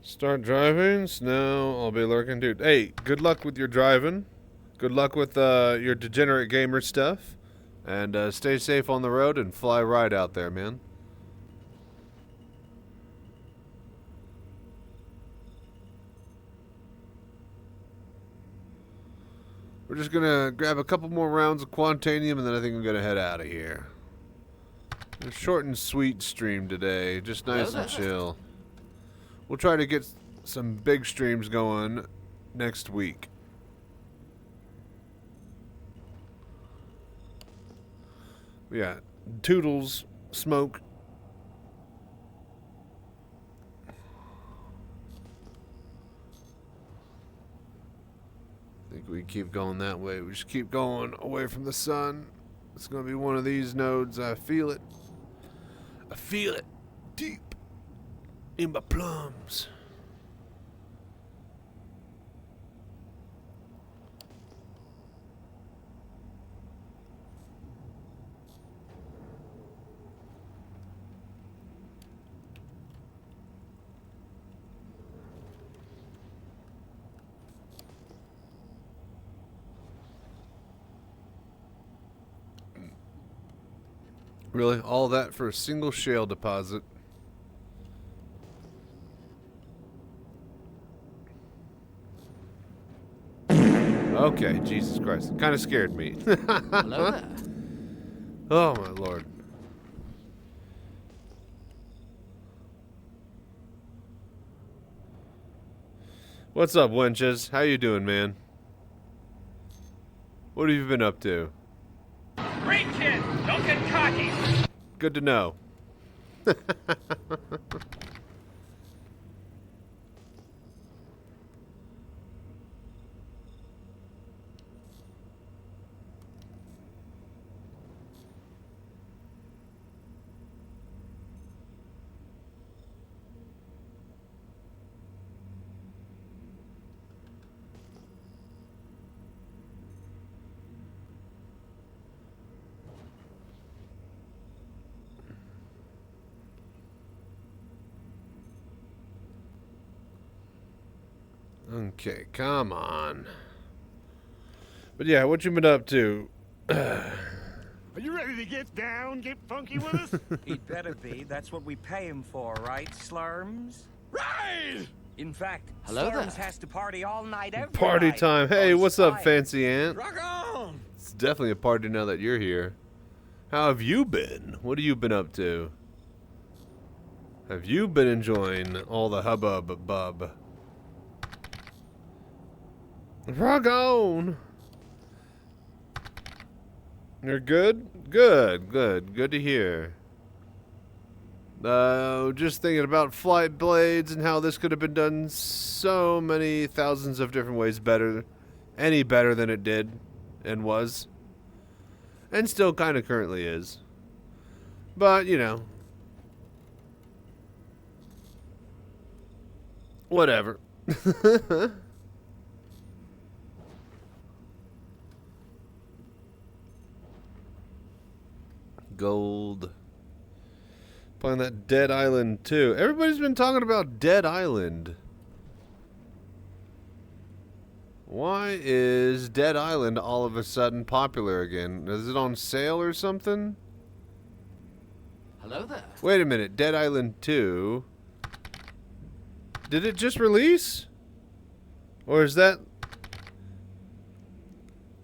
Start driving. Snow. I'll be lurking, dude. Hey, good luck with your driving. Good luck with your degenerate gamer stuff, and stay safe on the road and fly right out there, man. We're just gonna grab a couple more rounds of Quantanium, and then I think I'm gonna head out of here. A short and sweet stream today, just nice and chill. We'll try to get some big streams going next week. Yeah, Toodles, Smoke. I think we keep going that way. We just keep going away from the sun. It's going to be one of these nodes. I feel it. I feel it deep in my plums. Really? All that for a single shale deposit? Okay, Jesus Christ. Kind of scared me. Hello there. Oh, my Lord. What's up, wenches? How you doing, man? What have you been up to? Great kid! Don't get cocky! Good to know. Okay, come on. But yeah, what you been up to? Are you ready to get down, get funky with us? He'd better be. That's what we pay him for, right, Slurms? Right! In fact, Hello Slurms there. has to party all night every Party night. time. Hey, Those what's up, spikes. Fancy Ant? Rock on! It's definitely a party now that you're here. How have you been? What have you been up to? Have you been enjoying all the hubbub bub? Rock on! You're good? Good, good. Good to hear. Just thinking about flight blades and how this could have been done so many thousands of different ways better any better than it did and was. And still kind of currently is. But, you know. Whatever. Gold. Playing that Dead Island 2. Everybody's been talking about Dead Island. Why is Dead Island all of a sudden popular again? Is it on sale or something? Hello there. Wait a minute. Dead Island 2. Did it just release? Or is that...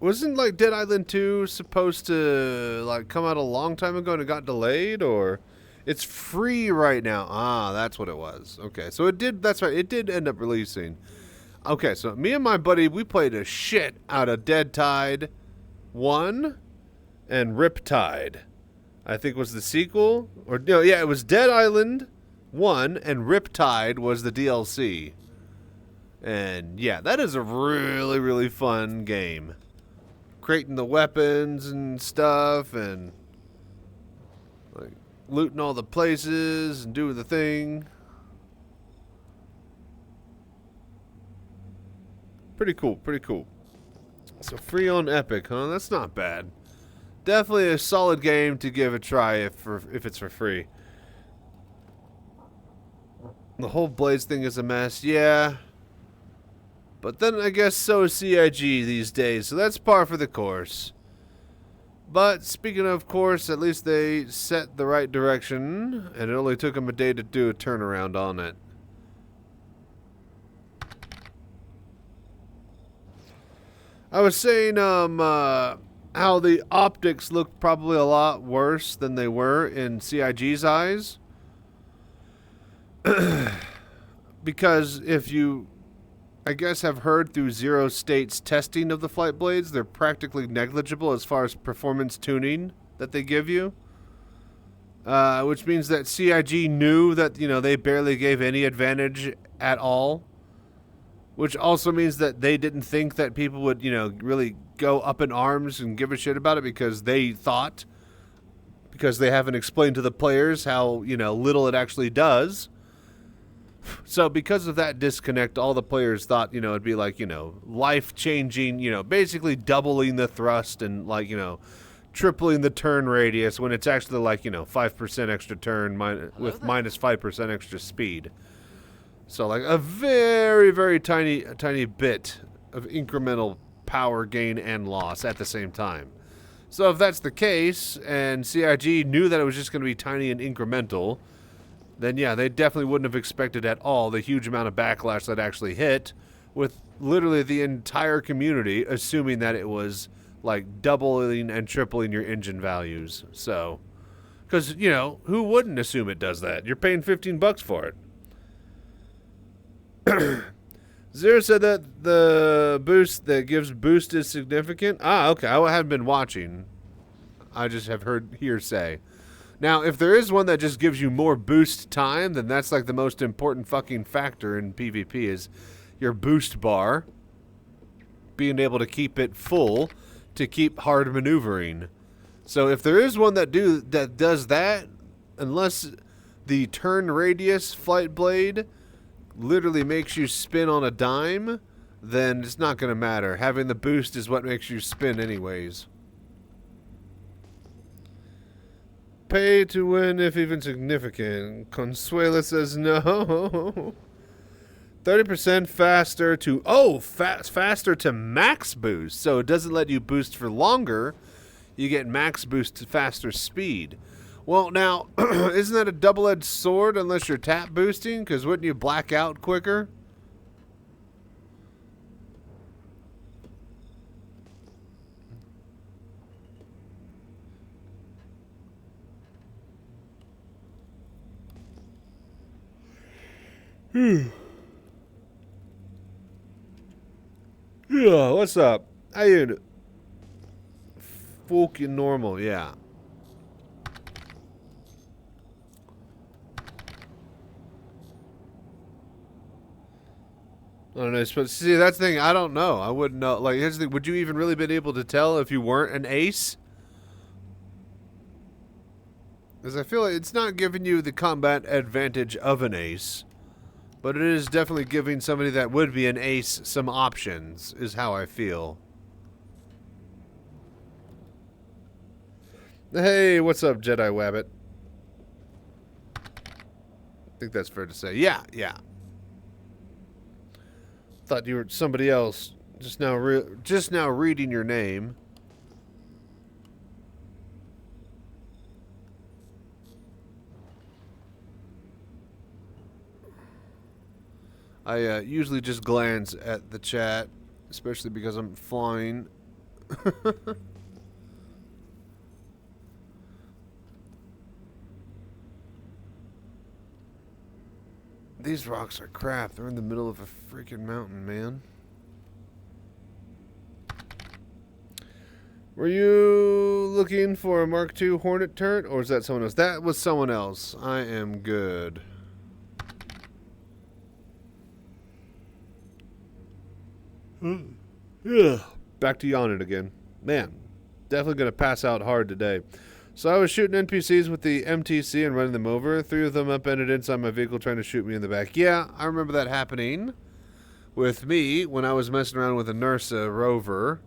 Wasn't like Dead Island 2 supposed to like come out a long time ago and it got delayed? Or it's free right now? Ah, that's what it was. Okay, so it did, that's right, it did end up releasing. Okay, so me and my buddy, we played a shit out of Dead Tide 1 and Riptide. I think was the sequel. Or no, yeah, it was Dead Island 1 and Riptide was the DLC. And yeah, that is a really, really fun game. Creating the weapons and stuff and like looting all the places and doing the thing. Pretty cool, pretty cool. So free on Epic, huh? That's not bad. Definitely a solid game to give a try if it's for free. The whole Blades thing is a mess, yeah. But then I guess so is CIG these days, so that's par for the course. But speaking of course, at least they set the right direction, and it only took them a day to do a turnaround on it. I was saying how the optics look probably a lot worse than they were in CIG's eyes. Because if you, I guess, have heard through Zero State's testing of the Flight Blades, they're practically negligible as far as performance tuning that they give you. Which means that CIG knew that, you know, they barely gave any advantage at all. Which also means that they didn't think that people would, you know, really go up in arms and give a shit about it because they thought, because they haven't explained to the players how, you know, little it actually does. So because of that disconnect, all the players thought, you know, it'd be like, you know, life-changing, you know, basically doubling the thrust and like, you know, tripling the turn radius when it's actually like, you know, 5% extra turn with minus 5% extra speed. So like a very, very tiny bit of incremental power gain and loss at the same time. So if that's the case, and CIG knew that it was just going to be tiny and incremental, then yeah, they definitely wouldn't have expected at all the huge amount of backlash that actually hit, with literally the entire community assuming that it was like doubling and tripling your engine values. So, because, you know, who wouldn't assume it does that? You're paying $15 for it. Zero said that the boost that gives boost is significant. Ah, okay. I haven't been watching. I just have heard hearsay. Now, if there is one that just gives you more boost time, then that's like the most important fucking factor in PvP is your boost bar. Being able to keep it full to keep hard maneuvering. So if there is one that does that, unless the turn radius flight blade literally makes you spin on a dime, then it's not going to matter. Having the boost is what makes you spin anyways. Pay to win if even significant. Consuela says no. 30% faster to... faster to max boost. So it doesn't let you boost for longer. You get max boost to faster speed. Well, now, isn't that a double-edged sword unless you're tap boosting? Because wouldn't you black out quicker? Yeah, what's up? How you? Fucking normal, yeah. I don't know. But see, that's the thing. I don't know. I wouldn't know. Like, here's the thing. Would you even really been able to tell if you weren't an ace? Because I feel like it's not giving you the combat advantage of an ace, but it is definitely giving somebody that would be an ace some options, is how I feel. Hey, what's up, Jedi Wabbit? I think that's fair to say. Yeah, yeah. Thought you were somebody else just now reading your name. I usually just glance at the chat, especially because I'm flying. These rocks are crap. They're in the middle of a freaking mountain, man. Were you looking for a Mark II Hornet turret, or is that someone else? That was someone else. I am good. Yeah. Back to yawning again. Man, definitely going to pass out hard today. So I was shooting NPCs with the MTC and running them over. 3 of them upended inside my vehicle trying to shoot me in the back. Yeah, I remember that happening with me when I was messing around with a Nursa rover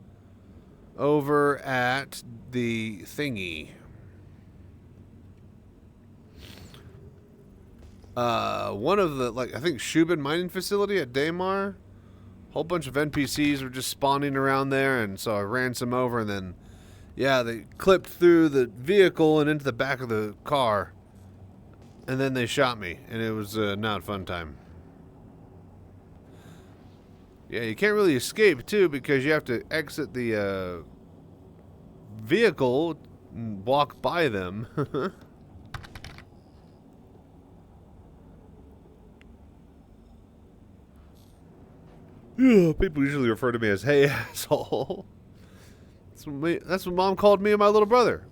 over at the thingy. One of the, I think Shubin mining facility at Daymar. Whole bunch of NPCs were just spawning around there, and so I ran some over, and then, yeah, they clipped through the vehicle and into the back of the car, and then they shot me, and it was not a fun time. Yeah, you can't really escape, too, because you have to exit the vehicle and walk by them. People usually refer to me as, hey, asshole. That's what Mom called me and my little brother.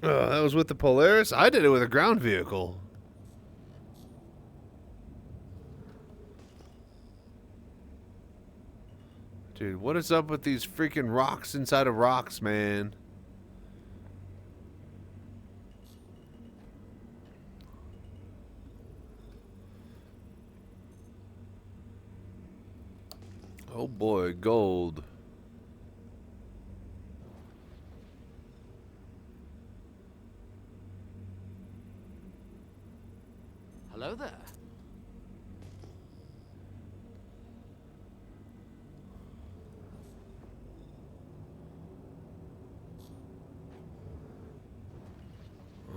That was with the Polaris? I did it with a ground vehicle. Dude, what is up with these freaking rocks inside of rocks, man? Oh boy, gold. Hello there.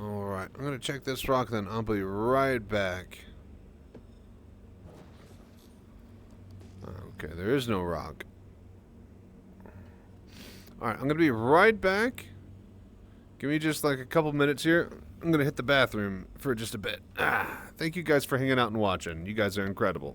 Alright, I'm gonna check this rock then. I'll be right back. Okay, there is no rock. Alright, I'm going to be right back. Give me just like a couple minutes here. I'm going to hit the bathroom for just a bit. Thank you guys for hanging out and watching. You guys are incredible.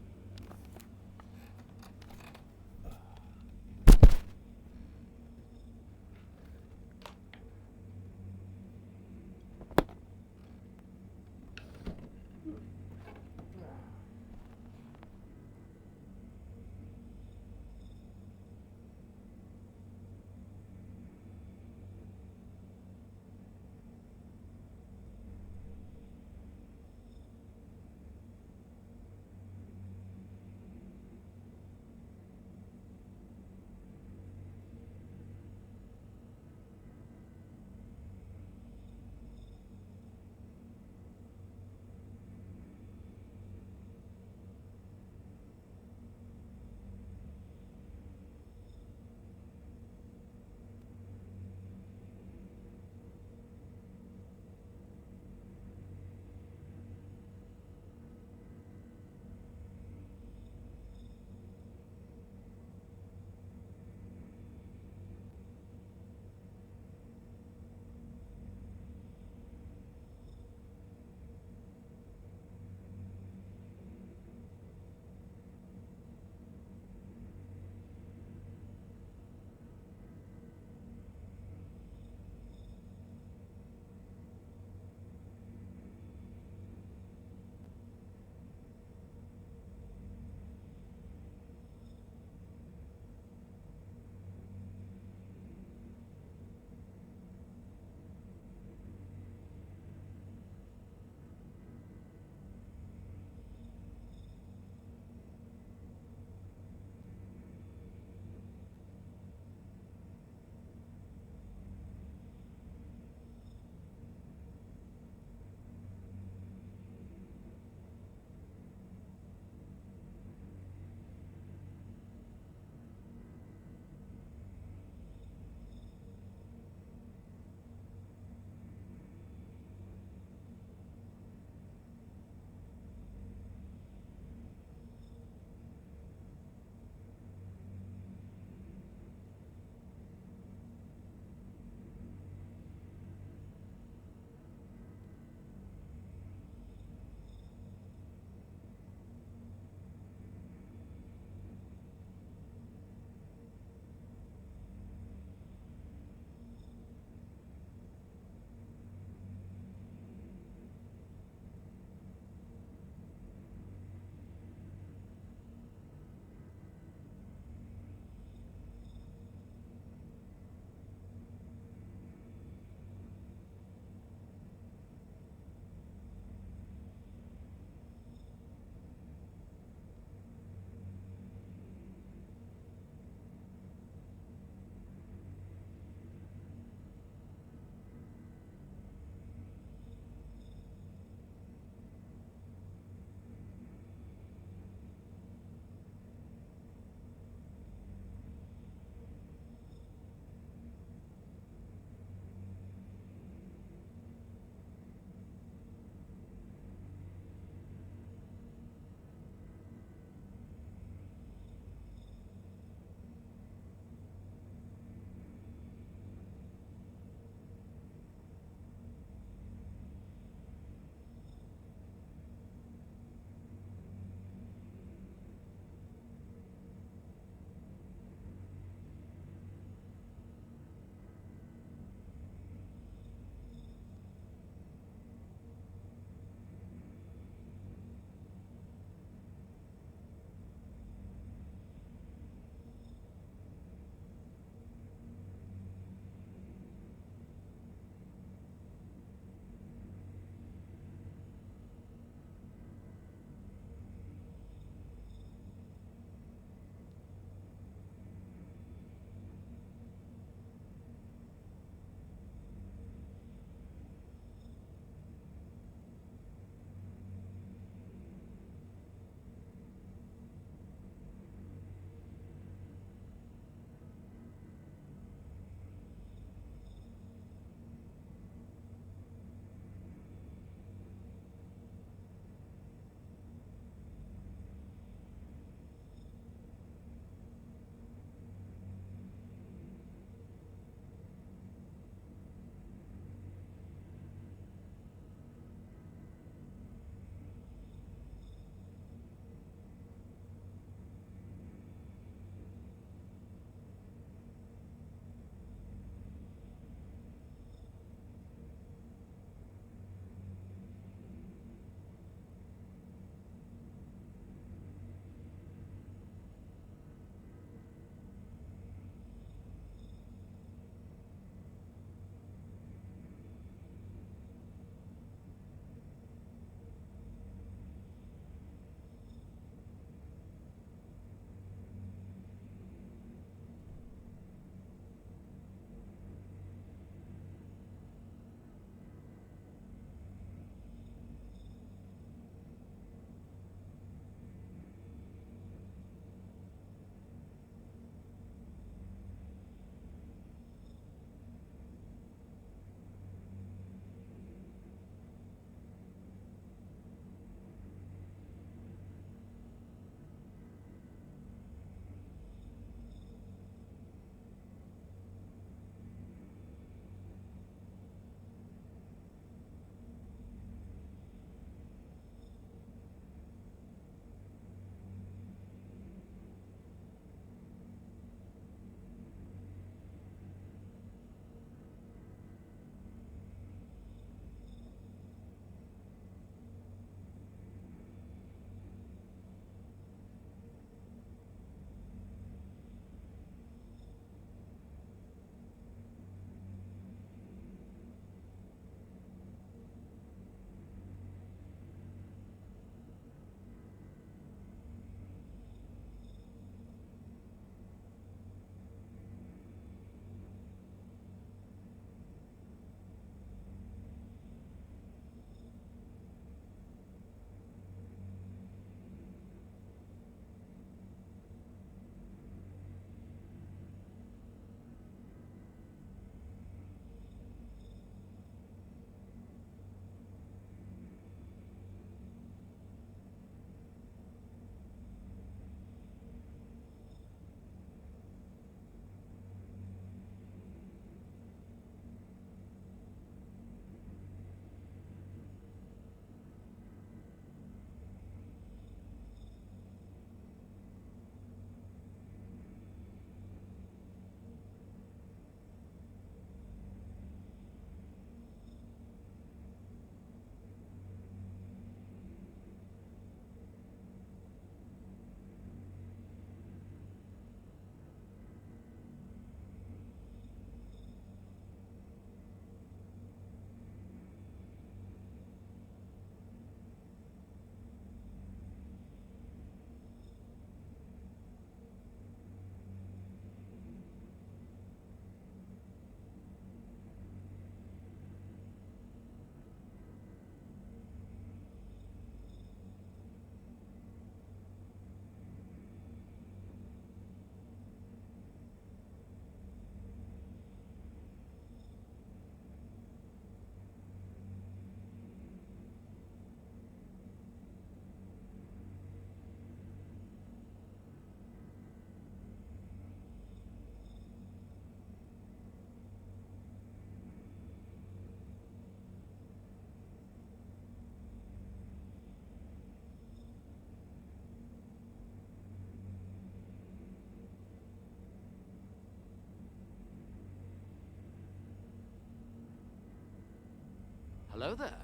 Hello there.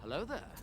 Hello there.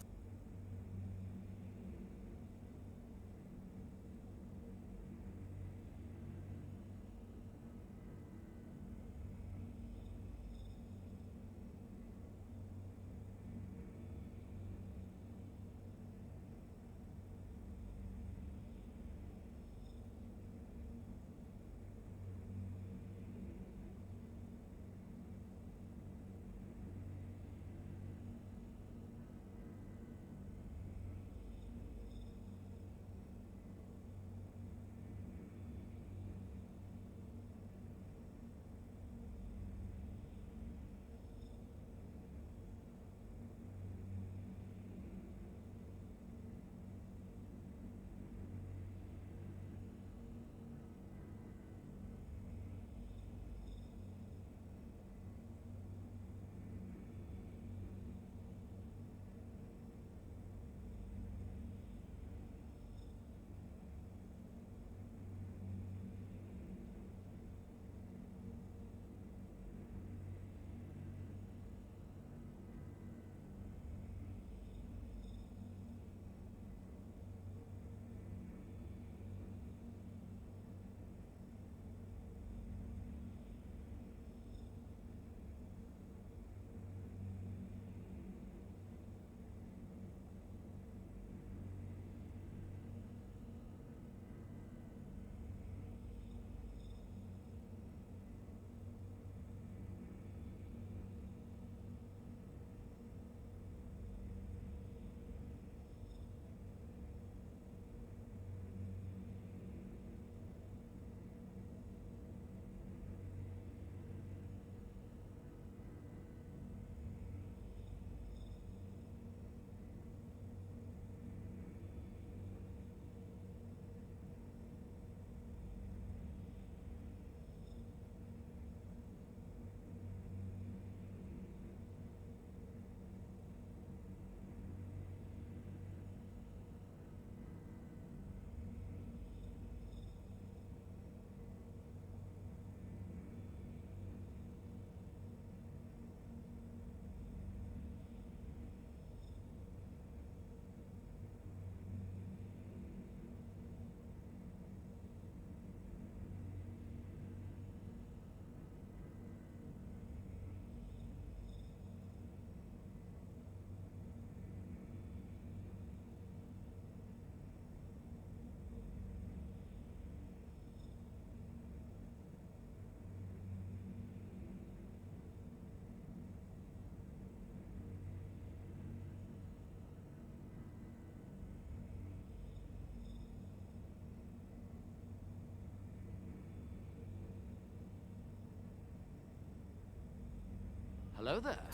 Hello there.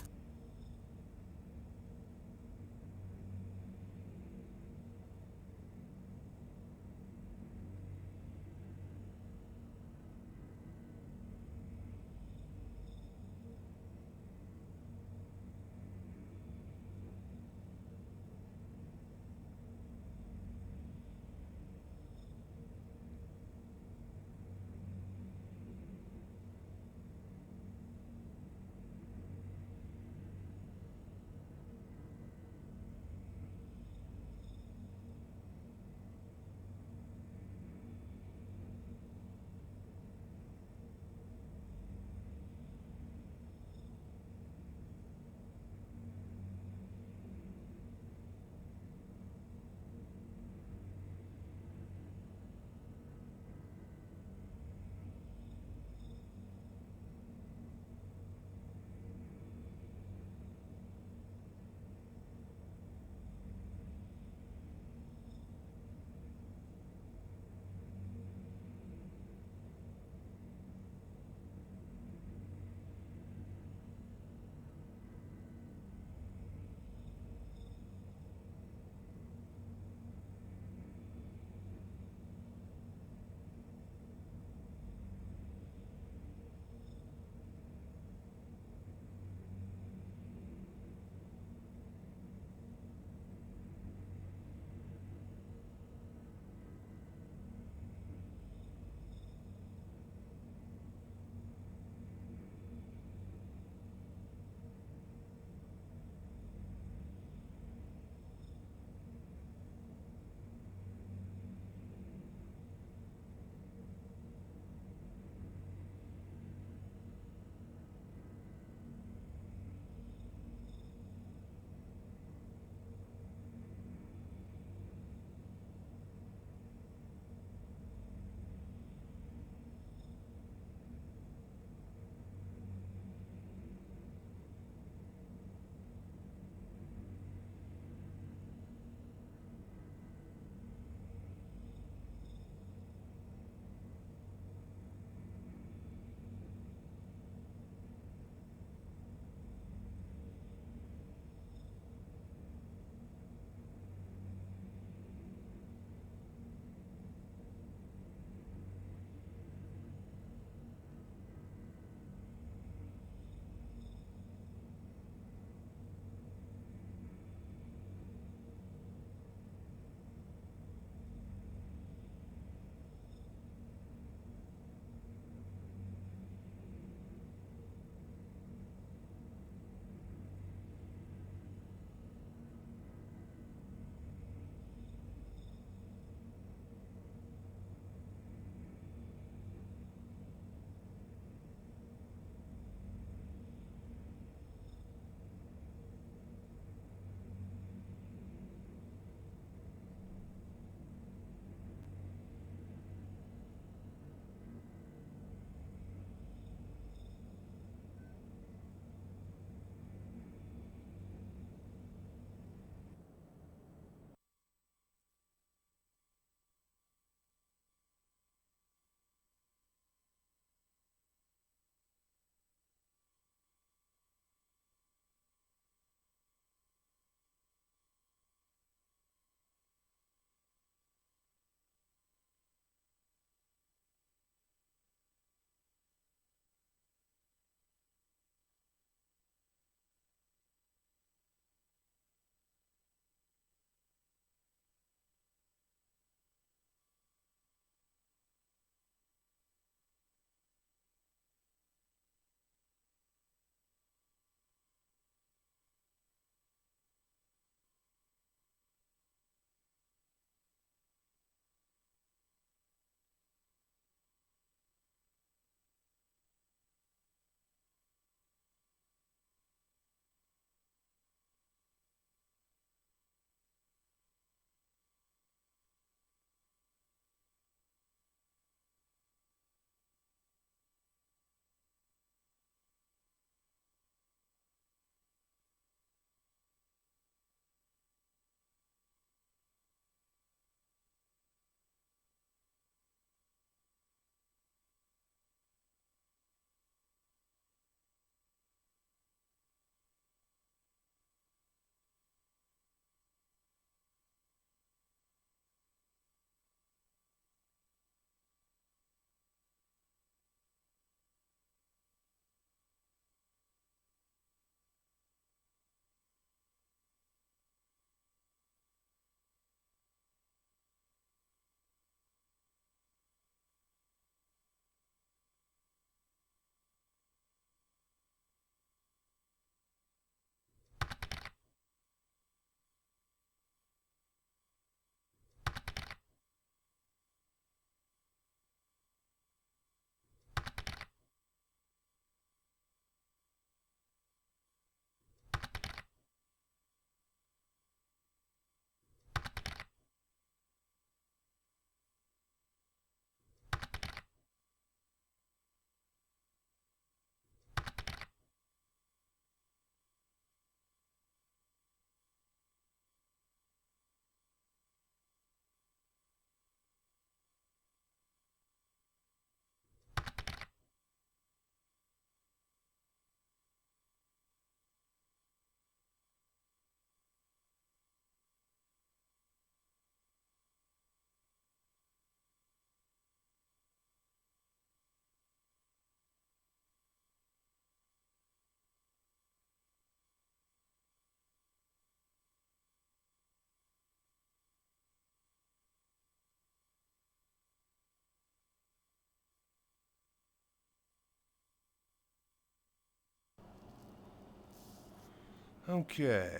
Okay.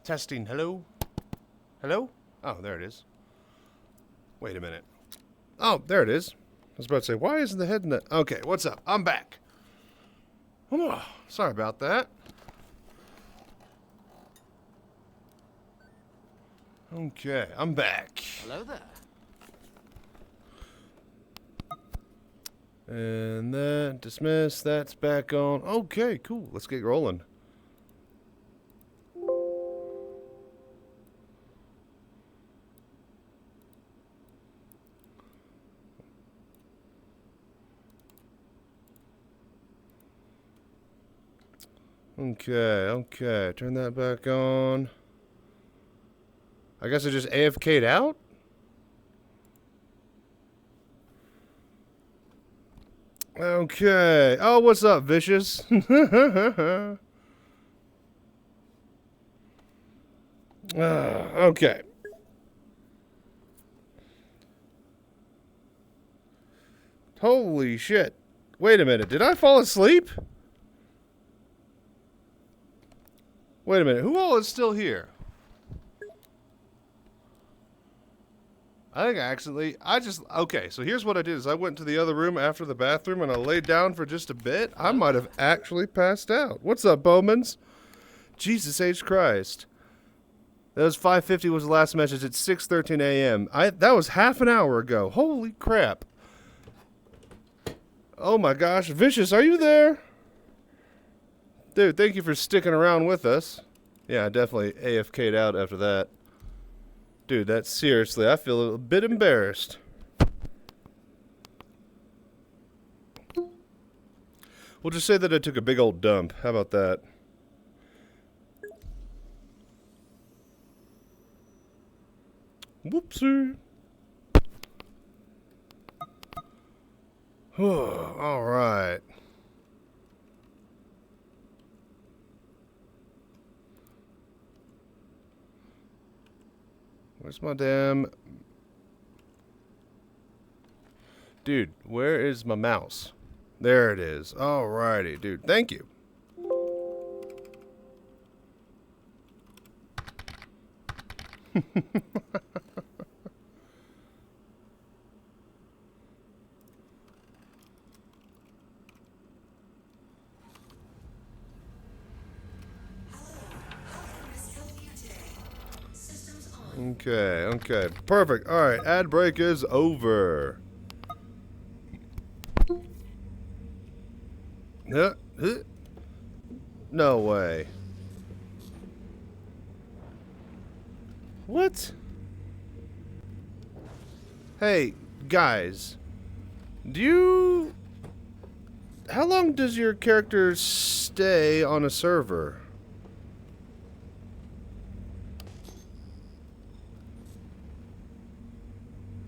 Testing. Hello? Hello? Oh, there it is. Wait a minute. Oh, there it is. I was about to say, why isn't the head in the... Okay, what's up? I'm back. Oh, sorry about that. Okay, I'm back. Hello there. And that, dismiss, that's back on. Okay, cool. Let's get rolling. Okay. Turn that back on. I guess I just AFK'd out? Okay. Oh, what's up, Vicious? Okay. Holy shit. Wait a minute. Did I fall asleep? Wait a minute. Who all is still here? I think okay, so here's what I did is I went to the other room after the bathroom and I laid down for just a bit. I might have actually passed out. What's up, Bowmans? Jesus H. Christ. That was 5:50 was the last message. It's 6:13 a.m. That was half an hour ago. Holy crap. Oh my gosh. Vicious, are you there? Dude, thank you for sticking around with us. Yeah, I definitely AFK'd out after that. Dude, that's seriously, I feel a bit embarrassed. We'll just say that I took a big old dump. How about that? Whoopsie. All right. Where's my damn... Dude, where is my mouse? There it is. Alrighty, dude. Thank you. Okay. Perfect. Alright, ad break is over. No way. What? Hey, guys. How long does your character stay on a server?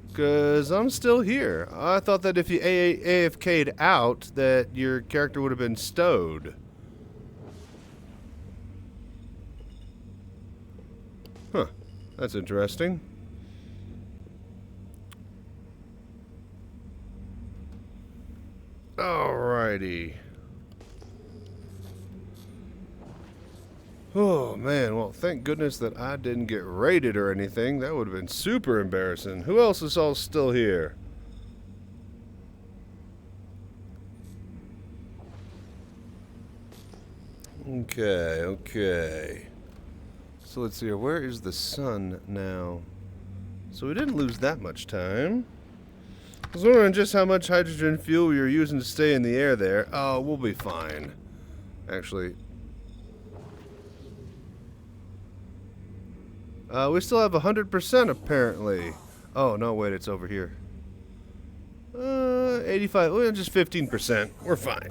Because I'm still here. I thought that if you AFK'd out, that your character would have been stowed. Huh. That's interesting. Alrighty. Oh, man. Well, thank goodness that I didn't get raided or anything. That would have been super embarrassing. Who else is all still here? Okay. So let's see here. Where is the sun now? So we didn't lose that much time. I was wondering just how much hydrogen fuel we were using to stay in the air there. Oh, we'll be fine. Actually... we still have 100% apparently. Oh, no, wait, it's over here. 85, well, just 15%. We're fine.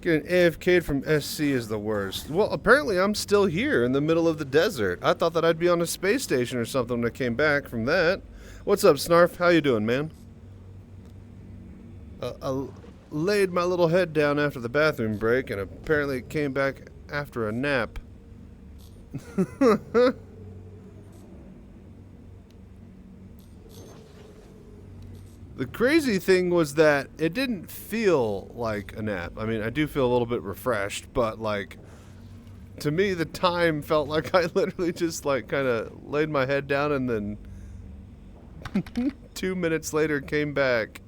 Getting AFK'd from SC is the worst. Well, apparently I'm still here in the middle of the desert. I thought that I'd be on a space station or something when I came back from that. What's up, Snarf? How you doing, man? I laid my little head down after the bathroom break and apparently came back after a nap. The crazy thing was that it didn't feel like a nap. I mean, I do feel a little bit refreshed, but like, to me, the time felt like I literally just like kind of laid my head down and then 2 minutes later came back.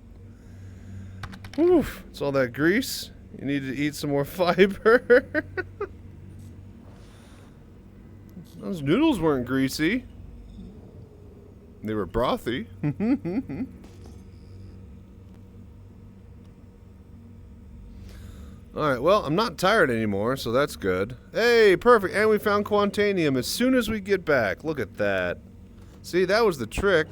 Oof, it's all that grease. You need to eat some more fiber. Those noodles weren't greasy. They were brothy. Alright, well, I'm not tired anymore, so that's good. Hey, perfect. And we found Quantanium as soon as we get back. Look at that. See, that was the trick.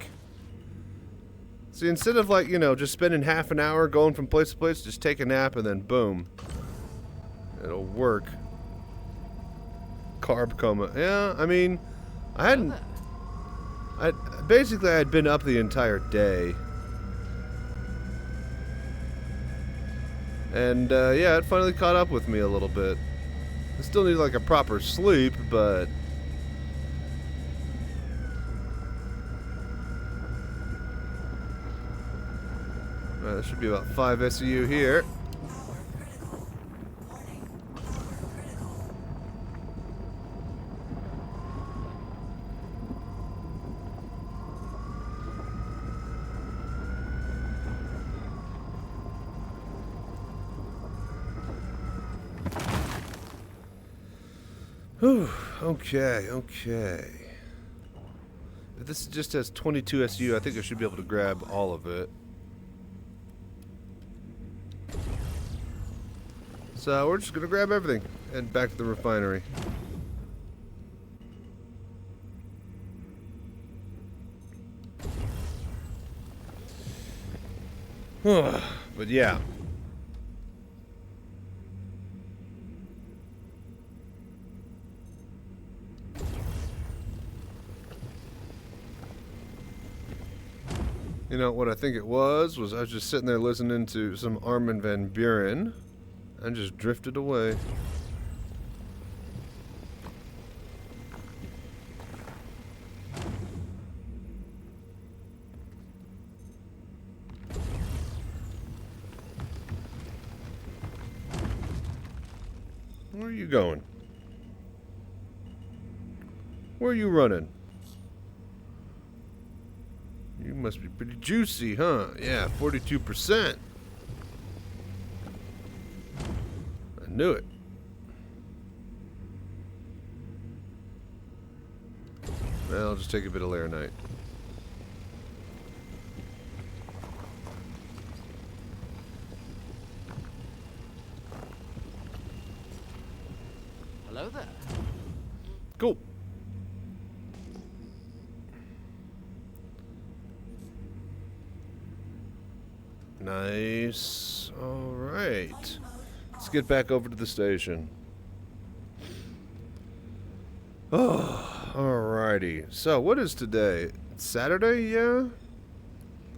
See, instead of like, you know, just spending half an hour going from place to place, just take a nap and then boom. It'll work. Carb coma. Yeah, I mean, I hadn't... Basically, I had been up the entire day. And, yeah, it finally caught up with me a little bit. I still need, like, a proper sleep, but... Alright, there should be about 5 SEU here. Whew, okay. If this just has 22 SU, I think I should be able to grab all of it. So we're just gonna grab everything and back to the refinery. But yeah. You know, what I think it was I was just sitting there listening to some Armin van Buren and just drifted away. Where are you going? Where are you running? You must be pretty juicy, huh? Yeah, 42%. I knew it. Well, I'll just take a bit of Laranite. Hello there. Cool. Nice. All right. Let's get back over to the station. Oh, alrighty. So, what is today? It's Saturday, yeah?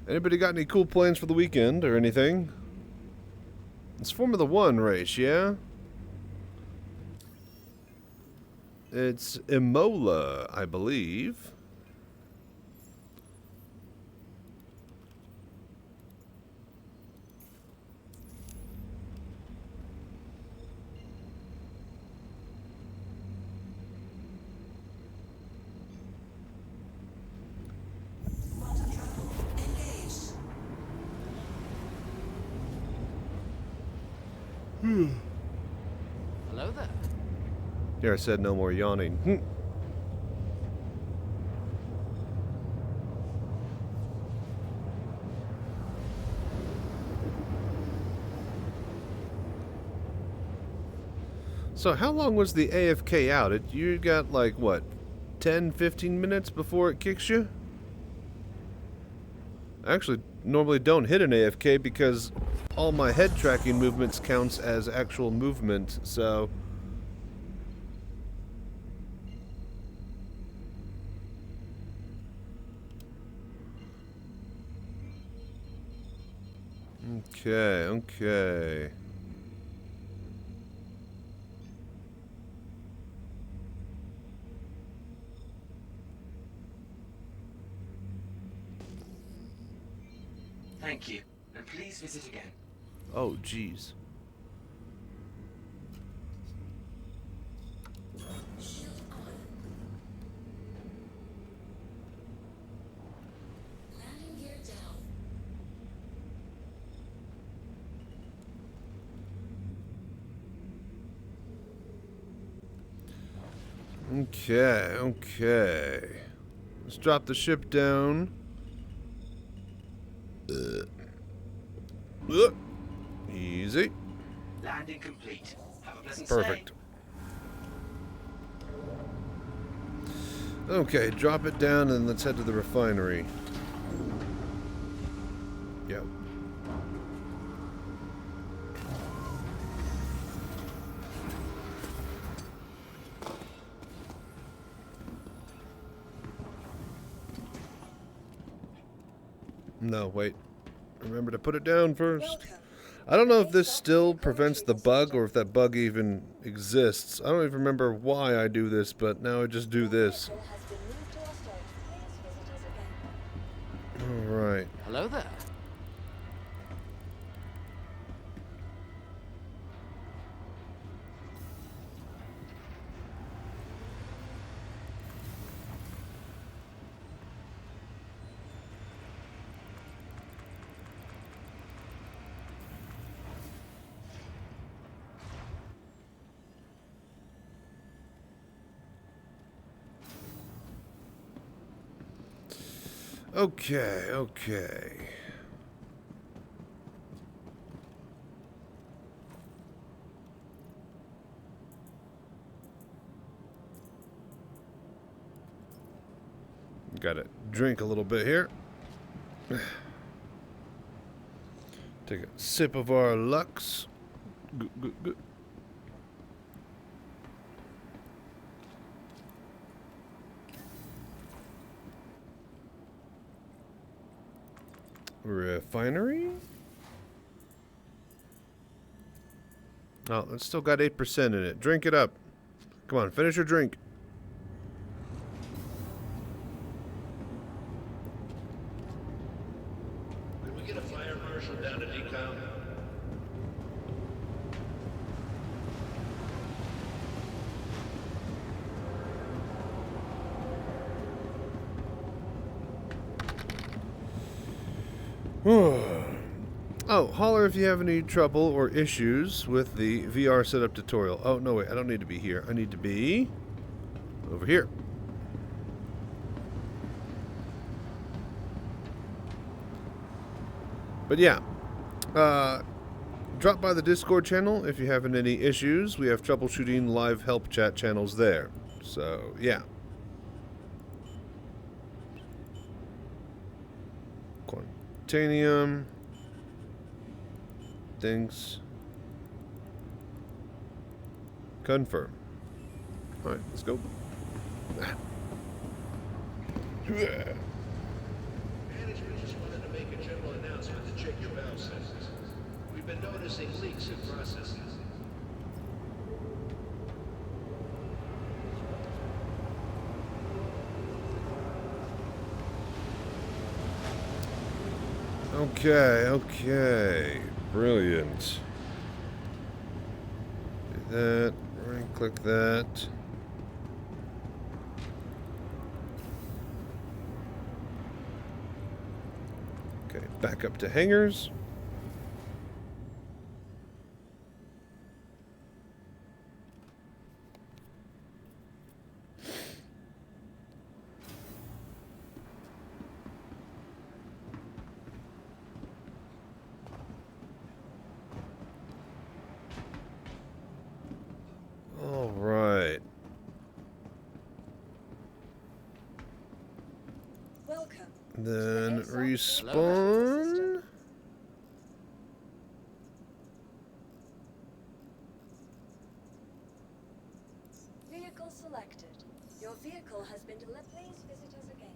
Anybody got any cool plans for the weekend or anything? It's Formula 1 race, yeah? It's Imola, I believe. Hello there. Here, I said no more yawning. So how long was the AFK outage? You got like, what, 10, 15 minutes before it kicks you? I actually normally don't hit an AFK because all my head tracking movements counts as actual movement, so... Okay. Thank you, and please visit again. Oh, jeez. Okay, okay. Let's drop the ship down. Easy. Landing complete. Have a pleasant Perfect. stay. Okay, drop it down and let's head to the refinery. Yep. No, wait. Remember to put it down first. I don't know if this still prevents the bug or if that bug even exists. I don't even remember why I do this, but now I just do this. Alright. Hello there. Okay, okay. Gotta drink a little bit here. Take a sip of our Lux. Good. Refinery? Oh, it's still got 8% in it. Drink it up. Come on, finish your drink. Could we get a fire marshal down to decom? Oh, holler if you have any trouble or issues with the VR setup tutorial. Oh, no, wait, I don't need to be here. I need to be over here. But yeah, drop by the Discord channel if you're having any issues. We have troubleshooting live help chat channels there. So, yeah. Quantanium. Things. Confirm. Alright, let's go. Management just wanted to make a general announcement to check your valve sizes. We've been noticing leaks in processes. Okay. Brilliant. Do that. Right click that. Okay, back up to hangars. All right. Welcome. Then respawn. Vehicle selected. Your vehicle has been delivered. Please visit us again.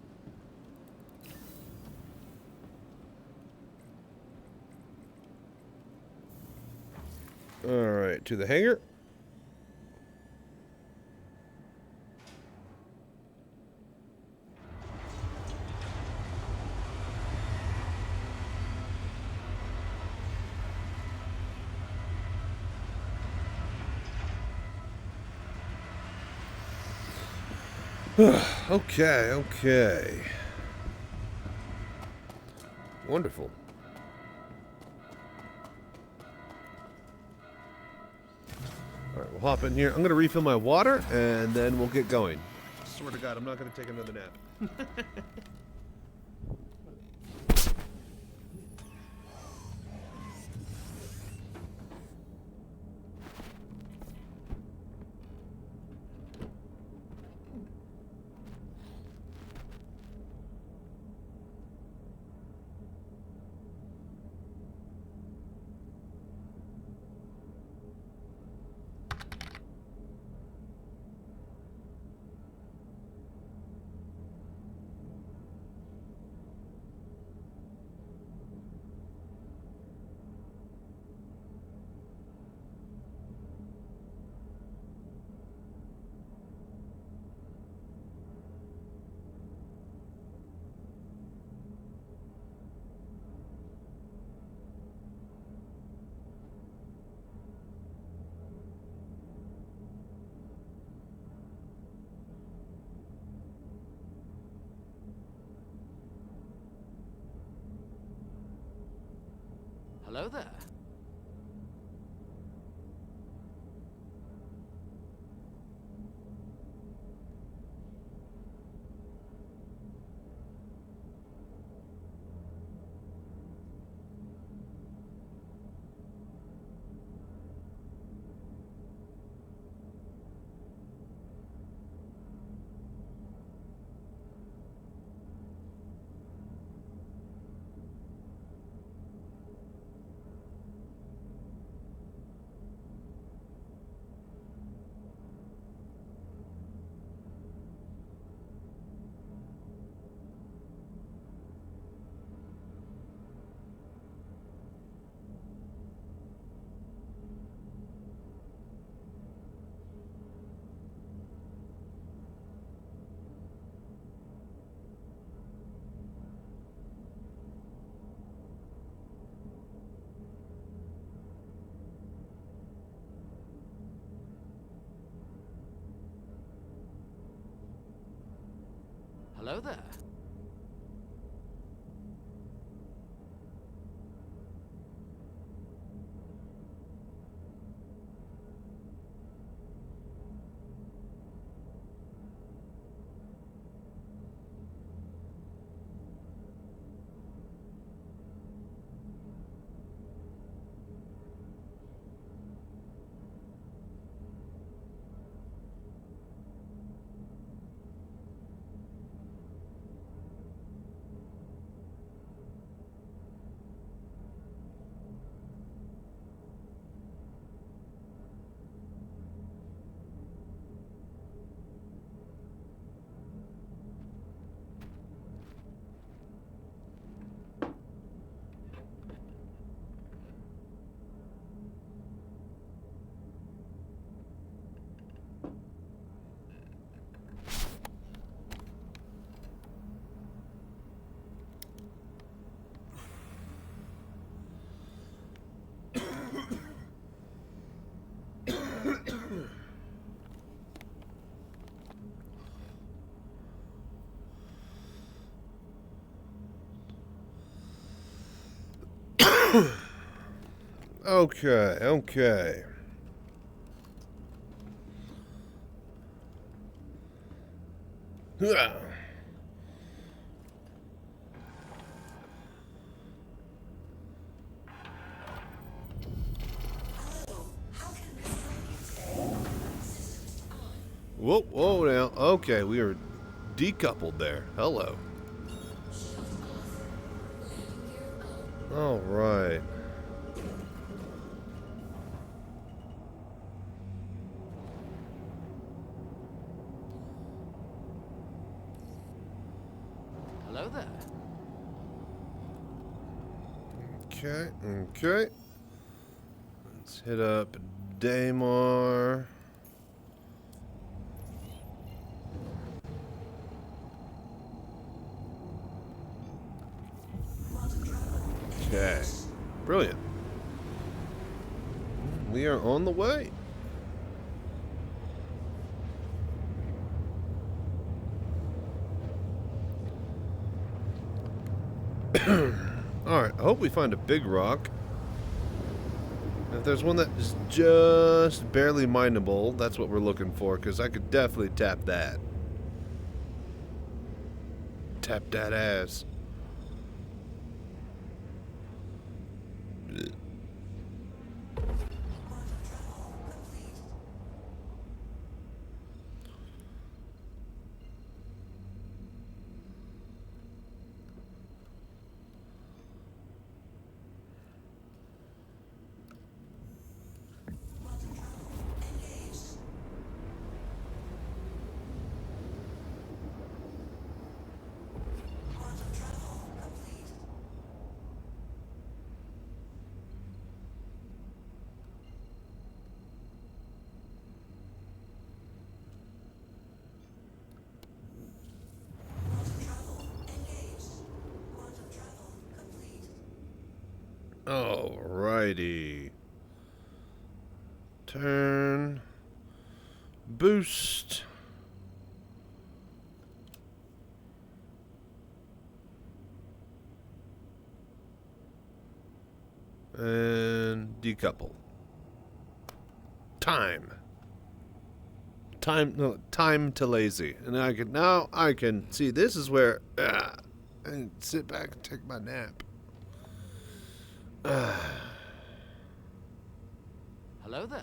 All right, to the hangar. Okay, okay. Wonderful. Alright, we'll hop in here. I'm going to refill my water, and then we'll get going. I swear to God, I'm not going to take another nap. Hello there. Hello there. Okay, okay. Yeah. Whoa, whoa now. Okay, we are decoupled there. Hello. All right. Hello there. Okay, okay. Let's hit up Daymar. Okay. Brilliant. We are on the way. Alright, I hope we find a big rock. If there's one that is just barely mineable, that's what we're looking for, because I could definitely tap that. Tap that ass. Alrighty. Turn. Boost. And decouple. Time. Time to lazy. And now I can see this is where I can sit back and take my nap. Hello there.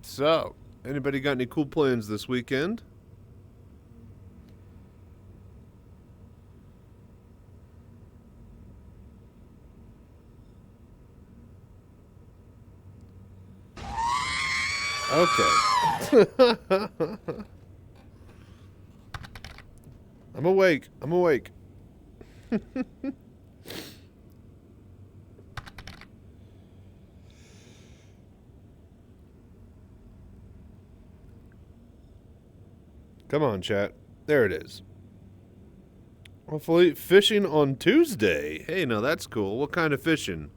So, anybody got any cool plans this weekend? Okay. I'm awake. I'm awake. Come on, chat. There it is. Hopefully, fishing on Tuesday. Hey, now that's cool. What kind of fishing?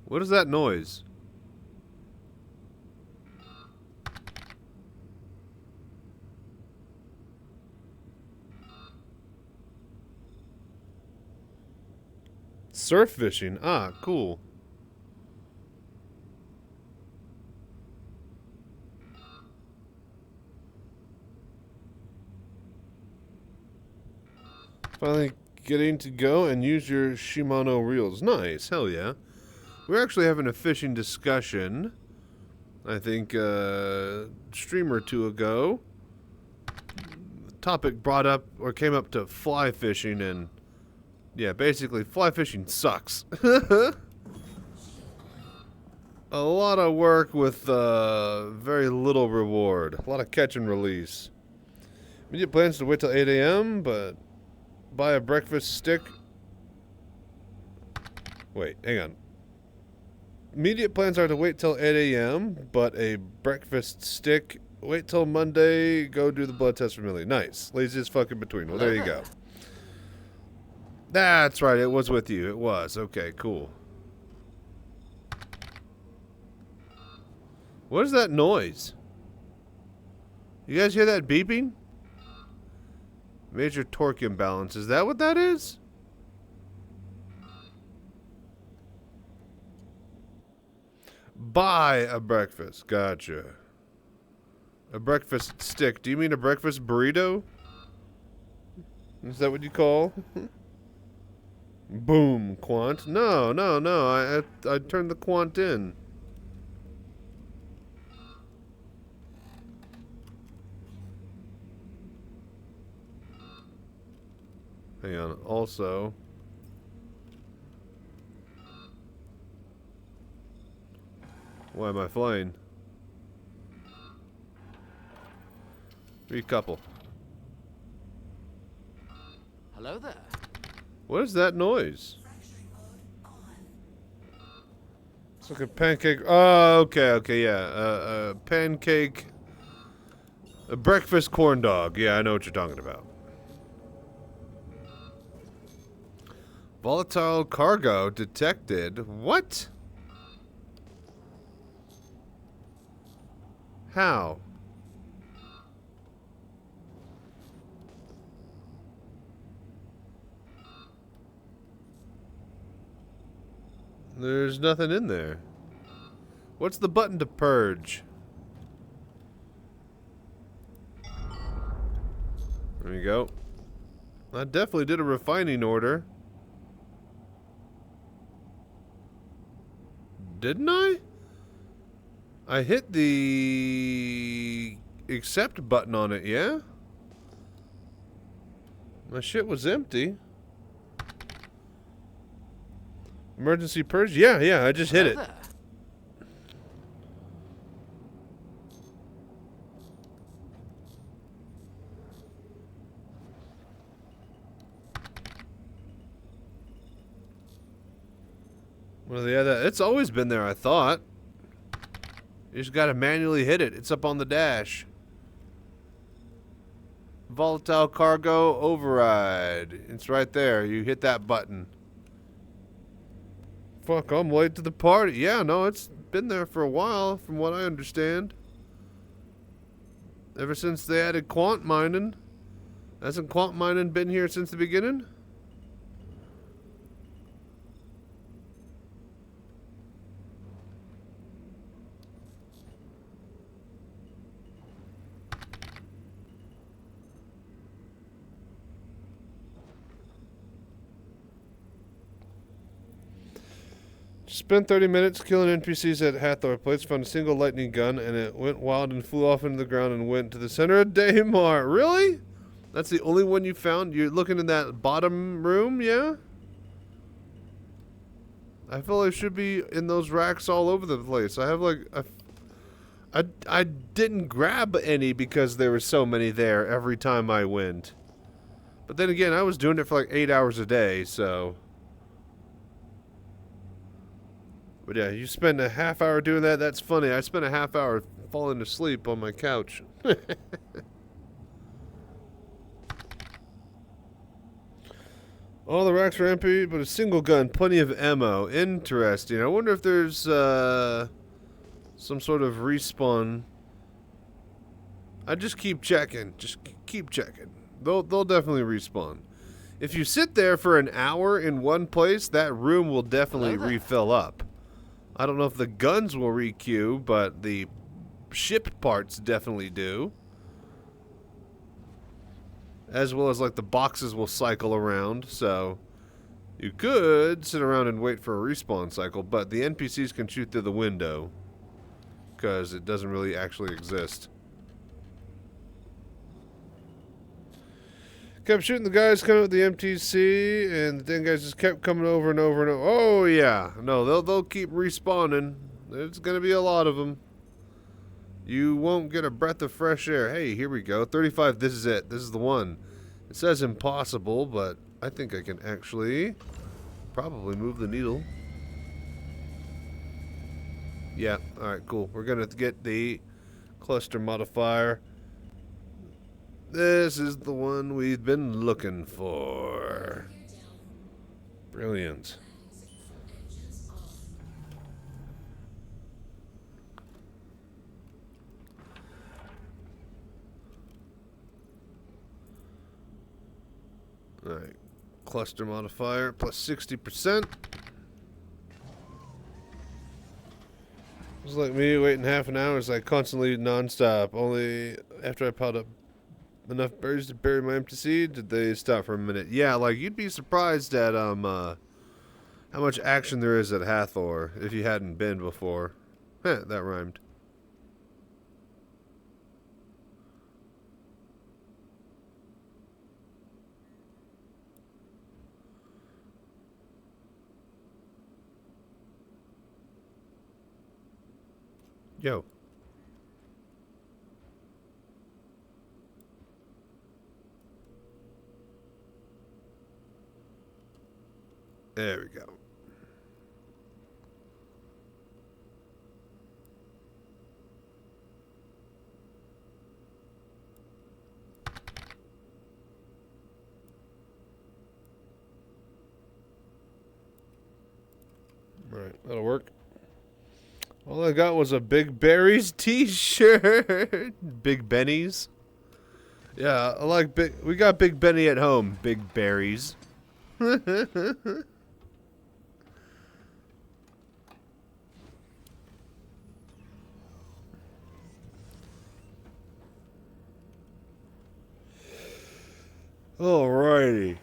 What is that noise? Surf fishing. Ah, cool. Finally getting to go and use your Shimano reels. Nice. Hell yeah. We're actually having a fishing discussion, I think, stream or two ago. The topic brought up, or came up to fly fishing, and yeah, basically, fly fishing sucks. A lot of work with very little reward. A lot of catch and release. Immediate plans to wait till 8 a.m., but buy a breakfast stick. Wait, hang on. Immediate plans are to wait till 8 a.m., but a breakfast stick. Wait till Monday, go do the blood test for Millie. Nice. Laziest fuck in between. Well, there you go. That's right, it was with you. It was. Okay, cool. What is that noise? You guys hear that beeping? Major torque imbalance. Is that what that is? Buy a breakfast. Gotcha. A breakfast stick. Do you mean a breakfast burrito? Is that what you call? Boom, quant. No. I turned the quant in. Hang on. Also, why am I flying? Recouple. Hello there. What is that noise? It's like a pancake. Oh, okay, yeah. Pancake. A breakfast corn dog. Yeah, I know what you're talking about. Volatile cargo detected. What? How? There's nothing in there. What's the button to purge? There you go. I definitely did a refining order. Didn't I? I hit the accept button on it, yeah? My shit was empty. Emergency purge? Yeah, I just hit it. There. Well, yeah, it's always been there, I thought. You just gotta manually hit it. It's up on the dash. Volatile cargo override. It's right there. You hit that button. Fuck, I'm late to the party. Yeah, no, it's been there for a while, from what I understand. Ever since they added quant mining. Hasn't quant mining been here since the beginning? Spent 30 minutes killing NPCs at Hathor Place, found a single lightning gun, and it went wild and flew off into the ground and went to the center of Daymar. Really? That's the only one you found? You're looking in that bottom room, yeah? I feel like it should be in those racks all over the place. I have like I didn't grab any because there were so many there every time I went. But then again, I was doing it for like 8 hours a day, so... But yeah, you spend a half hour doing that, that's funny. I spent a half hour falling asleep on my couch. All the racks are empty, but a single gun, plenty of ammo. Interesting. I wonder if there's some sort of respawn. I just keep checking. Just keep checking. They'll definitely respawn. If you sit there for an hour in one place, that room will definitely refill up. I don't know if the guns will requeue, but the ship parts definitely do. As well as like the boxes will cycle around, so you could sit around and wait for a respawn cycle, but the NPCs can shoot through the window because it doesn't really actually exist. Kept shooting the guys coming with the MTC, and the damn guys just kept coming over and over and over. Oh yeah, no, they'll keep respawning. There's gonna be a lot of them. You won't get a breath of fresh air. Hey, here we go. 35. This is it. This is the one. It says impossible, but I think I can actually probably move the needle. Yeah. All right. Cool. We're gonna get the cluster modifier. This is the one we've been looking for. Brilliant. Alright. Cluster modifier plus 60%. It's like me waiting half an hour. It's like constantly non-stop. Only after I piled up enough berries to bury my empty seed, did they stop for a minute? Yeah, like you'd be surprised at how much action there is at Hathor if you hadn't been before. Heh, that rhymed. Yo. There we go. That'll work. All I got was a Big Berries t-shirt. Big Benny's. Yeah, I like big. We got Big Benny at home. Big Berries. Alrighty.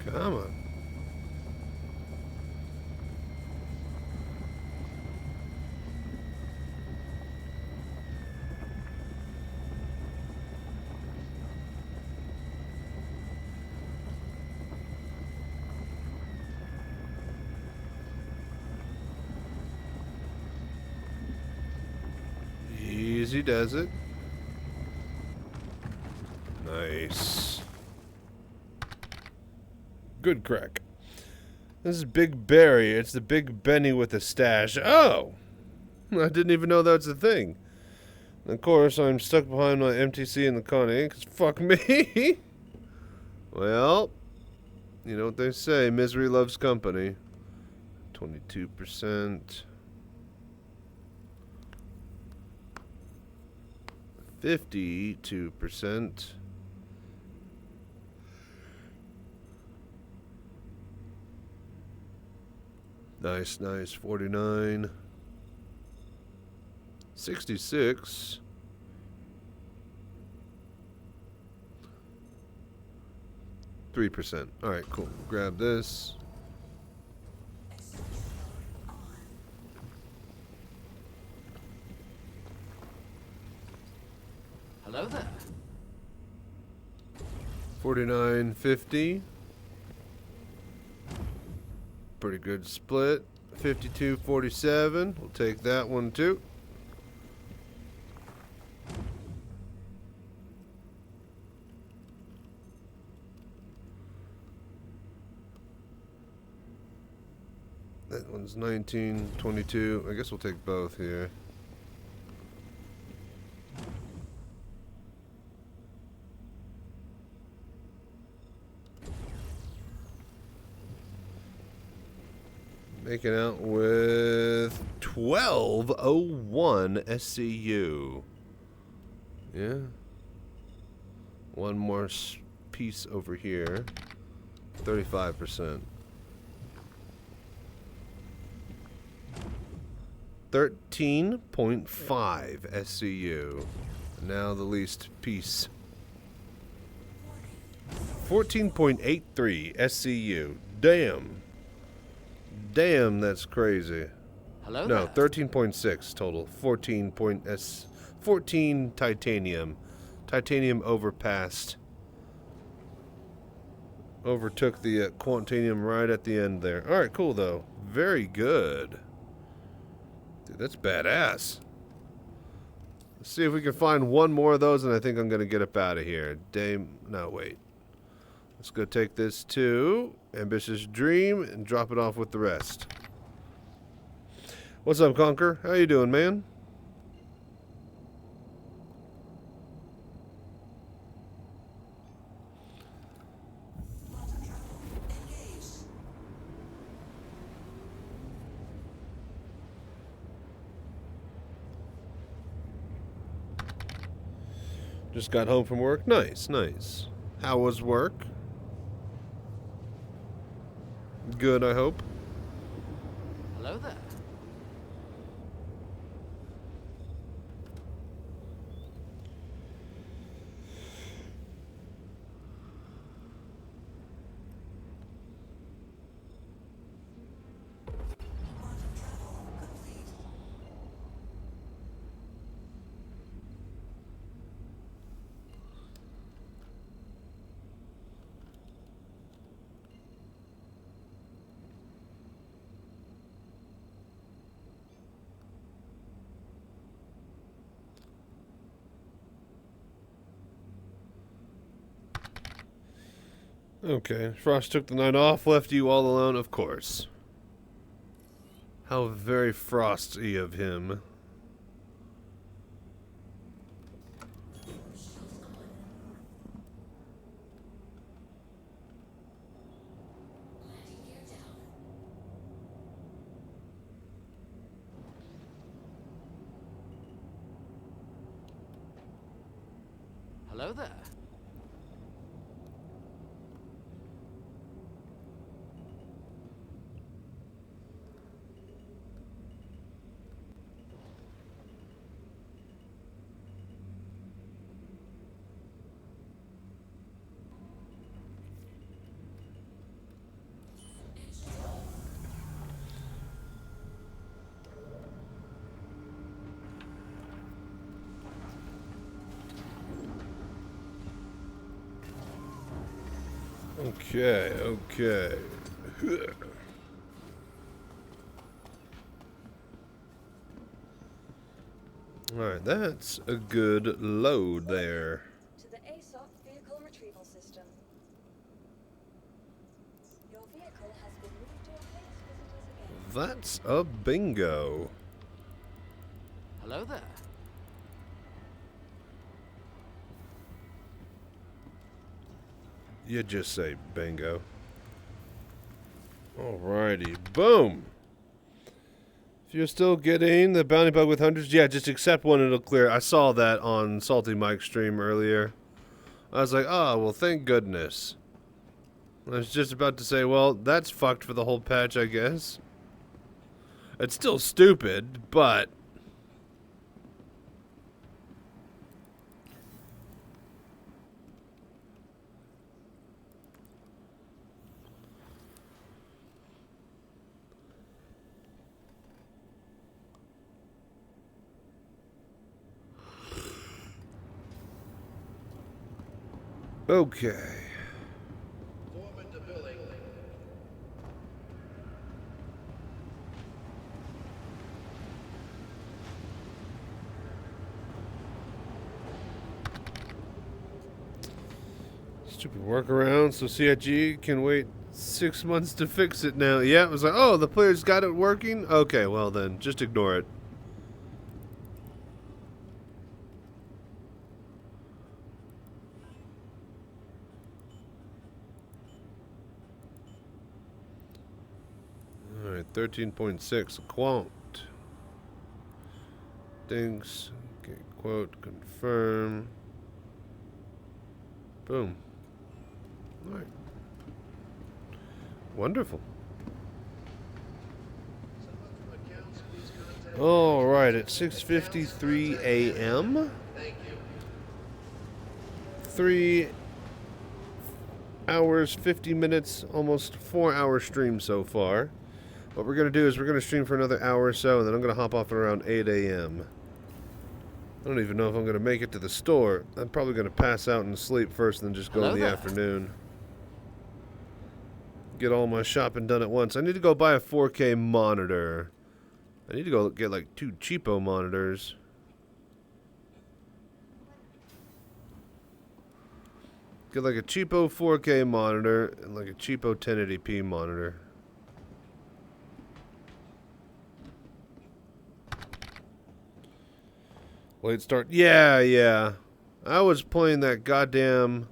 Come on. Easy does it. Nice. Good crack. This is Big Barry. It's the Big Benny with a stash. Oh! I didn't even know that's a thing. Of course, I'm stuck behind my MTC in the Connie, because fuck me. Well, you know what they say. Misery loves company. 22%. 52%. Nice, nice. 49. 66. %. All right, cool. Grab this. Hello there. 49.50. Pretty good split. 52.47. We'll take that one too. That one's 19.22. I guess we'll take both here. Making out with 1201 SCU. Yeah. One more piece over here. 35%. 13.5 SCU. Now the least piece. 14.83 SCU. Damn. Damn, that's crazy. Hello No, there. 13.6 total. 14 titanium. Titanium overpassed. Overtook the quantanium right at the end there. Alright, cool though. Very good. Dude, that's badass. Let's see if we can find one more of those, and I think I'm going to get up out of here. No, wait. Let's go take this to Ambitious Dream and drop it off with the rest. What's up, Conker? How you doing, man? Just got home from work. Nice, nice. How was work? Good, I hope. Hello there. Okay, Frost took the night off, left you all alone, of course. How very frosty of him. Hello there. Okay, okay. Alright, that's a good load there. To the ASOC vehicle retrieval system. Your vehicle has been moved to a place visitors again. That's a bingo. Hello there. You just say bingo. Alrighty, boom. If you're still getting the bounty bug with hundreds, yeah, just accept one and it'll clear. I saw that on Salty Mike's stream earlier. I was like, oh, well, thank goodness. I was just about to say, well, that's fucked for the whole patch, I guess. It's still stupid, but... Okay. Foreman to billing. Stupid workaround, so CIG can wait 6 months to fix it now. Yeah, it was like, oh, the player's got it working? Okay, well then, just ignore it. Alright, 13.6, quant. Thanks. Okay, quote, confirm. Boom. Alright. Wonderful. Alright, at 6:53 a.m. Thank you. 3 hours, 50 minutes, almost 4-hour stream so far. What we're going to do is we're going to stream for another hour or so, and then I'm going to hop off at around 8 a.m. I don't even know if I'm going to make it to the store. I'm probably going to pass out and sleep first and then just go in the afternoon. Get all my shopping done at once. I need to go buy a 4K monitor. I need to go get like 2 cheapo monitors. Get like a cheapo 4K monitor and like a cheapo 1080p monitor. Late start. Yeah. I was playing that goddamn...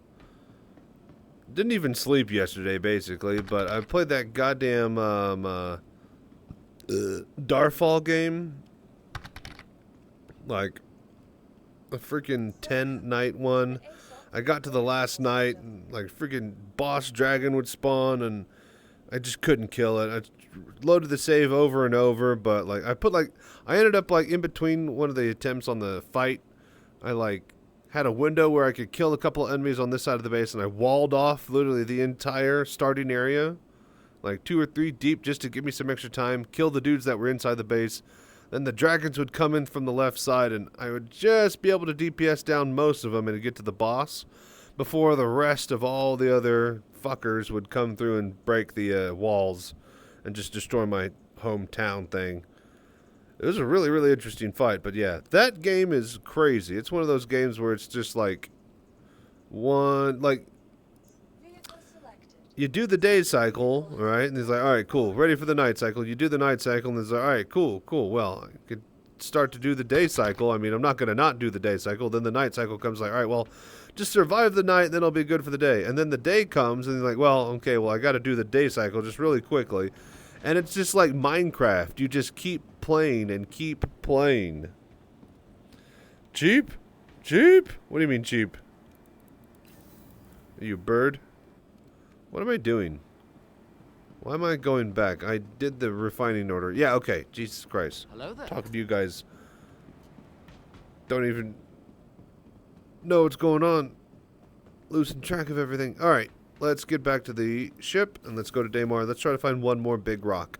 Didn't even sleep yesterday, basically, but I played that goddamn Darfall game. Like, a freaking 10 night one. I got to the last night, and like freaking boss dragon would spawn, and I just couldn't kill it. I loaded the save over and over, but like I ended up like in between one of the attempts on the fight. I like had a window where I could kill a couple of enemies on this side of the base, and I walled off literally the entire starting area, like 2 or 3 deep, just to give me some extra time, kill the dudes that were inside the base. Then the dragons would come in from the left side, and I would just be able to DPS down most of them and get to the boss before the rest of all the other fuckers would come through and break the walls and just destroy my hometown thing. It was a really, really interesting fight, but yeah, that game is crazy. It's one of those games where it's just like you do the day cycle, right? And he's like, all right, cool, ready for the night cycle. You do the night cycle, and he's like, all right, cool. Well, I could start to do the day cycle. I mean, I'm not going to not do the day cycle. Then the night cycle comes like, all right, well, just survive the night, then I'll be good for the day. And then the day comes, and he's like, well, okay, well, I got to do the day cycle just really quickly. And it's just like Minecraft. You just keep playing and keep playing. Cheap? Cheap? What do you mean cheap? Are you a bird? What am I doing? Why am I going back? I did the refining order. Yeah, okay. Jesus Christ. Hello there. Talking to you guys. Don't even know what's going on. Losing track of everything. Alright. Let's get back to the ship and let's go to Daymar. Let's try to find one more big rock.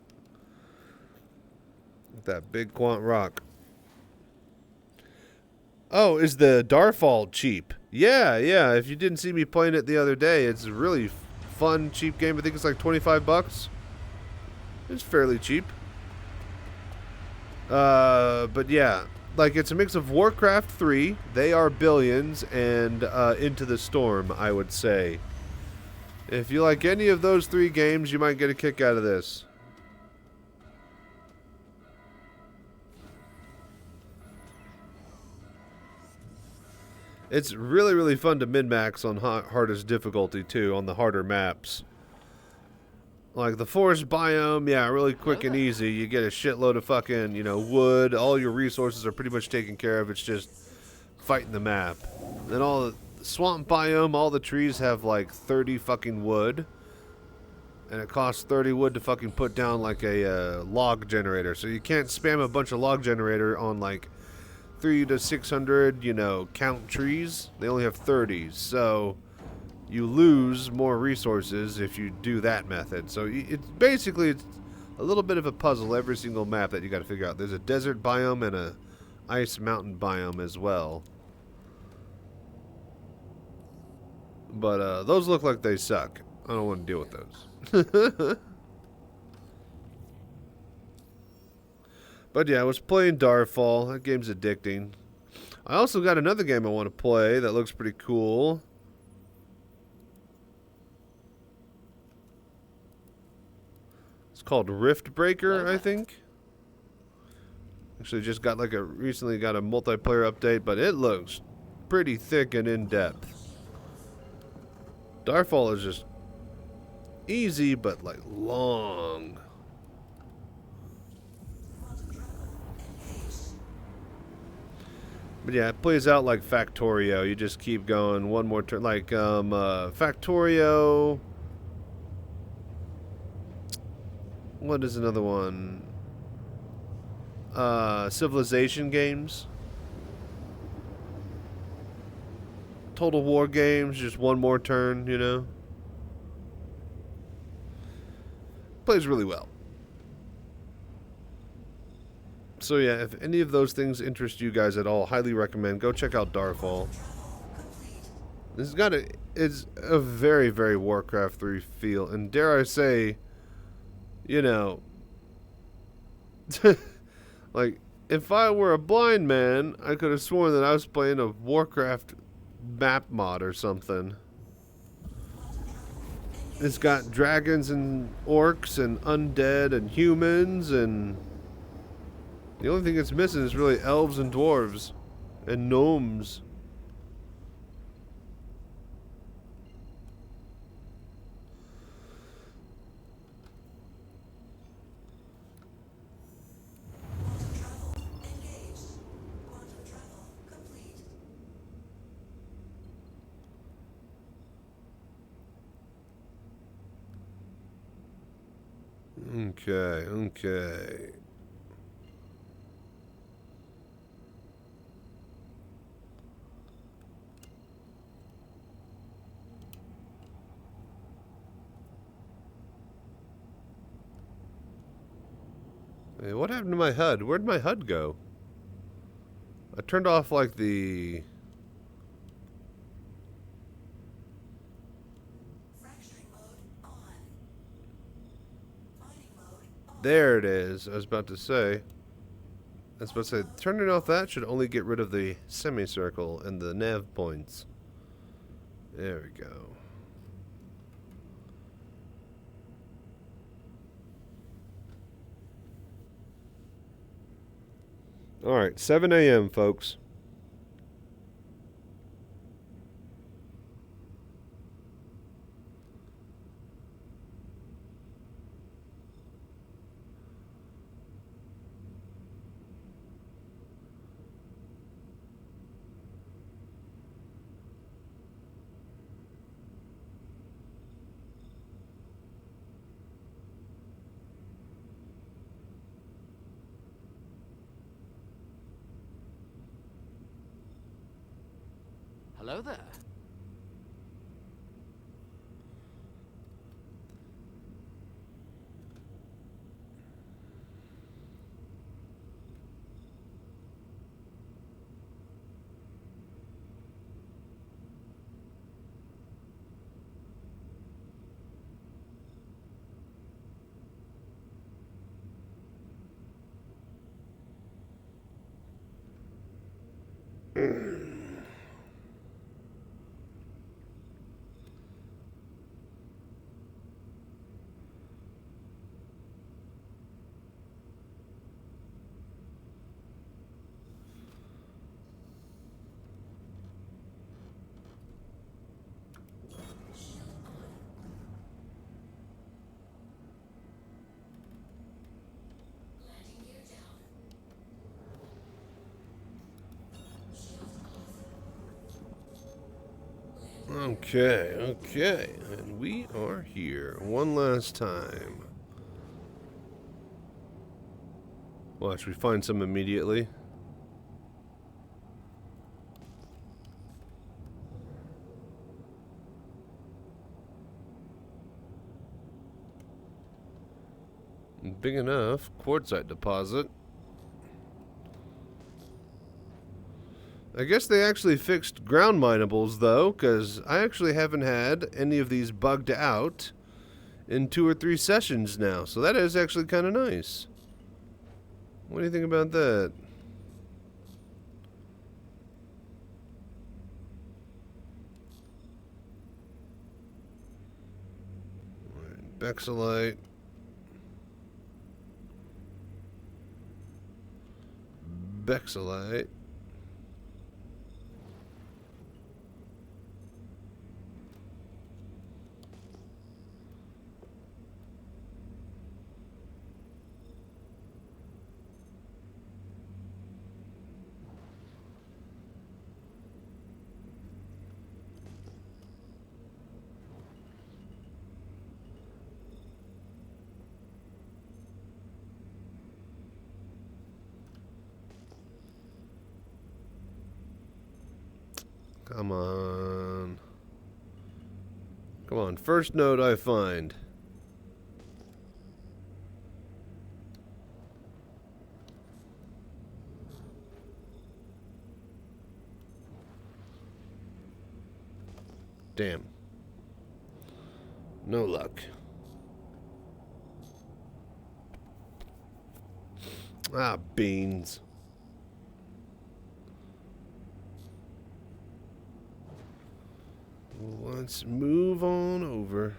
That big quant rock. Oh, is the Darfall cheap? Yeah. If you didn't see me playing it the other day, it's a really fun, cheap game. I think it's like 25 bucks. It's fairly cheap. But yeah, like it's a mix of Warcraft 3, They Are Billions, and Into the Storm, I would say. If you like any of those 3 games, you might get a kick out of this. It's really, really fun to min-max on hardest difficulty, too, on the harder maps. Like the forest biome, yeah, really quick and easy. You get a shitload of fucking, wood. All your resources are pretty much taken care of. It's just fighting the map. Then all the swamp biome, all the trees have like 30 fucking wood. And it costs 30 wood to fucking put down like a log generator. So you can't spam a bunch of log generator on like 300 to 600, count trees. They only have 30. So you lose more resources if you do that method. So it's basically a little bit of a puzzle every single map that you got to figure out. There's a desert biome and a ice mountain biome as well. But those look like they suck. I don't want to deal with those. But yeah, I was playing Darfall. That game's addicting. I also got another game I want to play that looks pretty cool. It's called Rift Breaker, I think. Actually, just got recently got a multiplayer update, but it looks pretty thick and in depth. Darfall is just easy, but like long. But yeah, it plays out like Factorio. You just keep going one more turn. Like Factorio. What is another one? Civilization games. Total War games, just one more turn, Plays really well. So yeah, if any of those things interest you guys at all, highly recommend. Go check out Darfall. It's a very, very Warcraft 3 feel. And dare I say, like, if I were a blind man, I could have sworn that I was playing a Warcraft map mod or something. It's got dragons and orcs and undead and humans, and the only thing it's missing is really elves and dwarves and gnomes. Okay, okay. Hey, what happened to my HUD? Where'd my HUD go? I turned off like the... There it is. I was about to say. Turning off that should only get rid of the semicircle and the nav points. There we go. Alright, 7 a.m., folks. Hello there. Okay, okay. And we are here one last time. Watch, we find some immediately. Big enough quartzite deposit. I guess they actually fixed ground minables though, because I actually haven't had any of these bugged out in 2 or 3 sessions now. So that is actually kind of nice. What do you think about that? Alright, Bexelite. Bexelite. Come on. Come on, first node I find. Damn. No luck. Ah, beans. Let's move on over.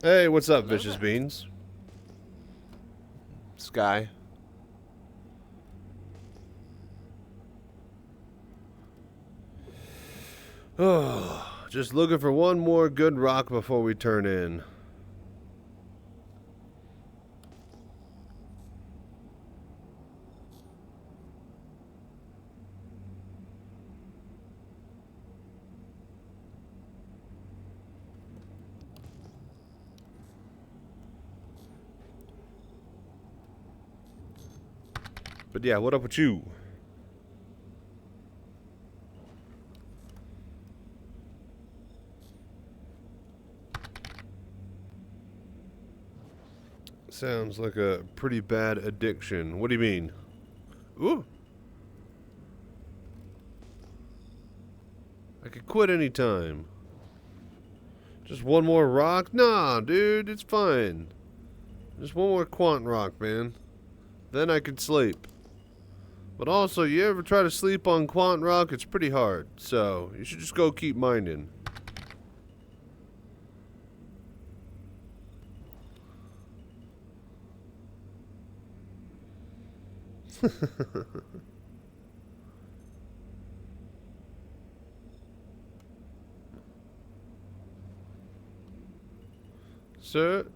Hey, what's up, Hello Vicious there. Beans? Sky. Oh, just looking for one more good rock before we turn in. But yeah, what up with you? Sounds like a pretty bad addiction. What do you mean? Ooh. I could quit anytime. Just one more rock? Nah, dude, it's fine. Just one more quant rock, man. Then I could sleep. But also, you ever try to sleep on quant rock? It's pretty hard. So, you should just go keep mining.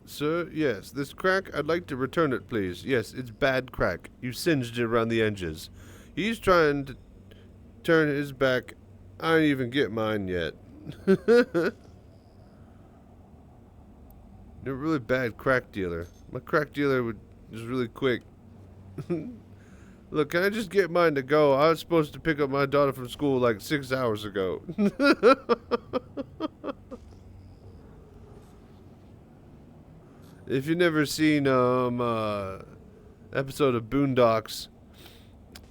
Sir, yes. This crack, I'd like to return it, please. Yes, it's bad crack. You singed it around the edges. He's trying to turn his back. I didn't even get mine yet. You're a really bad crack dealer. My crack dealer is really quick. Look, can I just get mine to go? I was supposed to pick up my daughter from school like 6 hours ago. If you've never seen episode of Boondocks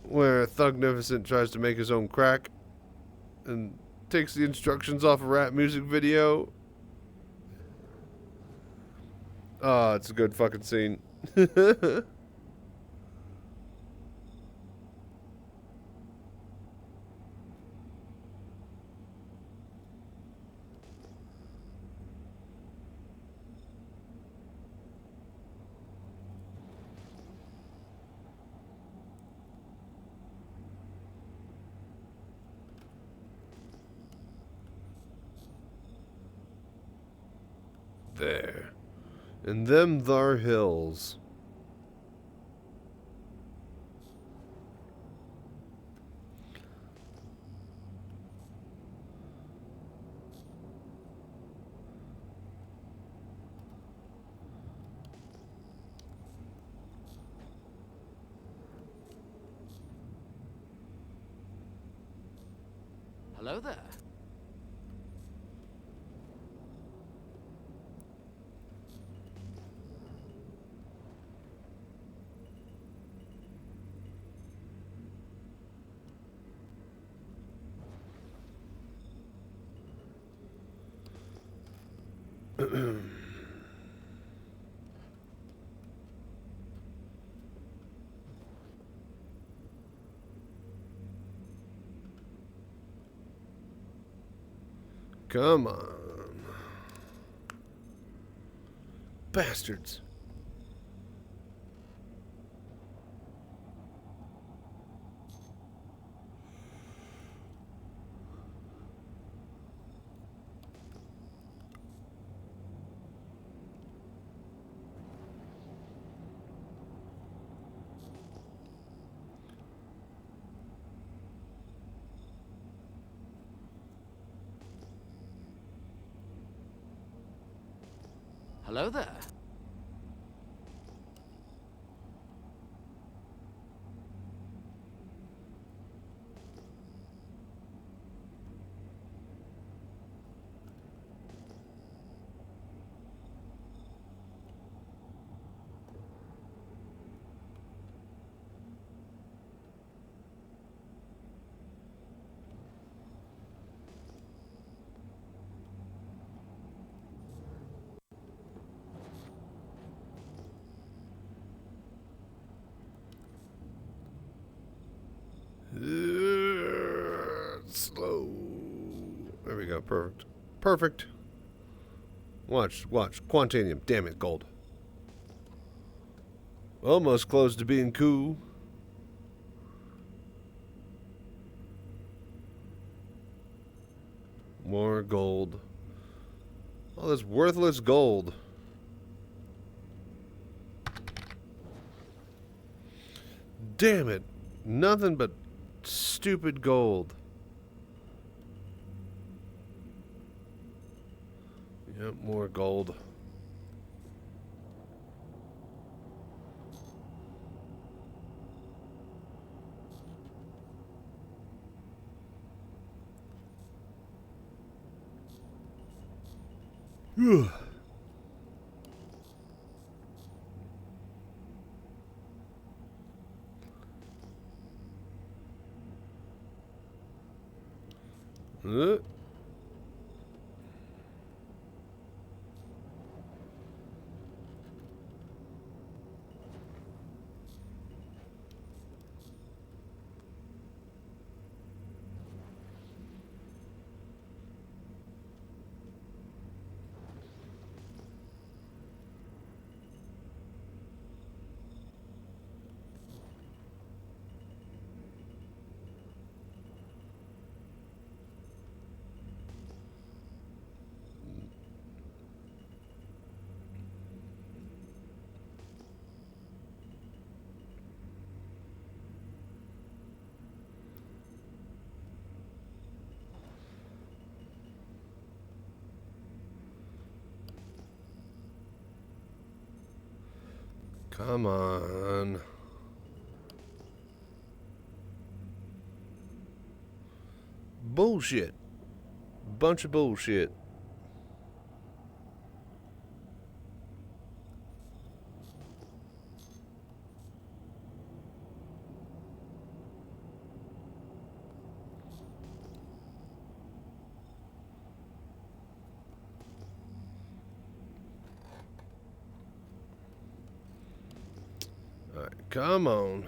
where Thugnificent tries to make his own crack and takes the instructions off a rap music video. Oh, it's a good fucking scene. There. And them thar hills. Hello there. Come on. Bastards. Hello there. Slow. There we go. Perfect. Perfect. Watch. Quantanium. Damn it, gold. Almost close to being cool. More gold. All this worthless gold. Damn it. Nothing but stupid gold. Yep, more gold. Come on. Bullshit. Bunch of bullshit. Alright, come on.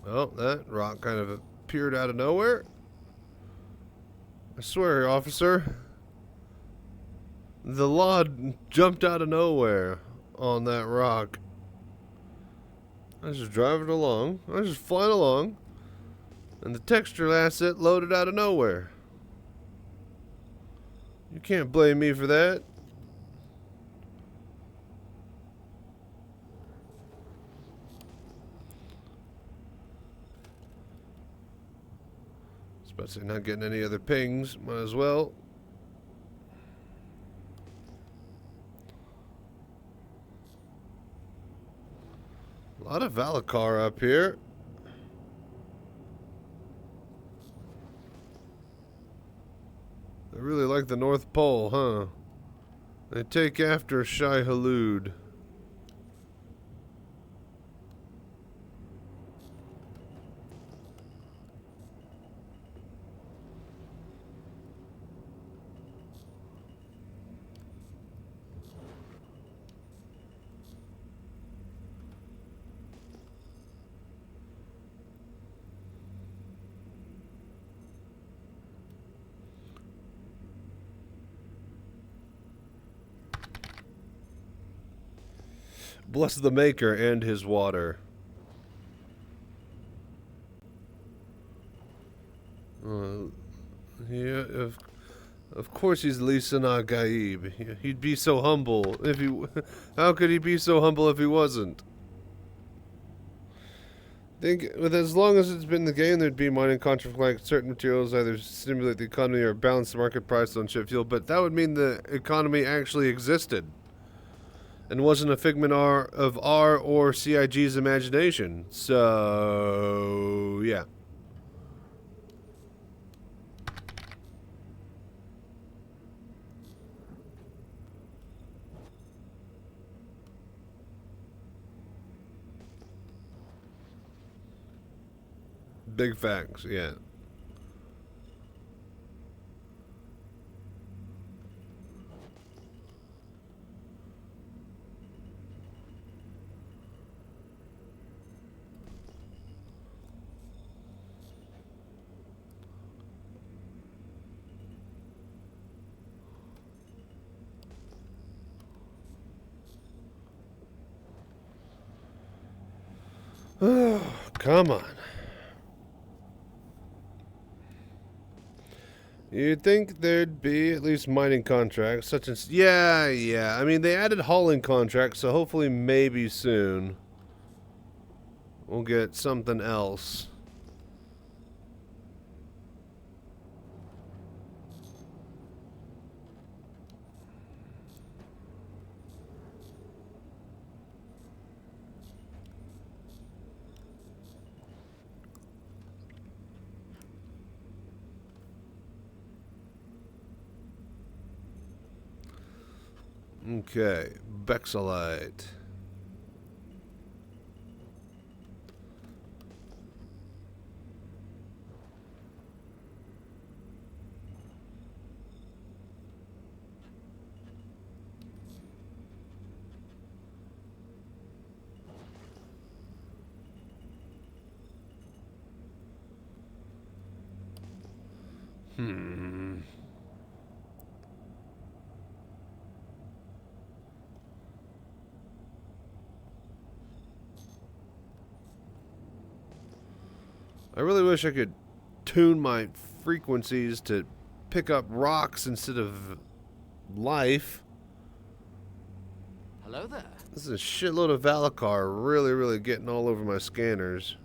Oh, that rock kind of appeared out of nowhere. I swear, officer. The law jumped out of nowhere on that rock. I was just driving along. I was just flying along. And the texture asset loaded out of nowhere. You can't blame me for that. Especially not getting any other pings. Might as well. A lot of Valacar up here. They really like the North Pole, huh? They take after Shai Hulud. Bless the Maker and his water. Yeah, of course he's Lisana Gaib. He'd be so humble if he... How could he be so humble if he wasn't? Think, as long as it's been the game, there'd be mining contracts like certain materials either stimulate the economy or balance the market price on ship fuel, but that would mean the economy actually existed. And wasn't a figment of R or CIG's imagination. So, yeah. Big facts, yeah. Oh, come on. You'd think there'd be at least mining contracts, such as... Yeah. I mean, they added hauling contracts, so hopefully maybe soon we'll get something else. Okay, Bexelite. I really wish I could tune my frequencies to pick up rocks instead of life. Hello there. This is a shitload of Valacar really getting all over my scanners.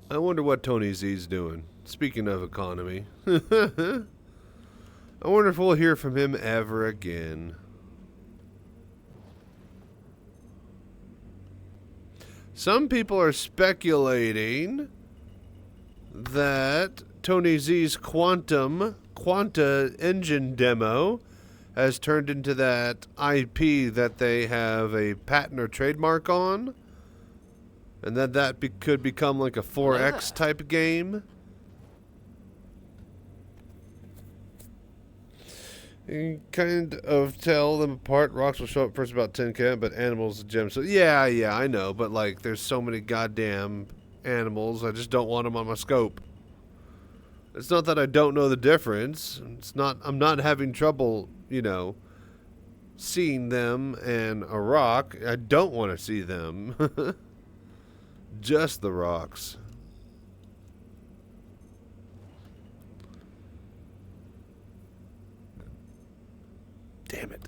I wonder what Tony Z's doing. Speaking of economy. I wonder if we'll hear from him ever again. Some people are speculating that Tony Z's Quanta engine demo has turned into that IP that they have a patent or trademark on, and that could become like a 4X type game. You kind of tell them apart. Rocks will show up first about 10k, but animals gems. So yeah, I know, but like there's so many goddamn animals, I just don't want them on my scope. It's not that I don't know the difference. I'm not having trouble, you know, seeing them and a rock. I don't want to see them. Just the rocks. Damn it.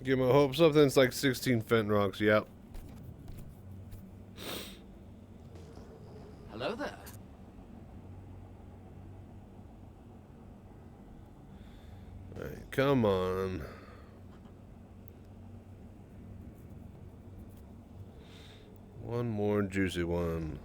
Give my hopes up, then it's like 16 Fenton rocks, yep. Hello there. Alright, come on. One more juicy one.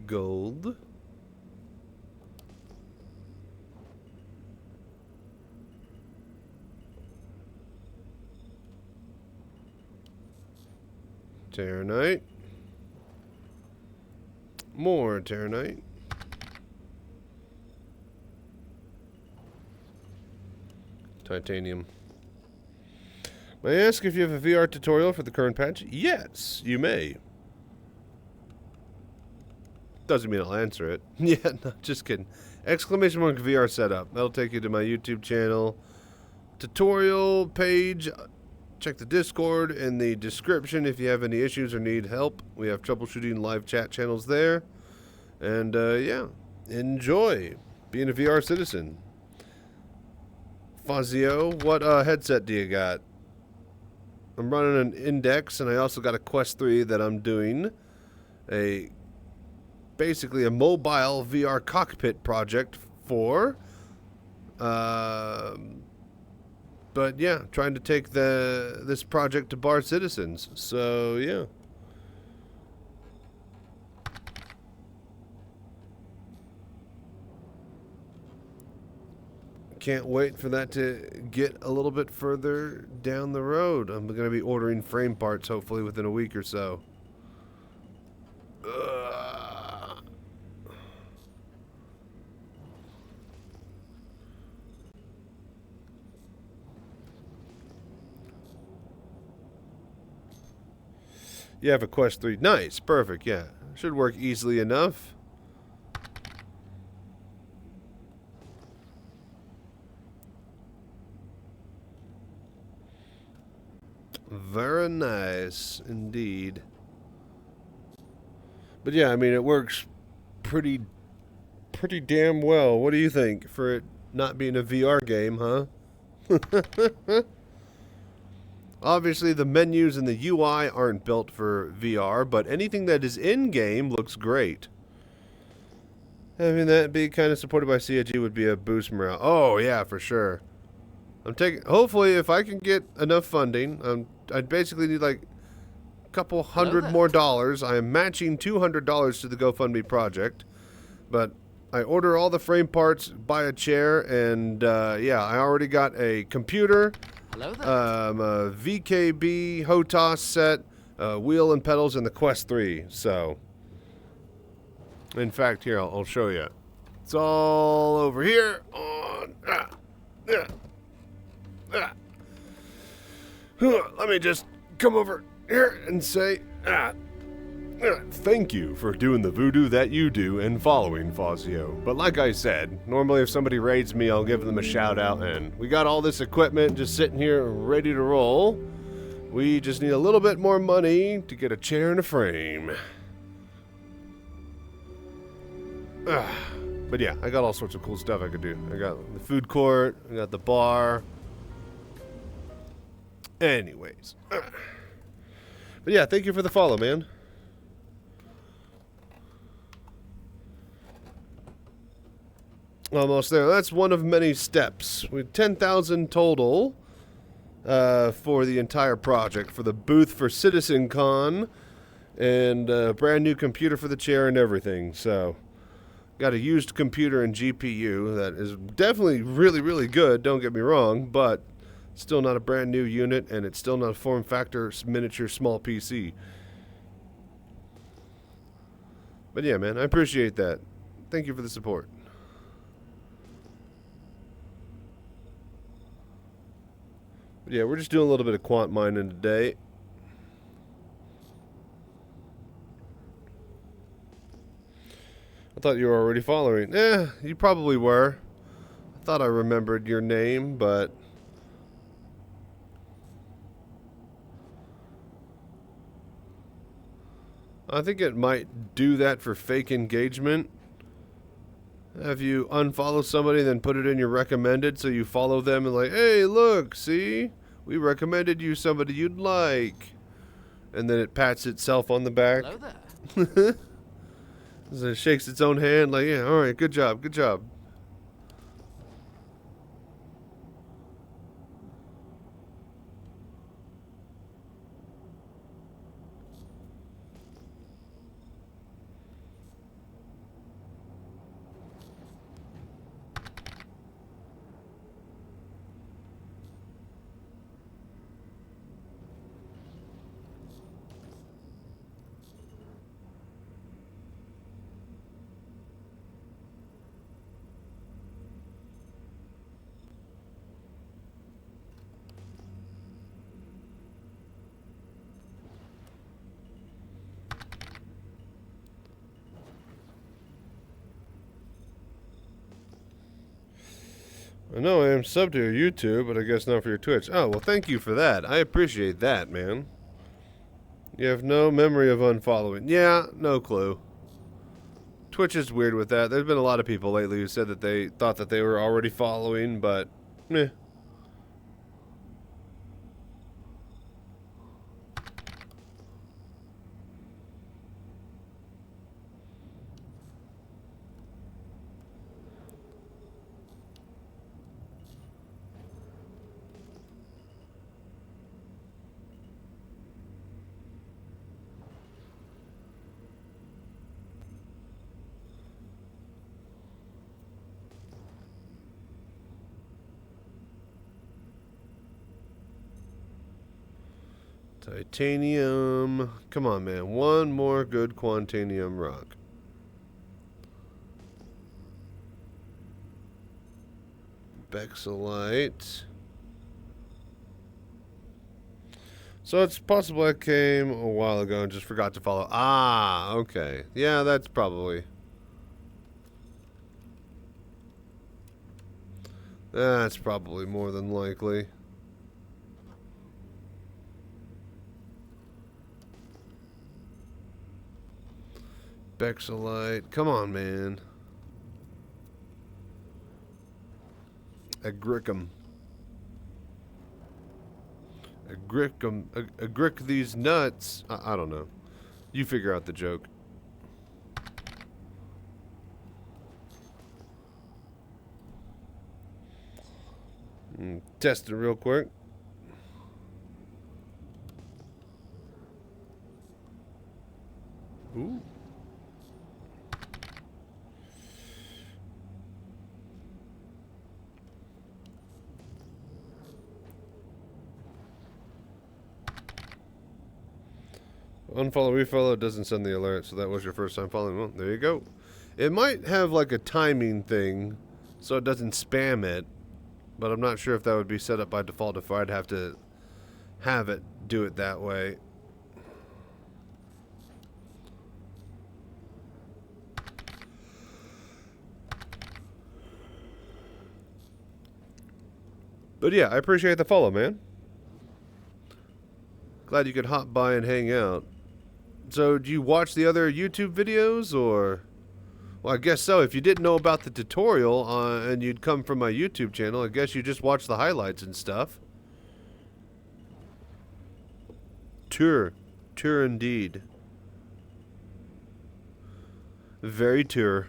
Gold. Terranite. More Terranite. Titanium. May I ask if you have a VR tutorial for the current patch? Yes, you may. Doesn't mean I'll answer it. Yeah, no, just kidding. Exclamation mark VR setup. That'll take you to my YouTube channel. Tutorial page. Check the Discord in the description if you have any issues or need help. We have troubleshooting live chat channels there. And, yeah. Enjoy being a VR citizen. Fazio, what headset do you got? I'm running an Index, and I also got a Quest 3 that I'm doing. Basically a mobile VR cockpit project for. But yeah, trying to take this project to bar citizens. So yeah. can't wait for that to get a little bit further down the road. I'm going to be ordering frame parts hopefully within a week or so. You have a Quest 3. Nice. Perfect. Yeah. Should work easily enough. Very nice indeed. But yeah, I mean, it works pretty damn well. What do you think for it not being a VR game, huh? Obviously, the menus and the UI aren't built for VR, but anything that is in-game looks great. Having that be kind of supported by CIG would be a boost morale. Oh, yeah, for sure. Hopefully, if I can get enough funding, I'd basically need like a couple hundred more dollars. I am matching $200 to the GoFundMe project. But I order all the frame parts, buy a chair, and yeah, I already got a computer. Hello there. A VKB HOTAS set, wheel and pedals, and the Quest 3. So, in fact, here, I'll show you. It's all over here on... Let me just come over here and say, thank you for doing the voodoo that you do and following Fazio. But like I said, normally if somebody raids me, I'll give them a shout out, and we got all this equipment just sitting here ready to roll. We just need a little bit more money to get a chair and a frame. But yeah, I got all sorts of cool stuff I could do. I got the food court, I got the bar. Anyways. But yeah, thank you for the follow, man. Almost there. That's one of many steps. We have 10,000 total for the entire project, for the booth for Citizencon, and a brand new computer for the chair and everything. So, got a used computer and GPU that is definitely really, really good, don't get me wrong, but still not a brand new unit, and it's still not a form factor miniature small PC. But yeah, man, I appreciate that. Thank you for the support. But yeah, we're just doing a little bit of quant mining today. I thought you were already following. You probably were. I thought I remembered your name, but... I think it might do that for fake engagement. Have you unfollow somebody, then put it in your recommended, so you follow them and like, hey, look, see? We recommended you somebody you'd like. And then it pats itself on the back. Hello there. So it shakes its own hand like, yeah, all right, good job, good job. I know I am subbed to your YouTube, but I guess not for your Twitch. Oh, well, thank you for that. I appreciate that, man. You have no memory of unfollowing. Yeah, no clue. Twitch is weird with that. There's been a lot of people lately who said that they thought that they were already following, but meh. Titanium. Come on, man. One more good quantanium rock. Bexolite. So it's possible I came a while ago and just forgot to follow. Ah, okay. Yeah, that's probably... That's probably more than likely. Bexolite. Come on, man. Agricum. Agric these nuts. I don't know. You figure out the joke. Test it real quick. Ooh. Unfollow, refollow, it doesn't send the alert, so that was your first time following. Well, there you go. It might have like a timing thing, so it doesn't spam it, but I'm not sure if that would be set up by default if I'd have to have it do it that way. But yeah, I appreciate the follow, man. Glad you could hop by and hang out. So, do you watch the other YouTube videos, or... Well, I guess so. If you didn't know about the tutorial, and you'd come from my YouTube channel, I guess you just watch the highlights and stuff. Tour indeed. Very tour.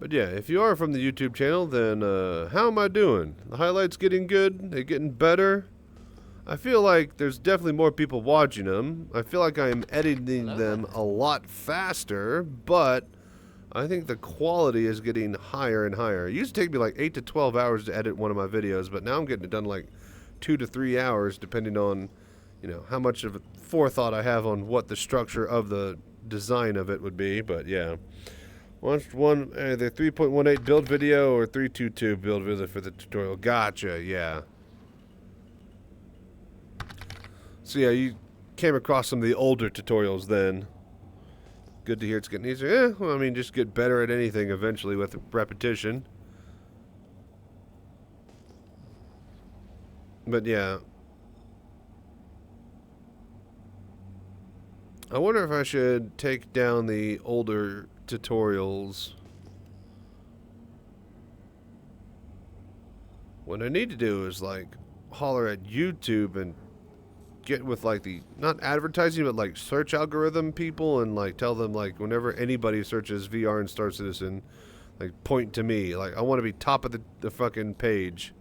But yeah, if you are from the YouTube channel, then how am I doing? The highlights getting good? They getting better? I feel like there's definitely more people watching them. I feel like I am editing them a lot faster, but I think the quality is getting higher and higher. It used to take me like 8 to 12 hours to edit one of my videos, but now I'm getting it done like 2 to 3 hours, depending on, you know, how much of a forethought I have on what the structure of the design of it would be. But yeah. Watched one, either 3.18 build video or 3.22 build video for the tutorial. Gotcha, yeah. So yeah, you came across some of the older tutorials then. Good to hear it's getting easier. Yeah, well, I mean, just get better at anything eventually with repetition. But yeah. I wonder if I should take down the older tutorials. What I need to do is like holler at YouTube and get with like the, not advertising, but like search algorithm people, and like tell them like whenever anybody searches VR and Star Citizen, like point to me. Like I want to be top of the fucking page.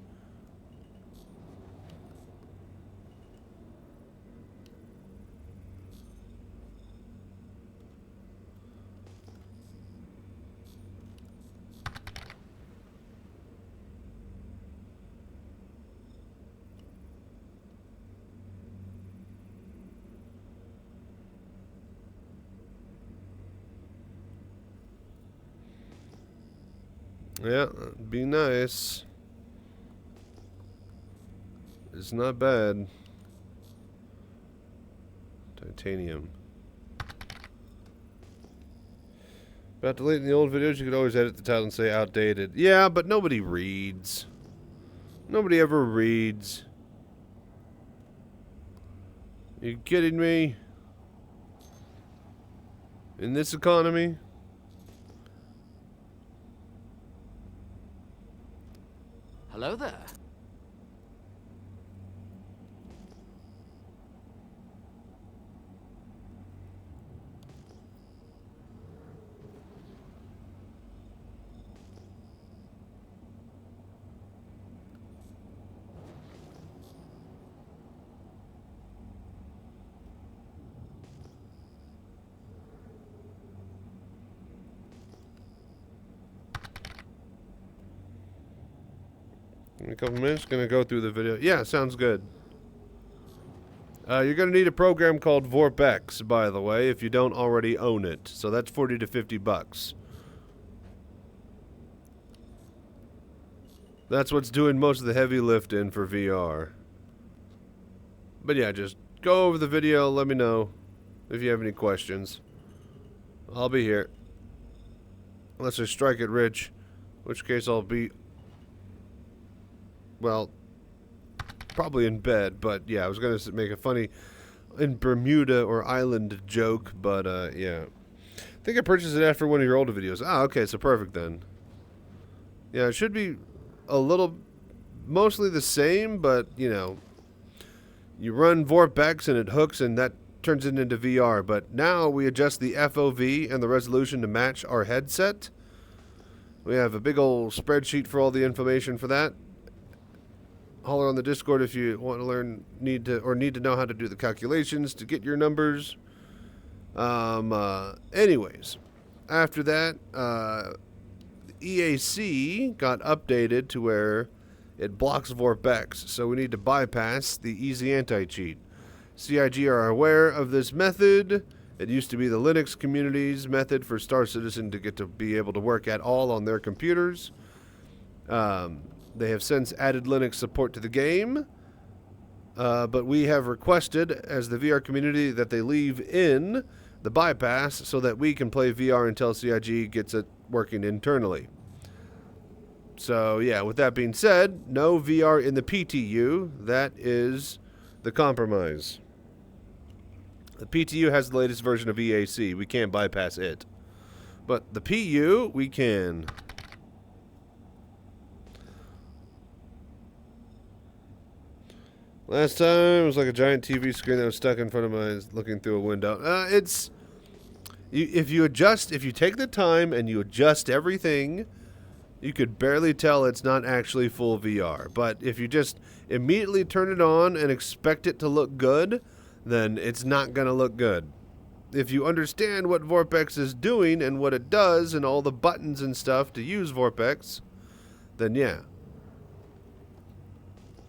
Yeah, be nice. It's not bad. Titanium. About deleting the old videos, you could always edit the title and say outdated. Yeah, but nobody reads. Nobody ever reads. You kidding me? In this economy? Hello there. Give me a couple minutes. Gonna go through the video. Yeah, sounds good. You're gonna need a program called VorpX, by the way, if you don't already own it. So that's 40 to 50 bucks. That's what's doing most of the heavy lifting for VR. But yeah, just go over the video. Let me know if you have any questions. I'll be here. Unless I strike it rich. In which case I'll be... well, probably in bed. But yeah, I was going to make a funny in Bermuda or island joke. But yeah. I think I purchased it after one of your older videos. Ah, okay, so perfect then. Yeah, it should be a little... mostly the same, but, you know... you run VorpX and it hooks and that turns it into VR. But now we adjust the FOV and the resolution to match our headset. We have a big old spreadsheet for all the information for that. Holler on the Discord if you want to learn, need to know how to do the calculations to get your numbers. Anyways, after that, the EAC got updated to where it blocks VorpX, so we need to bypass the easy anti-cheat. CIG are aware of this method. It used to be the Linux community's method for Star Citizen to get to be able to work at all on their computers. They have since added Linux support to the game, but we have requested, as the VR community, that they leave in the bypass so that we can play VR until CIG gets it working internally. So, yeah, with that being said, no VR in the PTU. That is the compromise. The PTU has the latest version of EAC. We can't bypass it. But the PU, we can. Last time, it was like a giant TV screen that was stuck in front of my eyes looking through a window. If you take the time and you adjust everything... you could barely tell it's not actually full VR. But if you just immediately turn it on and expect it to look good, then it's not going to look good. If you understand what VorpX is doing and what it does and all the buttons and stuff to use VorpX, then yeah.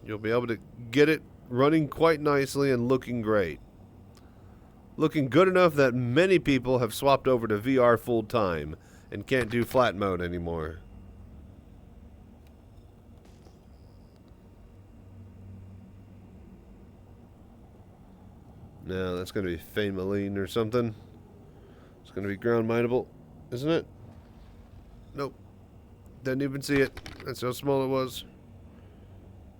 You'll be able to get it running quite nicely and looking great. Looking good enough that many people have swapped over to VR full time and can't do flat mode anymore. No, that's going to be Famaline or something. It's going to be ground mineable, isn't it? Nope. Didn't even see it. That's how small it was.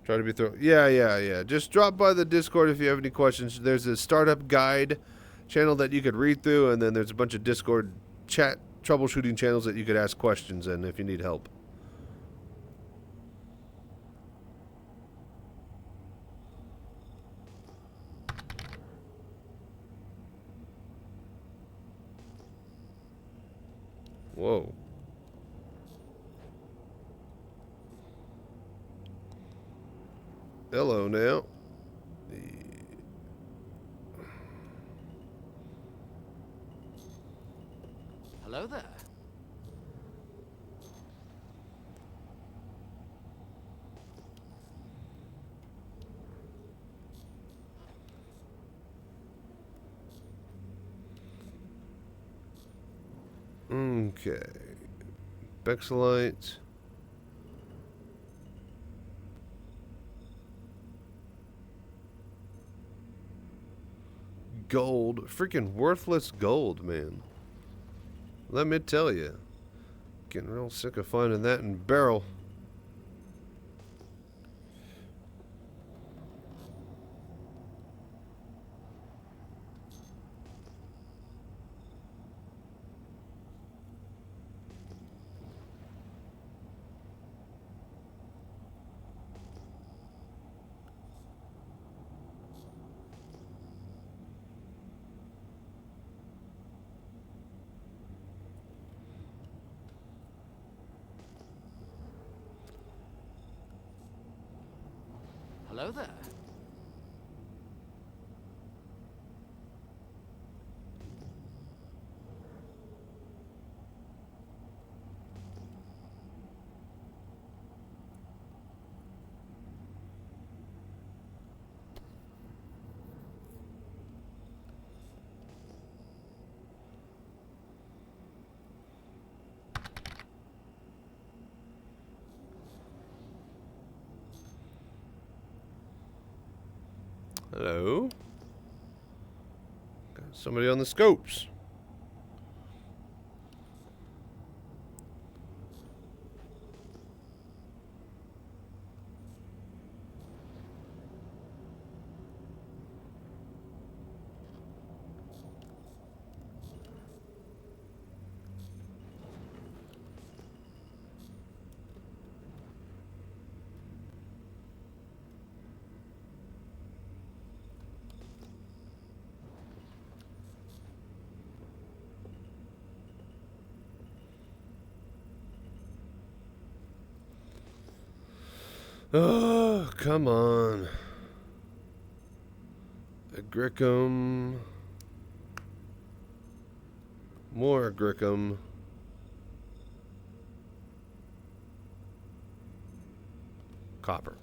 Try to be thorough. Yeah. Just drop by the Discord if you have any questions. There's a startup guide channel that you could read through, and then there's a bunch of Discord chat troubleshooting channels that you could ask questions in if you need help. Whoa. Hello now. Hello there. Okay. Bexelite. Gold. Freaking worthless gold, man. Let me tell you. Getting real sick of finding that in barrel. Hello there. Hello. Got somebody on the scopes. Oh, come on. Agricum. More Agricum. Copper.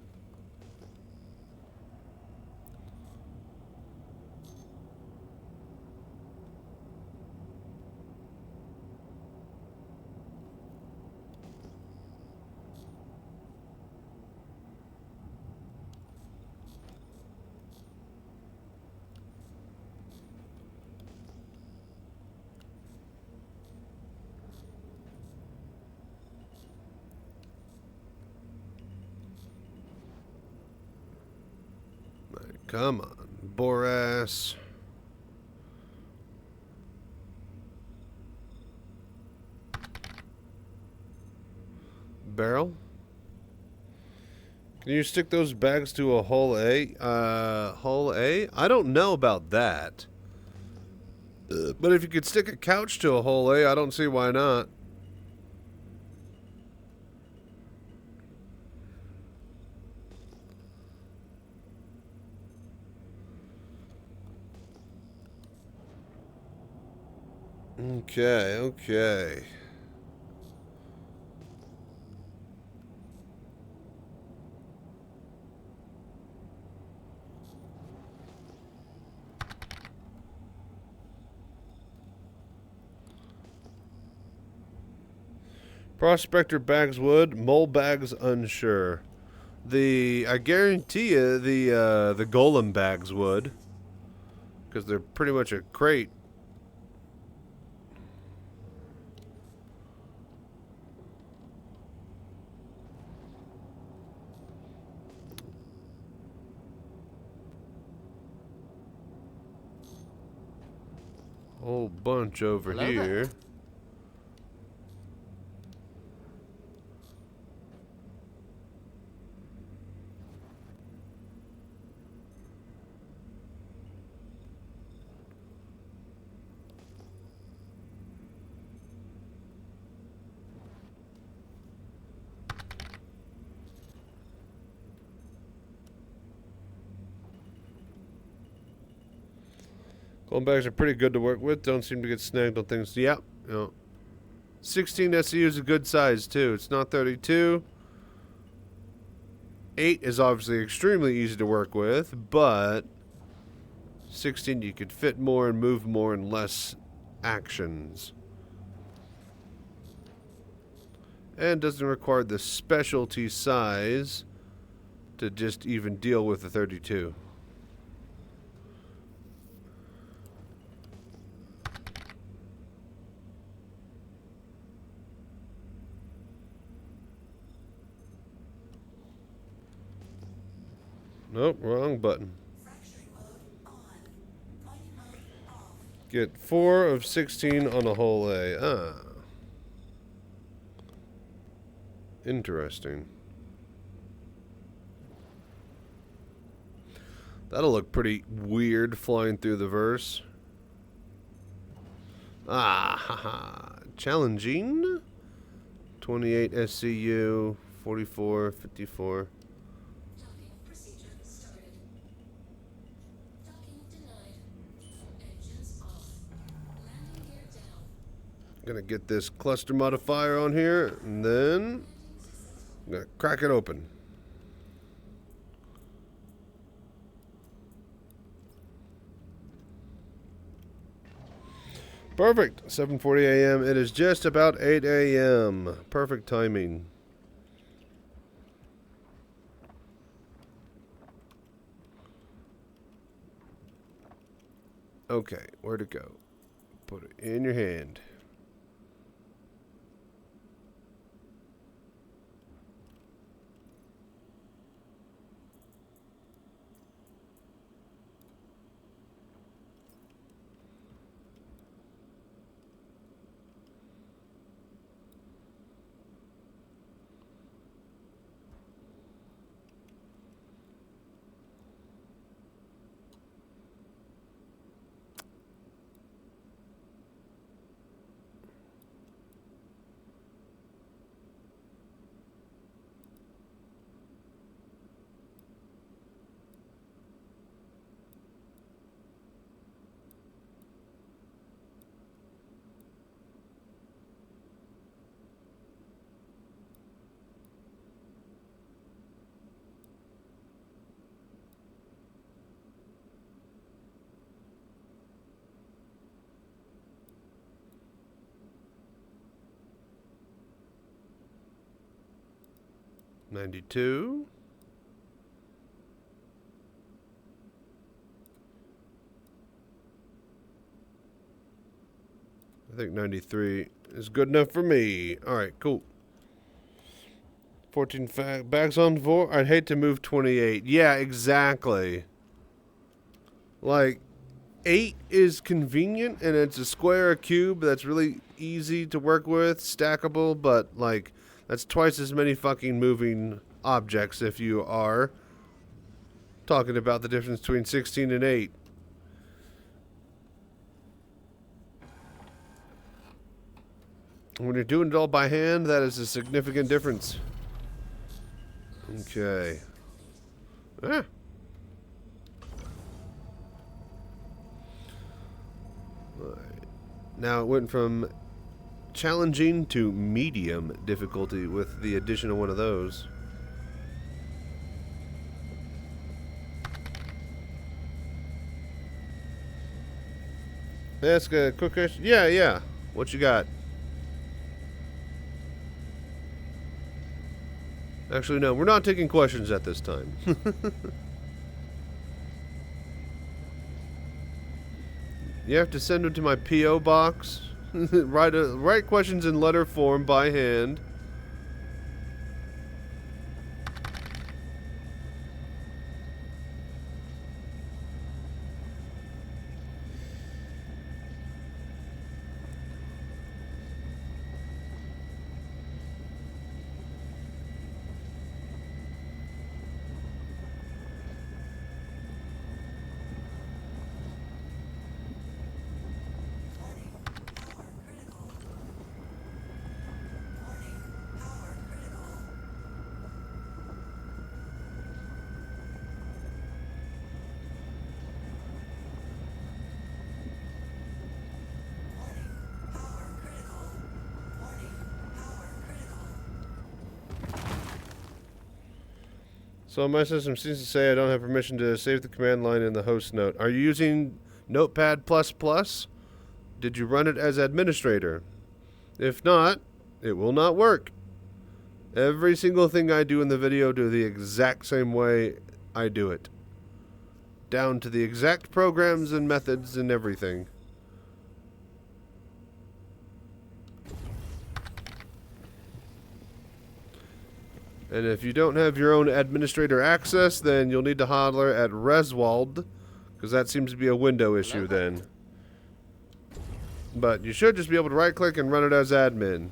Come on, Boras. Barrel. Can you stick those bags to a hull A? Hull A? I don't know about that. But if you could stick a couch to a hull A, I don't see why not. Okay, okay. Prospector bags wood, mole bags unsure. I guarantee you the golem bags would, because they're pretty much a crate. Whole bunch over Hello here. there. Golem bags are pretty good to work with. Don't seem to get snagged on things. Yep. Yeah. 16 SCU is a good size too. It's not 32. 8 is obviously extremely easy to work with, but 16 you could fit more and move more in less actions. And doesn't require the specialty size to just even deal with the 32. Nope, wrong button. Get 4 of 16 on a whole A. Ah. Interesting. That'll look pretty weird flying through the verse. Ah, haha. Challenging. 28 SCU, 44, 54. Gonna get this cluster modifier on here, and then I'm gonna crack it open. Perfect. 7:40 a.m. It is just about 8 a.m. Perfect timing. Okay, where'd it go? Put it in your hand. $92. I think 93 is good enough for me. All right, cool. 14 bags on 4. I'd hate to move 28. Yeah, exactly. Like, 8 is convenient, and it's a square, a cube that's really easy to work with, stackable, but, like, that's twice as many fucking moving objects if you are talking about the difference between 16 and 8. When you're doing it all by hand, that is a significant difference. Okay. Ah. Right. Now it went from challenging to medium difficulty with the addition of one of those. Ask a quick question. Yeah. What you got? Actually, no, we're not taking questions at this time. You have to send them to my P.O. box. write questions in letter form by hand. So my system seems to say I don't have permission to save the command line in the host note. Are you using Notepad++? Did you run it as administrator? If not, it will not work. Every single thing I do in the video do the exact same way I do it. Down to the exact programs and methods and everything. And if you don't have your own administrator access, then you'll need to holler at Reswald, because that seems to be a window issue then. But you should just be able to right-click and run it as admin.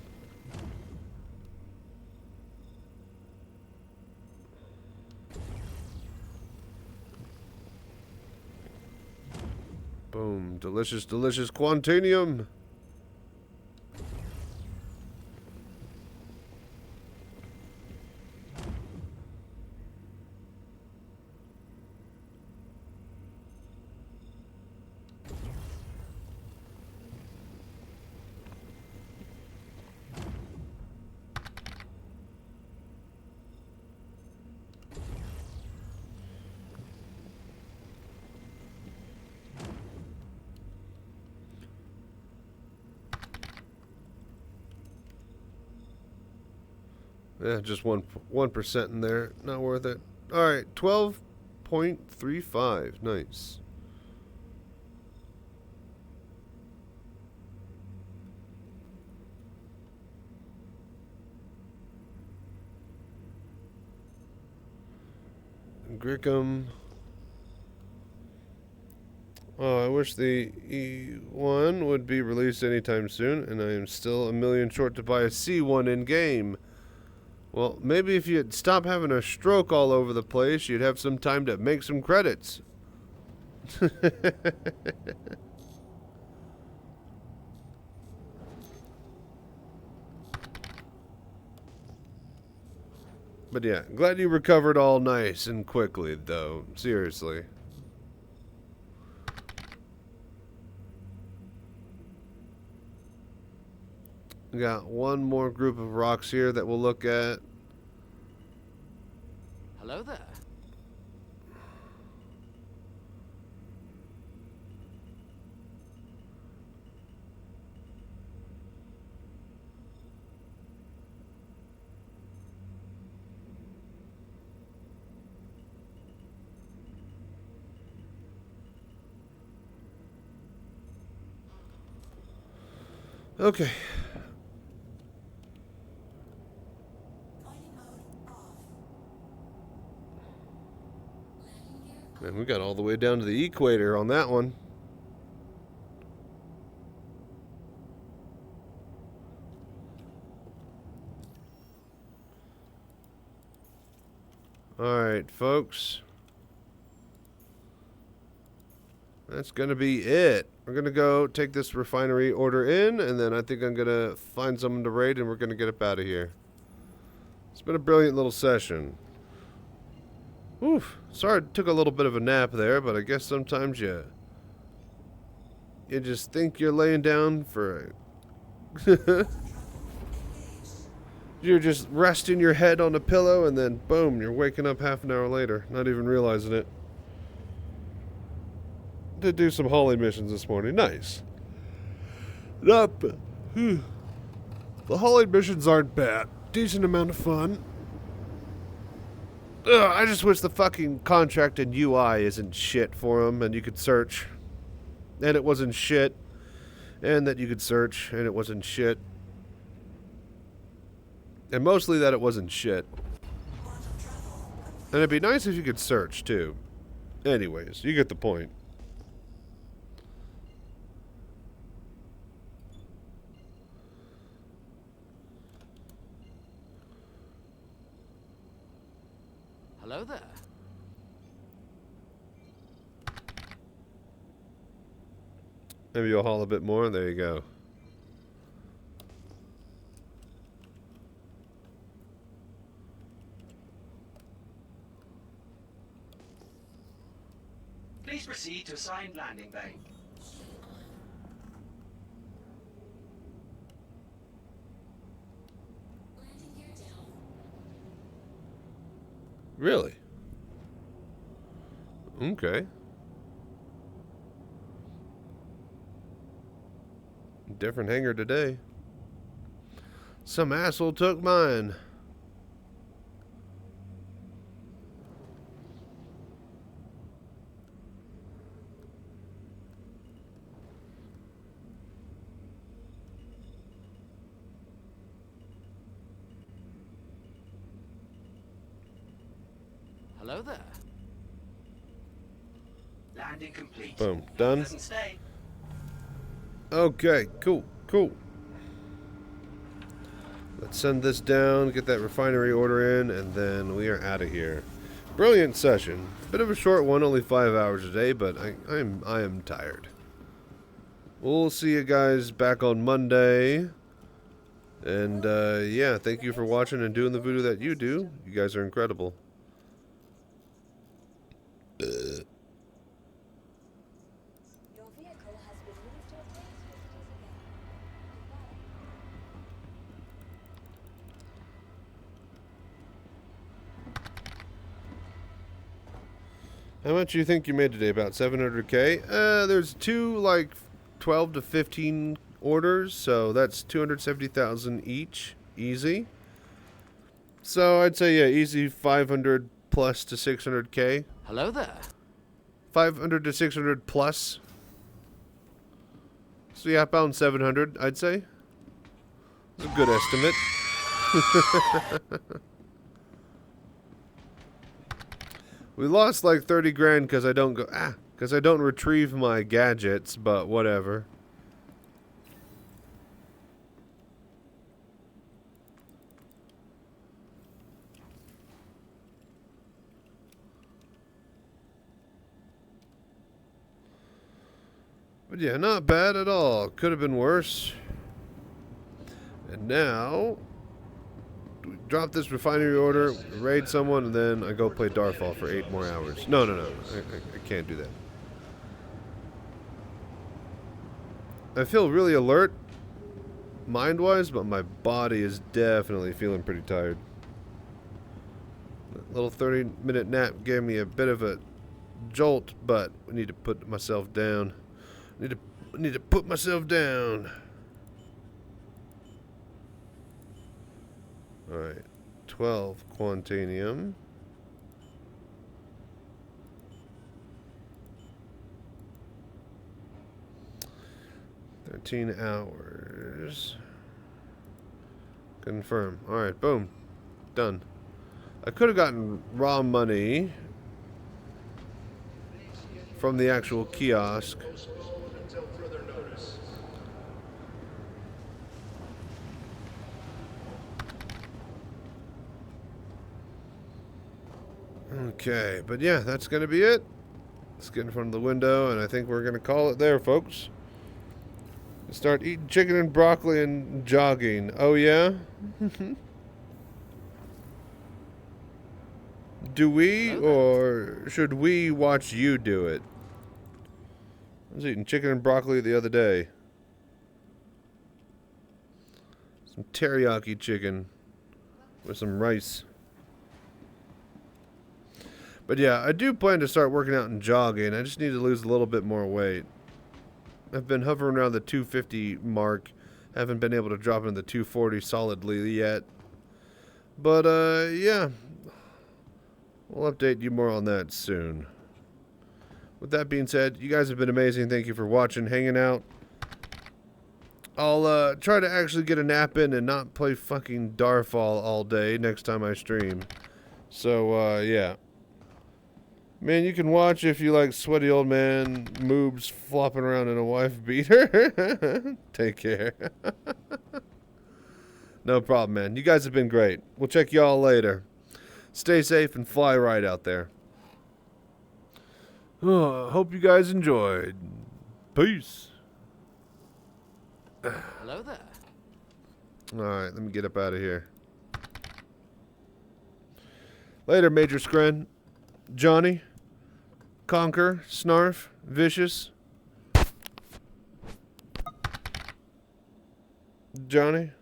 Boom. Delicious, delicious Quantanium. Yeah, just 1% in there. Not worth it. Alright, 12.35. Nice. Grickham. Oh, I wish the E1 would be released anytime soon, and I am still a million short to buy a C1 in game. Well, maybe if you'd stop having a stroke all over the place, you'd have some time to make some credits. But yeah, glad you recovered all nice and quickly, though. Seriously. We got one more group of rocks here that we'll look at. Hello there. Okay. Man, we got all the way down to the equator on that one. Alright, folks. That's going to be it. We're going to go take this refinery order in, and then I think I'm going to find someone to raid, and we're going to get up out of here. It's been a brilliant little session. Oof. Sorry I took a little bit of a nap there, but I guess sometimes you just think you're laying down for you're just resting your head on a pillow, and then boom, you're waking up half an hour later, not even realizing it. Did do some Holly missions this morning. Nice. The Holly missions aren't bad. Decent amount of fun. Ugh, I just wish the fucking contract and UI isn't shit for them, and you could search, and it wasn't shit, and that you could search, and it wasn't shit, and mostly that it wasn't shit. And it'd be nice if you could search too. Anyways, you get the point. Hello there. Maybe you'll haul a bit more. There you go. Please proceed to assigned landing bay. Really? Okay. Different hangar today. Some asshole took mine. Hello there. Landing complete. Boom. Done. Doesn't stay. Okay, cool, cool. Let's send this down, get that refinery order in, and then we are out of here. Brilliant session. Bit of a short one, only 5 hours a day, but I am tired. We'll see you guys back on Monday. And yeah, thank you for watching and doing the voodoo that you do. You guys are incredible. How much do you think you made today? About 700K? There's two, like, 12 to 15 orders, so that's 270,000 each. Easy. So I'd say, yeah, easy 500 plus to 600K. Hello there. 500 to 600 plus. So yeah, about 700, I'd say. It's a good estimate. We lost like 30 grand because I don't because I don't retrieve my gadgets, but whatever. But yeah, not bad at all. Could have been worse. And now, we drop this refinery order, raid someone, and then I go play Darfall for 8 more hours. No. I can't do that. I feel really alert, mind-wise, but my body is definitely feeling pretty tired. That little 30-minute nap gave me a bit of a jolt, but I need to put myself down. I need to put myself down. Alright, 12 Quantanium. $13 hours. Confirm. Alright, boom. Done. I could have gotten raw money from the actual kiosk. Okay, but yeah, that's going to be it. Let's get in front of the window, and I think we're going to call it there, folks. Start eating chicken and broccoli and jogging. Oh, yeah? Do we, or should we watch you do it? I was eating chicken and broccoli the other day. Some teriyaki chicken with some rice. But yeah, I do plan to start working out and jogging. I just need to lose a little bit more weight. I've been hovering around the 250 mark. Haven't been able to drop into the 240 solidly yet. But yeah. We'll update you more on that soon. With that being said, you guys have been amazing. Thank you for watching, hanging out. I'll try to actually get a nap in and not play fucking Darfall all day next time I stream. So, yeah. Man, you can watch if you like sweaty old man moobs flopping around in a wife beater. Take care. No problem, man. You guys have been great. We'll check y'all later. Stay safe and fly right out there. Hope you guys enjoyed. Peace. Hello there. Alright, let me get up out of here. Later, Major Scren. Johnny. Conquer. Snarf. Vicious. Johnny.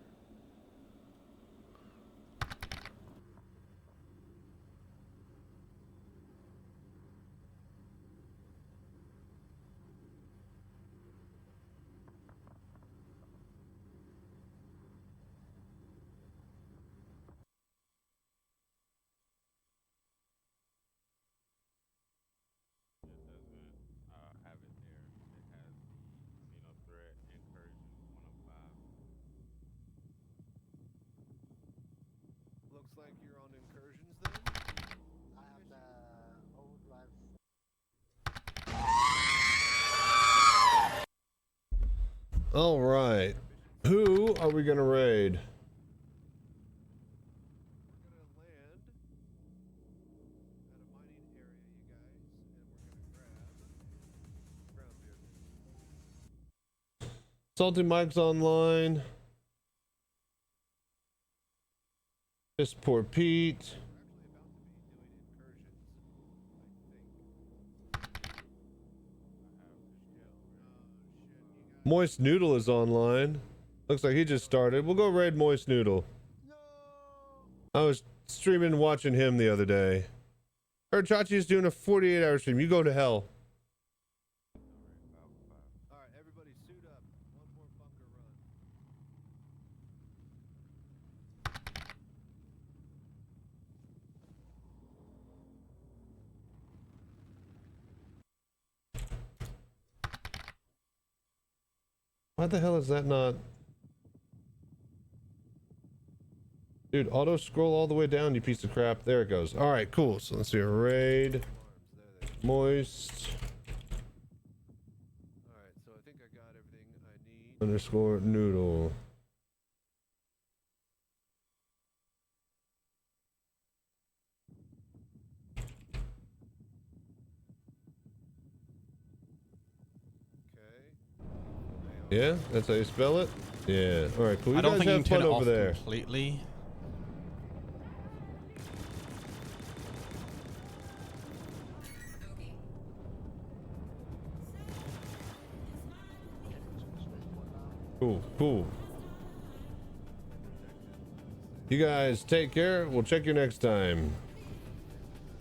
Looks like you're on incursions then? I have the overdrive. All right. Who are we going to raid? Salty Mike's online. Just poor Pete. Moist Noodle is online. Looks like he just started. We'll go raid Moist Noodle. I was streaming and watching him the other day. Heard Chachi is doing a 48-hour stream. You go to hell. Alright, everybody suit up. One more bunker run. Why the hell is that not? Dude, auto scroll all the way down, you piece of crap. There it goes. All right, cool. So let's see. Raid. Moist. All right, so I think I got everything I need. Underscore noodle. Yeah, that's how you spell it. Yeah. All right, cool. You I don't guys think you have can turn fun it over off there. completely. Cool, cool. You guys take care. We'll check you next time.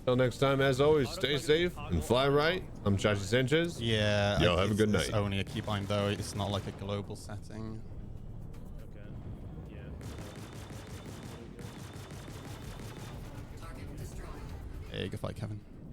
Till next time, as always, stay safe and fly right. I'm Chachi Sanchez. Yeah. Yo, have a good It's night. only a keybind though. It's not like a global setting. Okay. Yeah. Hey, good fight, Kevin.